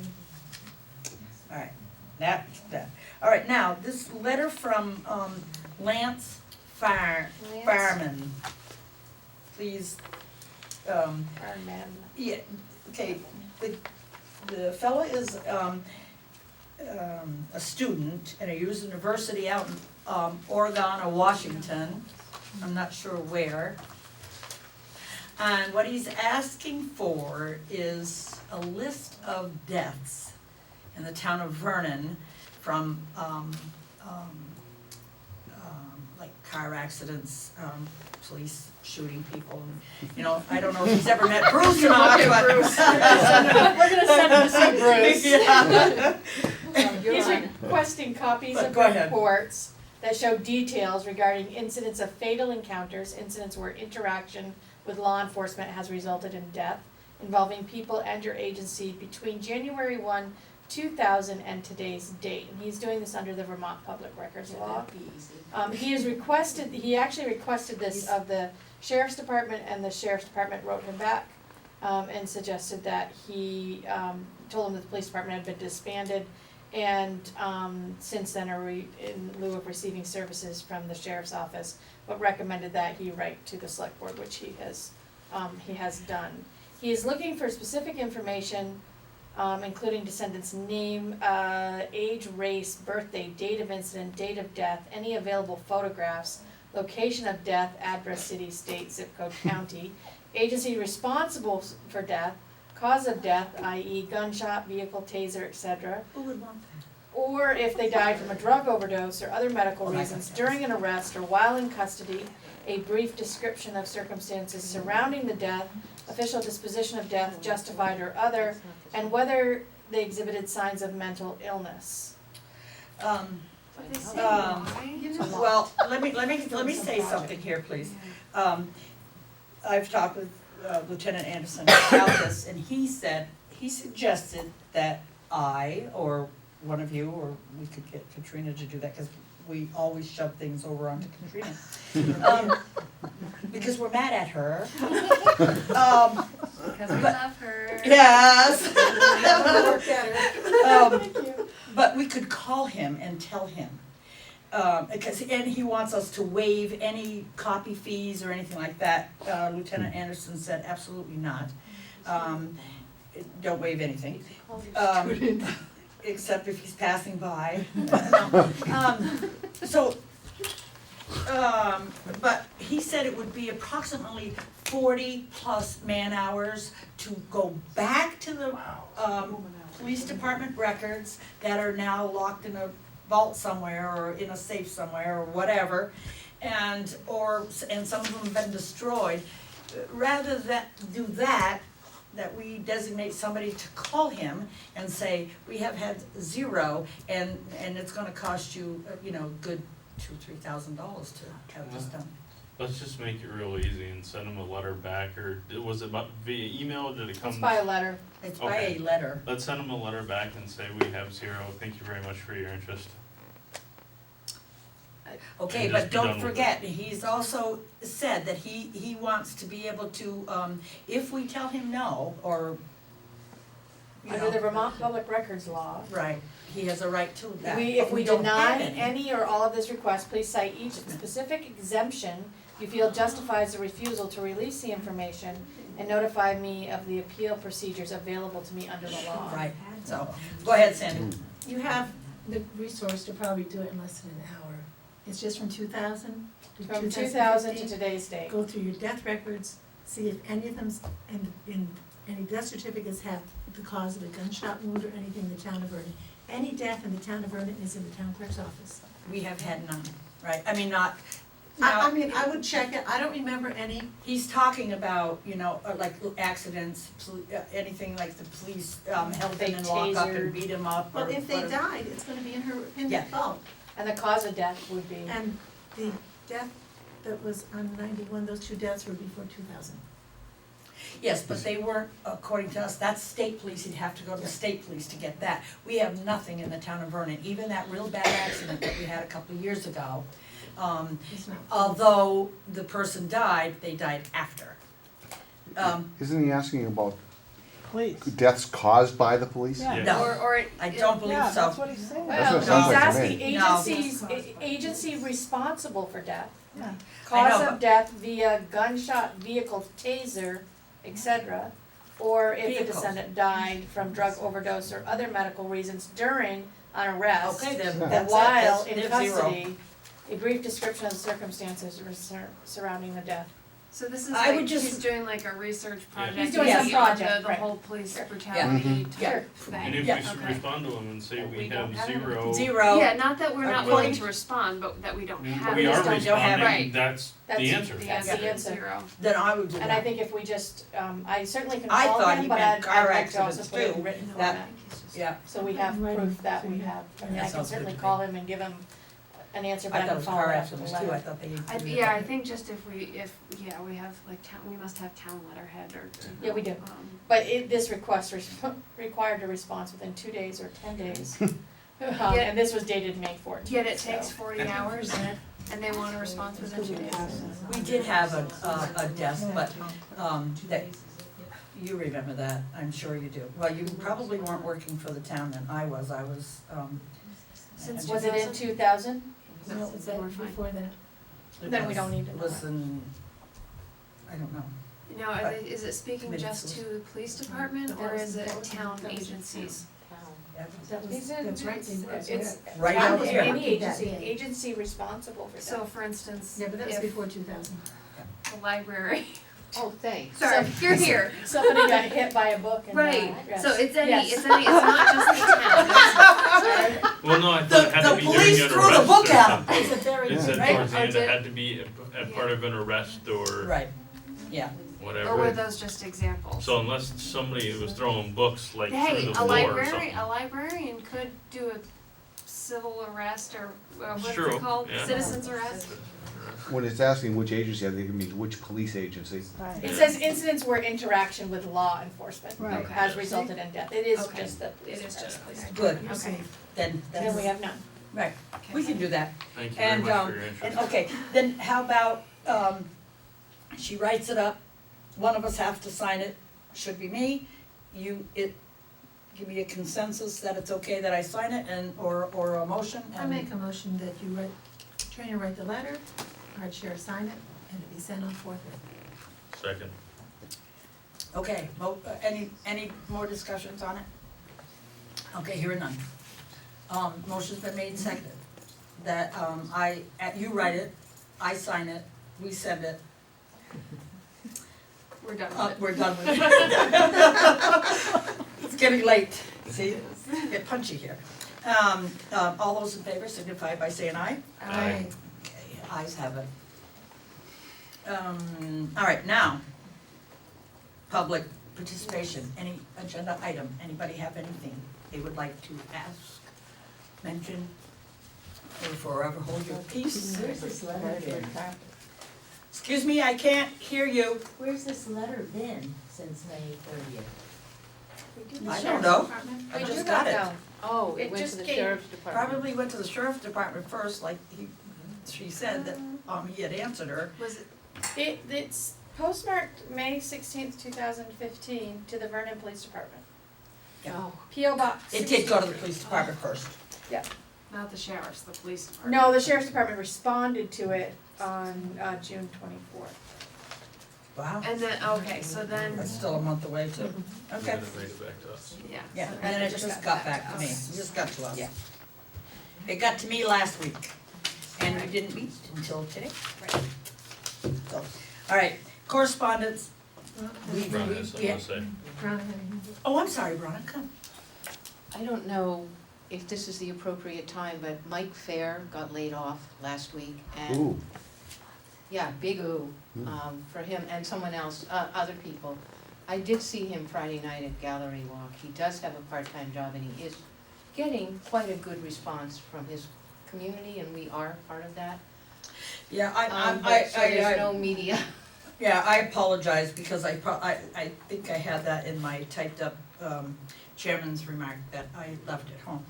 Speaker 1: All right, that. All right, now, this letter from, Lance Fireman, please, yeah, okay, the fella is, a student at a university out in, Oregon or Washington, I'm not sure where. And what he's asking for is a list of deaths in the town of Vernon from, like car accidents, police shooting people, and, I don't know if he's ever met Bruce or not, but.
Speaker 10: We're gonna send him to see Bruce.
Speaker 1: Yeah.
Speaker 2: You're
Speaker 10: He's
Speaker 2: on.
Speaker 10: requesting copies
Speaker 1: But
Speaker 10: of
Speaker 1: go ahead.
Speaker 10: reports that show details regarding incidents of fatal encounters, incidents where interaction with law enforcement has resulted in death involving people and your agency between January 1, 2000 and today's date. And he's doing this under the Vermont Public Records Law. He actually requested this of the Sheriff's Department, and the Sheriff's Department wrote him back and suggested that he told him that the police department had been disbanded, and since then are in lieu of receiving services from the sheriff's office, but recommended that he write to the select board, which he has done. He is looking for specific information, including descendant's name, age, race, birthday, date of incident, date of death, any available photographs, location of death, address, city, state, zip code, county, agency responsible for death, cause of death, i.e. gunshot, vehicle, taser, etc.
Speaker 1: Who would want that?
Speaker 10: Or if they died from a drug overdose or other medical
Speaker 1: Oh, that
Speaker 10: reasons
Speaker 1: makes
Speaker 10: during an arrest or while in custody, a brief description of circumstances surrounding the death, official disposition of death, justified or other, and whether they exhibited signs of mental illness.
Speaker 4: But they say
Speaker 1: Um,
Speaker 4: why?
Speaker 1: Well, let me say something here, please. I've talked with Lieutenant Anderson about this, and he suggested that I, or one of you, or we could get Katrina to do that, because we always shove things over onto Katrina. Because we're mad at her.
Speaker 4: Because we love her.
Speaker 1: Yes.
Speaker 10: Thank you.
Speaker 1: But we could call him and tell him, and he wants us to waive any copy fees or anything like that. Lieutenant Anderson said absolutely not. Don't waive anything, except if he's passing by. But he said it would be approximately 40+ man-hours to go back to the, police department records that are now locked in a vault somewhere or in a safe somewhere or whatever, and some of them have been destroyed. Rather do that we designate somebody to call him and say, we have had 0, and it's gonna cost you, good $2,000-3,000 to have this done.
Speaker 7: Let's just make it real easy and send them a letter back, or was it via email, or did it come?
Speaker 10: It's by a letter.
Speaker 1: It's by
Speaker 7: Okay.
Speaker 1: a letter.
Speaker 7: Let's send them a letter back and say we have 0, thank you very much for your interest.
Speaker 1: Okay,
Speaker 7: And
Speaker 1: but
Speaker 7: just be done
Speaker 1: don't
Speaker 7: with it.
Speaker 1: forget, he's also said that he wants to be able to, if we tell him no, or, you
Speaker 10: Under the
Speaker 1: know,
Speaker 10: Vermont Public Records Law,
Speaker 1: right, he has a right to that.
Speaker 10: if
Speaker 1: but
Speaker 10: we
Speaker 1: don't have
Speaker 10: deny any or all of this request, please cite each specific exemption you feel justifies the refusal to release the information and notify me of the appeal procedures available to me under the law.
Speaker 1: Right, so, go ahead, Sandy.
Speaker 6: You have the resource to probably do it in less than an hour. It's just from 2000 to 2015.
Speaker 10: From 2000 to today's date.
Speaker 6: Go through your death records, see if any of them's, in any death certificates have the cause of a gunshot wound or anything in the town of Vernon. Any death in the town of Vernon is in the town clerk's office.
Speaker 1: We have had none, right, I mean, not,
Speaker 6: I
Speaker 1: now,
Speaker 6: mean, I would check it, I don't remember any.
Speaker 1: he's talking about, you know, like accidents, anything like the police, held
Speaker 10: They
Speaker 1: him in lockup
Speaker 10: tasered.
Speaker 1: and beat him up, or
Speaker 6: But if they
Speaker 1: whatever.
Speaker 6: died, it's gonna be in her, in
Speaker 1: Yeah.
Speaker 6: the vault.
Speaker 10: And the cause of death would be,
Speaker 6: And the death that was on 91, those two deaths were before 2000.
Speaker 1: Yes, but they weren't, according to us, that's state police, he'd have to go to the state police to get that. We have nothing in the town of Vernon, even that real bad accident that we had a couple of years ago.
Speaker 6: It's not.
Speaker 1: Although the person died, they died after.
Speaker 13: Isn't he asking about
Speaker 14: Police.
Speaker 13: deaths caused by the police?
Speaker 14: Yeah.
Speaker 1: No,
Speaker 10: or it,
Speaker 1: I don't believe
Speaker 14: Yeah,
Speaker 1: so.
Speaker 14: that's what he's saying.
Speaker 13: That's what
Speaker 10: well,
Speaker 13: it sounds
Speaker 10: he's
Speaker 13: like to
Speaker 10: asking
Speaker 13: me.
Speaker 1: No.
Speaker 10: agency responsible for death.
Speaker 14: Yeah.
Speaker 1: I know,
Speaker 10: Cause
Speaker 1: but-
Speaker 10: of death via gunshot, vehicle, taser, etc. Or if the
Speaker 1: Vehicles.
Speaker 10: descendant died from drug overdose or other medical reasons during an arrest.
Speaker 1: Okay, then,
Speaker 13: Yeah.
Speaker 10: Or
Speaker 1: that's it,
Speaker 10: while
Speaker 1: that's,
Speaker 10: in
Speaker 1: there's zero.
Speaker 10: custody, a brief description of the circumstances surrounding the death.
Speaker 4: So this is
Speaker 1: I would
Speaker 4: like,
Speaker 1: just-
Speaker 4: he's doing like a research project.
Speaker 10: He's doing
Speaker 1: some
Speaker 4: on
Speaker 10: project,
Speaker 4: the
Speaker 10: right.
Speaker 4: whole police
Speaker 10: Sure.
Speaker 4: brutality
Speaker 1: Yeah.
Speaker 4: type thing.
Speaker 7: And if
Speaker 1: Yeah.
Speaker 7: we
Speaker 4: Okay.
Speaker 7: respond to them and say
Speaker 10: We
Speaker 7: we
Speaker 10: don't
Speaker 7: have
Speaker 10: have
Speaker 7: zero.
Speaker 1: Zero.
Speaker 4: Yeah, not that we're not
Speaker 1: According
Speaker 4: willing
Speaker 1: to-
Speaker 4: to respond, but that we don't have.
Speaker 7: We
Speaker 4: it.
Speaker 7: are
Speaker 1: don't have it.
Speaker 4: Right.
Speaker 7: responding, that's
Speaker 10: That's
Speaker 7: the answer.
Speaker 4: The
Speaker 10: That's the
Speaker 4: answer is
Speaker 10: answer.
Speaker 4: zero.
Speaker 1: Then I would do
Speaker 10: And I
Speaker 1: that.
Speaker 10: think if we just, I certainly can
Speaker 1: I
Speaker 10: call
Speaker 1: thought
Speaker 10: him,
Speaker 1: he
Speaker 10: but
Speaker 1: meant
Speaker 10: I'd
Speaker 1: car
Speaker 10: like to also
Speaker 1: accidents
Speaker 10: put it in
Speaker 1: too.
Speaker 10: written
Speaker 1: That-
Speaker 10: format.
Speaker 1: Yeah,
Speaker 10: So we have
Speaker 6: Writing,
Speaker 10: proof that we
Speaker 6: so
Speaker 10: have, I mean,
Speaker 1: That
Speaker 10: I can
Speaker 1: sounds good
Speaker 10: certainly
Speaker 1: to
Speaker 10: call him and give him an answer, but
Speaker 1: I
Speaker 10: I
Speaker 1: thought it
Speaker 10: can
Speaker 1: was
Speaker 10: follow
Speaker 1: car
Speaker 10: it up with a
Speaker 1: accidents too, I
Speaker 10: letter.
Speaker 1: thought they.
Speaker 4: Yeah, I think just if we have like town, we must have town letterhead or.
Speaker 10: Yeah, we do. But this request required a response within 2 days or 10 days. And this was dated May 14th.
Speaker 4: Yet it takes
Speaker 10: so.
Speaker 4: 40 hours and they want a response within 2 days.
Speaker 1: We did have a death, but, that, you remember that, I'm sure you do. Well, you probably weren't working for the town then, I was,
Speaker 4: Since
Speaker 10: Was it in 2000?
Speaker 6: No, it was that
Speaker 4: We're fine.
Speaker 6: before that.
Speaker 10: Then we don't need to know that.
Speaker 1: Listen, I don't know.
Speaker 4: Now, is it speaking just to the police department or is it town agencies?
Speaker 6: That was,
Speaker 10: These are-
Speaker 6: that's right.
Speaker 10: It's
Speaker 1: Right
Speaker 10: town-
Speaker 1: over here.
Speaker 10: any agency responsible for
Speaker 4: So
Speaker 10: that.
Speaker 4: for instance,
Speaker 6: Yeah, but that was
Speaker 4: if
Speaker 6: before 2000.
Speaker 4: the library,
Speaker 2: Oh, thanks.
Speaker 4: sorry, you're here.
Speaker 10: Somebody got hit by a book and
Speaker 4: Right,
Speaker 10: died, yes.
Speaker 4: so it's
Speaker 10: Yes.
Speaker 4: it's not just the town.
Speaker 7: Well, no, I thought it had to be
Speaker 1: The
Speaker 7: during
Speaker 1: police
Speaker 7: an
Speaker 1: threw the
Speaker 7: arrest
Speaker 1: book
Speaker 7: or
Speaker 1: at him.
Speaker 7: something.
Speaker 6: It's a very,
Speaker 7: It said
Speaker 1: Right.
Speaker 7: towards the
Speaker 4: Or
Speaker 7: end,
Speaker 4: did-
Speaker 7: it had to be a part of an arrest or
Speaker 1: Right, yeah.
Speaker 7: whatever.
Speaker 4: Or were those just examples?
Speaker 7: So unless somebody was throwing books like through
Speaker 4: Hey,
Speaker 7: the
Speaker 4: a
Speaker 7: floor or
Speaker 4: librarian,
Speaker 7: something.
Speaker 4: a librarian could do a civil arrest or what's
Speaker 7: True,
Speaker 4: it called,
Speaker 7: yeah.
Speaker 4: citizen's arrest?
Speaker 13: When it's asking which agency, I think it means which police agency.
Speaker 10: It says incidents where interaction with law enforcement
Speaker 14: Right.
Speaker 10: has resulted in death. It is
Speaker 4: Okay.
Speaker 10: just the police.
Speaker 4: It is just police.
Speaker 1: Good,
Speaker 4: Okay.
Speaker 1: then,
Speaker 10: Then
Speaker 1: that's,
Speaker 10: we have none.
Speaker 1: right, we can do that.
Speaker 7: Thank you very
Speaker 1: And,
Speaker 7: much for your interest.
Speaker 1: and, okay, then how about, she writes it up, one of us have to sign it, should be me, give me a consensus that it's okay that I sign it and, or a motion
Speaker 6: I
Speaker 1: and.
Speaker 6: make a motion that you write, Trainer write the letter, our chair sign it, and it be sent on forthwith.
Speaker 7: Second.
Speaker 1: Okay, any more discussions on it? Okay, here are none. Motion's been made and seconded, that, you write it, I sign it, we send it,
Speaker 4: We're done with it.
Speaker 1: we're done with it. It's getting late, see, get punchy here. All those in favor signify by saying aye.
Speaker 7: Aye.
Speaker 1: Okay, ayes have it. All right, now, public participation, any agenda item, anybody have anything they would like to ask, mention, or forever hold your peace?
Speaker 15: Where's this letter been?
Speaker 1: Excuse me, I can't hear you.
Speaker 15: Where's this letter been since May 30th?
Speaker 1: I don't know, I
Speaker 10: We do
Speaker 1: just
Speaker 10: not
Speaker 1: got it.
Speaker 10: know.
Speaker 2: Oh,
Speaker 10: It
Speaker 2: it went to
Speaker 10: just
Speaker 2: the
Speaker 10: came-
Speaker 2: sheriff's department.
Speaker 1: Probably went to the sheriff's department first, like he she said that, he had answered her.
Speaker 4: Was it,
Speaker 10: It's postmarked May 16th, 2015 to the Vernon Police Department.
Speaker 2: Oh,
Speaker 10: P.O. Box.
Speaker 1: It did go to the police department first.
Speaker 4: not the sheriff's, the police department?
Speaker 10: No, the sheriff's department responded to it on June 24th.
Speaker 1: Wow,
Speaker 4: And then, okay, so then,
Speaker 1: that's still a month away too.
Speaker 7: And
Speaker 1: Okay,
Speaker 7: then it made it back to us.
Speaker 4: yeah.
Speaker 1: yeah,
Speaker 4: so
Speaker 1: and then it
Speaker 4: just
Speaker 1: just got back to me, it
Speaker 4: us.
Speaker 1: just got to us.
Speaker 10: Yeah.
Speaker 1: It got to me last week, and we didn't meet until today.
Speaker 4: Right.
Speaker 1: So, all right, correspondence.
Speaker 7: Ron has something to say.
Speaker 1: Oh, I'm sorry, Veronica.
Speaker 2: I don't know if this is the appropriate time, but Mike Fair got laid off last week and,
Speaker 13: Ooh,
Speaker 2: yeah, big ooh, for him and someone else, other people. I did see him Friday night at Gallery Walk. He does have a part-time job and he is getting quite a good response from his community and we are part of that.
Speaker 1: Yeah,
Speaker 2: So there's no media.
Speaker 1: Yeah, I apologize because I think I had that in my typed up chairman's remark that I left at home.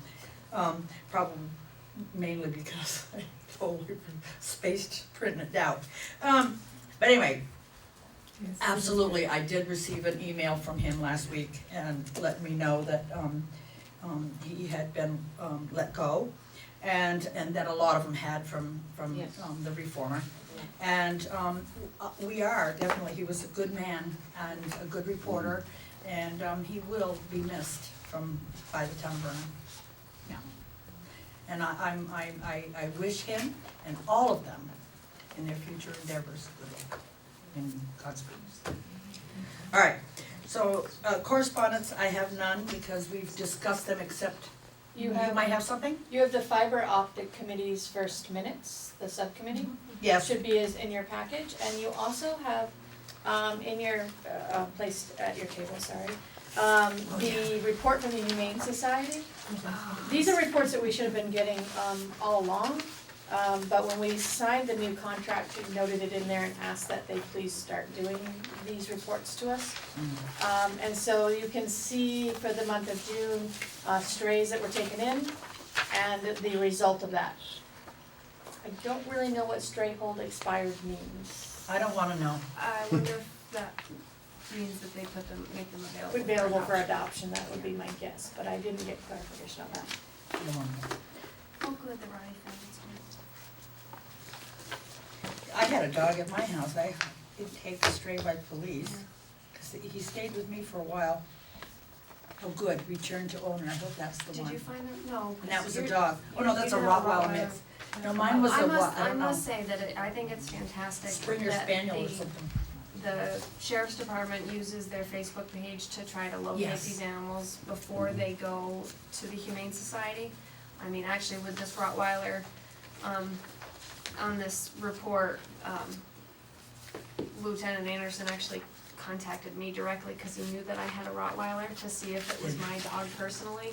Speaker 1: Probably mainly because I totally spaced to print it out. But anyway, absolutely, I did receive an email from him last week and let me know that he had been let go and that a lot of them had from
Speaker 2: Yes.
Speaker 1: the reformer. And we are, definitely, he was a good man and a good reporter, and he will be missed by the town of Vernon. Yeah. And I wish him and all of them in their future endeavors good luck and Godspeed. All right, so correspondence, I have none because we've discussed them except, you might have something?
Speaker 10: You have the fiber optic committee's first minutes, the subcommittee.
Speaker 1: Yes.
Speaker 10: Should be in your package, and you also have, in your, placed at your table, sorry, the report from the Humane Society. These are reports that we should have been getting, all along, but when we signed the new contract, we noted it in there and asked that they please start doing these reports to us. And so you can see for the month of June, strays that were taken in, and the result of that. I don't really know what stray hold expired means.
Speaker 1: I don't wanna know.
Speaker 4: I wonder if that means that they make them available.
Speaker 10: Available for adoption, that would be my guess, but I didn't get clarification on that.
Speaker 1: I don't wanna know.
Speaker 4: Oh, good, the right things.
Speaker 1: I had a dog at my house, I did take a stray by police, cause he stayed with me for a while. Oh, good, returned to owner, I hope that's the one.
Speaker 4: Did you find it? No.
Speaker 1: And that was a
Speaker 4: you're-
Speaker 1: dog. Oh, no, that's a
Speaker 4: you have
Speaker 1: Rottweiler mix. No, mine was a what, I
Speaker 4: I
Speaker 1: don't know,
Speaker 4: must say that I think it's fantastic
Speaker 1: Springer
Speaker 4: that
Speaker 1: Spaniel or something.
Speaker 4: the sheriff's department uses their Facebook page to try to locate
Speaker 1: Yes.
Speaker 4: these animals before they go to the Humane Society. I mean, actually with this Rottweiler, on this report, Lieutenant Anderson actually contacted me directly because he knew that I had a Rottweiler to see if it was my dog personally.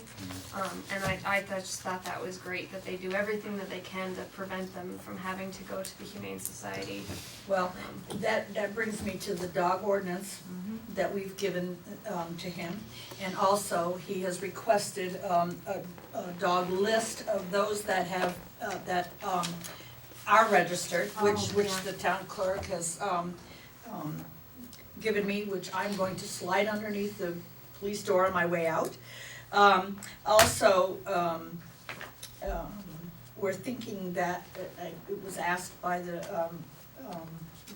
Speaker 4: And I just thought that was great, that they do everything that they can to prevent them from having to go to the Humane Society.
Speaker 1: Well, that brings me to the dog ordinance that we've given to him. And also, he has requested a dog list of those that have, that are registered, which
Speaker 4: yeah.
Speaker 1: the town clerk has given me, which I'm going to slide underneath the police door on my way out. Also, we're thinking that, it was asked by the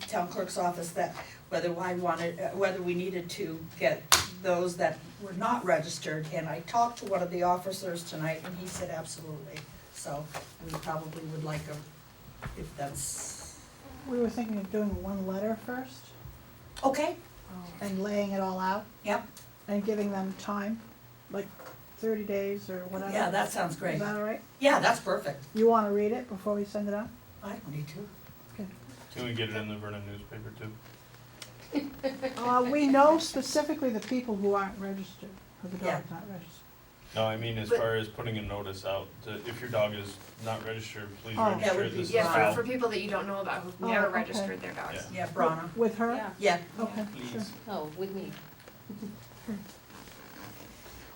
Speaker 1: town clerk's office that whether we needed to get those that were not registered, and I talked to one of the officers tonight, and he said absolutely. So we probably would like if that's,
Speaker 14: We were thinking of doing one letter first
Speaker 1: okay,
Speaker 14: and laying it all out
Speaker 1: yep,
Speaker 14: and giving them time, like 30 days or whatever.
Speaker 1: yeah, that sounds
Speaker 14: Is
Speaker 1: great.
Speaker 14: that all right?
Speaker 1: Yeah, that's perfect.
Speaker 14: You wanna read it before we send it out?
Speaker 1: I don't need to.
Speaker 7: Can we get it in the Vernon newspaper too?
Speaker 14: We know specifically the people who aren't registered, who the
Speaker 1: Yeah.
Speaker 14: dog's not registered.
Speaker 7: No, I mean, as
Speaker 4: But-
Speaker 7: far as putting a notice out, if your dog is not registered, please
Speaker 14: Oh. That
Speaker 7: register,
Speaker 1: would be
Speaker 7: this is
Speaker 4: Yeah,
Speaker 7: file.
Speaker 4: for people that you don't know about who've
Speaker 14: Oh,
Speaker 4: never
Speaker 14: okay.
Speaker 4: registered their dogs.
Speaker 7: Yeah.
Speaker 1: Yeah, Brana.
Speaker 14: With her?
Speaker 2: Yeah.
Speaker 1: Yeah,
Speaker 14: Okay, sure,
Speaker 7: Please.
Speaker 2: Oh, with me.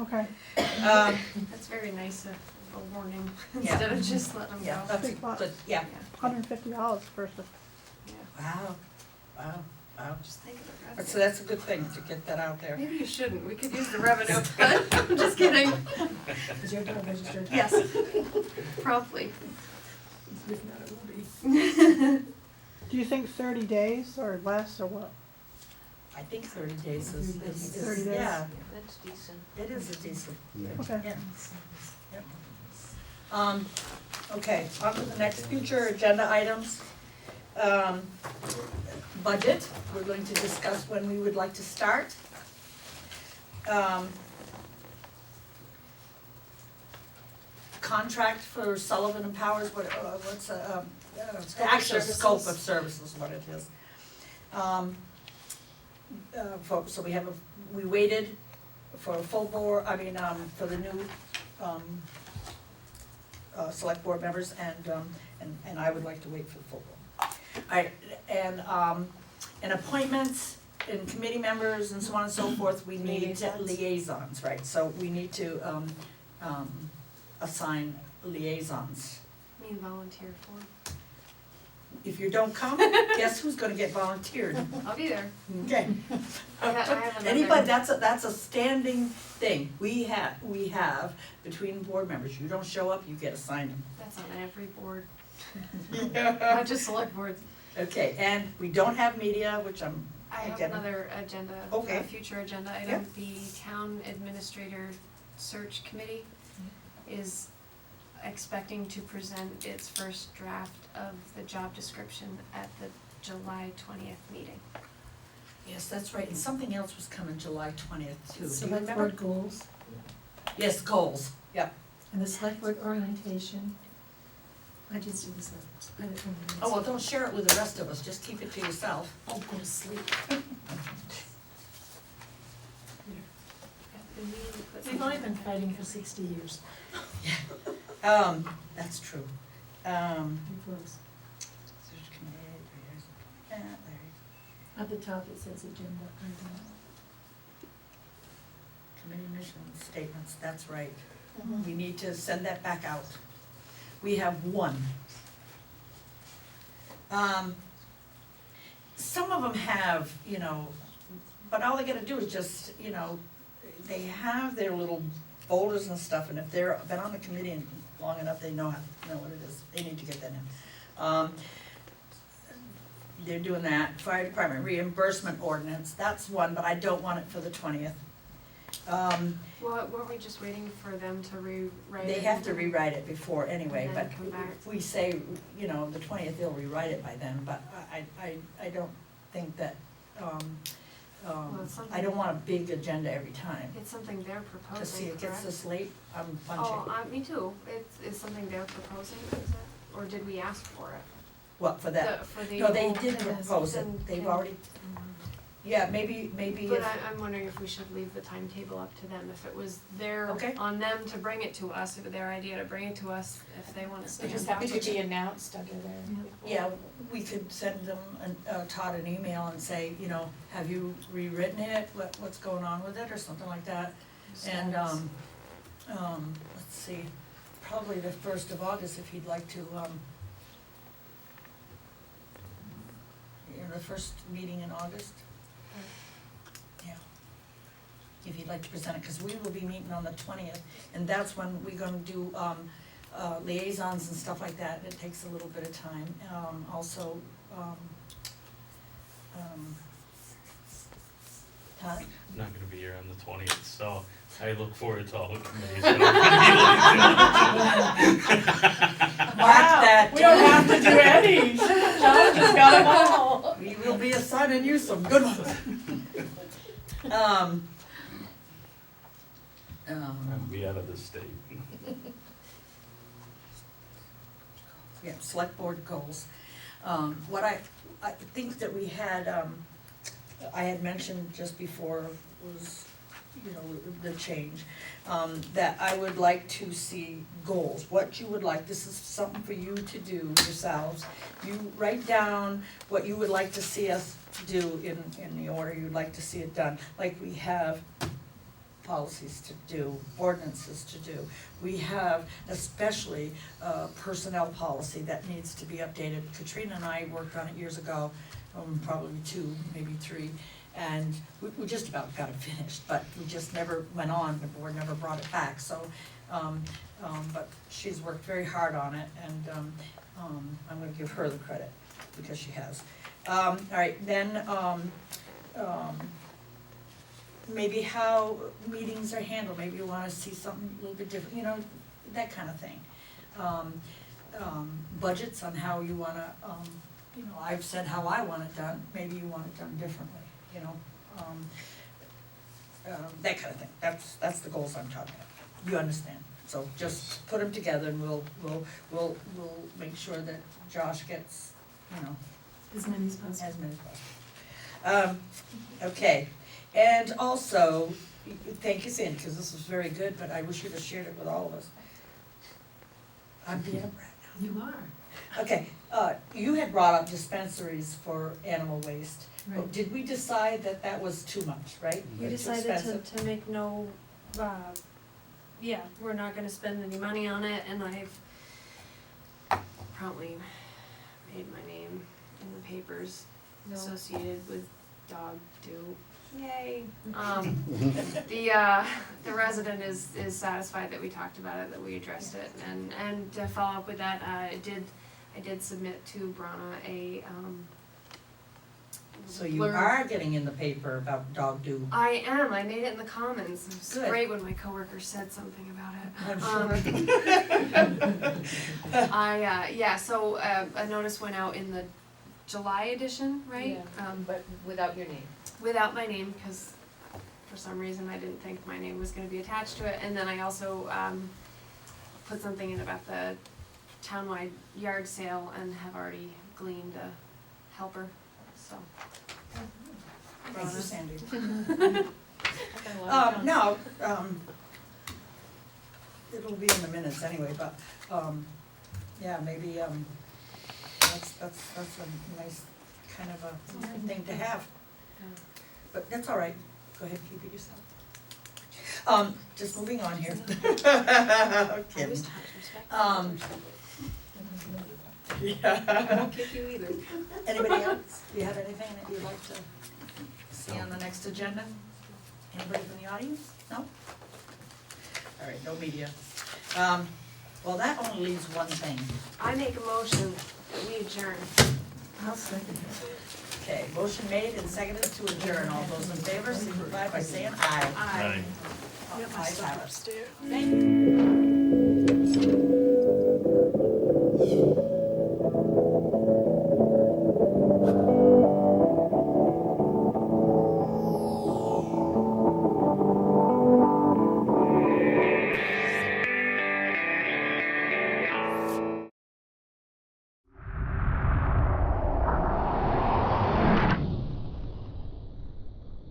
Speaker 14: okay.
Speaker 1: um,
Speaker 4: That's very nice of a warning
Speaker 1: Yeah.
Speaker 4: instead of just letting them go.
Speaker 1: Yeah, that's
Speaker 14: Big bucks.
Speaker 1: good, yeah.
Speaker 14: $150 a person.
Speaker 1: Wow, wow, wow.
Speaker 4: Just think of the
Speaker 1: So that's a good thing to get that out there.
Speaker 4: Maybe you shouldn't, we could use the revenue, but I'm just kidding.
Speaker 6: Is your dog registered?
Speaker 4: Yes, promptly.
Speaker 6: If not, it will be.
Speaker 14: Do you think 30 days or less or what?
Speaker 1: I think 30 days is,
Speaker 14: 30 days.
Speaker 1: yeah,
Speaker 2: That's decent.
Speaker 1: it is a decent,
Speaker 14: Okay.
Speaker 1: yeah. Okay, on to the next future agenda items. Budget, we're going to discuss when we would like to start. Contract for Sullivan and Powers, what's, the actual scope of services, what it is. So we waited for a full board, for the new, select board members, and I would like to wait for the full board. Alright, and appointments and committee members and so on and so forth, we need liaisons, right? So we need to, assign liaisons.
Speaker 4: Me volunteer for.
Speaker 1: If you don't come, guess who's gonna get volunteered?
Speaker 4: I'll be there.
Speaker 1: Okay.
Speaker 4: I have another.
Speaker 1: Anybody, that's a standing thing. We have between board members, you don't show up, you get assigned them.
Speaker 4: That's on every board, not just select boards.
Speaker 1: Okay, and we don't have media, which
Speaker 4: I have
Speaker 1: Again.
Speaker 4: another agenda,
Speaker 1: Okay.
Speaker 4: future agenda item. The town administrator search committee is expecting to present its first draft of the job description at the July 20th meeting.
Speaker 1: Yes, that's right, and something else was coming July 20th too. Do you
Speaker 6: Select
Speaker 1: remember?
Speaker 6: board goals
Speaker 1: Yes, goals, yep.
Speaker 6: and the select board orientation. I just do this, I didn't remember.
Speaker 1: Oh, well, don't share it with the rest of us, just keep it to yourself.
Speaker 6: I'll go to sleep. We've only been fighting for 60 years.
Speaker 1: That's true.
Speaker 6: We're close.
Speaker 1: Search committee, there you
Speaker 6: At the top it says agenda item.
Speaker 1: Committee mission statements, that's right.
Speaker 6: Mhm.
Speaker 1: We need to send that back out. We have one. Some of them have, but all they gotta do is just, they have their little folders and stuff, and if they're been on the committee long enough, they know what it is. They need to get that in. They're doing that. Fire department reimbursement ordinance, that's one, but I don't want it for the 20th.
Speaker 4: Well, weren't we just waiting for them to rewrite it?
Speaker 1: They have to rewrite it before anyway,
Speaker 4: And
Speaker 1: but
Speaker 4: then come back.
Speaker 1: if we say, the 20th, they'll rewrite it by then, but I don't think that,
Speaker 4: it's something-
Speaker 1: I don't want a big agenda every time.
Speaker 4: It's something they're proposing,
Speaker 1: To see it gets
Speaker 4: correct?
Speaker 1: this late, I'm
Speaker 4: Oh,
Speaker 1: punching.
Speaker 4: me too. It's something they're proposing, is it? Or did we ask for it?
Speaker 1: What, for that?
Speaker 4: For the.
Speaker 1: No, they did
Speaker 6: It is.
Speaker 1: propose
Speaker 4: Then
Speaker 1: it, they've
Speaker 4: can-
Speaker 1: already, yeah, maybe
Speaker 4: But
Speaker 1: if,
Speaker 4: I'm wondering if we should leave the timetable up to them, if it was
Speaker 1: Okay.
Speaker 4: on them to bring it to us, if it their idea to bring it to us, if they wanna
Speaker 3: They
Speaker 4: stand
Speaker 3: just
Speaker 4: up
Speaker 3: have
Speaker 4: to
Speaker 3: to be
Speaker 4: it.
Speaker 3: announced under there.
Speaker 1: yeah, we could send them, Todd an email and say, have you rewritten it, what's going on with it, or something like that. And, let's see, probably the 1st of August, if he'd like to, the first meeting in August. Yeah. If you'd like to present it, because we will be meeting on the 20th, and that's when we're gonna do, liaisons and stuff like that, it takes a little bit of time. Also, Todd?
Speaker 7: I'm not gonna be here on the 20th, so I look forward to all the committees.
Speaker 1: Mark that.
Speaker 3: We don't have to do any. John just got them all.
Speaker 1: We will be assigning you some good ones.
Speaker 7: I'll be out of the state.
Speaker 1: Yeah, select board goals. What I think that we had, I had mentioned just before was, the change, that I would like to see goals, what you would like, this is something for you to do yourselves. You write down what you would like to see us do in the order you'd like to see it done, like we have policies to do, ordinances to do. We have especially a personnel policy that needs to be updated. Katrina and I worked on it years ago, probably 2, maybe 3, and we just about got it finished, but we just never went on, the board never brought it back, so, but she's worked very hard on it, and, I'm gonna give her the credit, because she has. All right, then, maybe how meetings are handled, maybe you wanna see something a little bit different, you know, that kind of thing. Budgets on how you wanna, you know, I've said how I want it done, maybe you want it done differently, you know? That kind of thing, that's the goals I'm talking about, you understand? So just put them together and we'll make sure that Josh gets, you know,
Speaker 6: As many as possible.
Speaker 1: as many as possible. Okay, and also, thank you, Sandy, because this was very good, but I wish you'd have shared it with all of us. I'm being a brat now.
Speaker 6: You are.
Speaker 1: Okay, you had brought up dispensaries for animal waste.
Speaker 6: Right.
Speaker 1: Did we decide that that was too much, right?
Speaker 4: We
Speaker 1: Too
Speaker 4: decided
Speaker 1: expensive?
Speaker 4: to make no, yeah, we're not gonna spend any money on it, and I've probably made my name in the papers associated with dog do. Yay. The resident is satisfied that we talked about it, that we addressed it, and to follow up with that, I did submit to Brana a,
Speaker 1: So you
Speaker 4: blurb.
Speaker 1: are getting in the paper about dog do.
Speaker 4: I am, I made it in the comments, it was
Speaker 1: Good.
Speaker 4: great when my coworker said something about it.
Speaker 1: I'm
Speaker 4: So a notice went out in the July edition, right?
Speaker 2: But without your name.
Speaker 4: Without my name, because for some reason I didn't think my name was gonna be attached to it, and then I also, put something in about the townwide yard sale and have already gleaned a helper, so.
Speaker 1: Thank you, Sandy.
Speaker 2: No.
Speaker 1: No, it'll be in the minutes anyway, but, yeah, maybe, that's a nice kind of a thing to have. But that's all right, go ahead, keep it yourself. Just moving on here. Okay. Yeah.
Speaker 4: I won't kick you either.
Speaker 1: Anybody else, do you have anything that you'd like to see on the next agenda? Anybody from the audience? No? All right, no media. Well, that only leaves one thing.
Speaker 4: I make a motion that we adjourn.
Speaker 6: I'll second it.
Speaker 1: Okay, motion made and seconded to adjourn. All those in favor, signify by saying aye.
Speaker 4: Aye.
Speaker 1: Ayes have it.
Speaker 3: Upstairs.
Speaker 1: Thank you.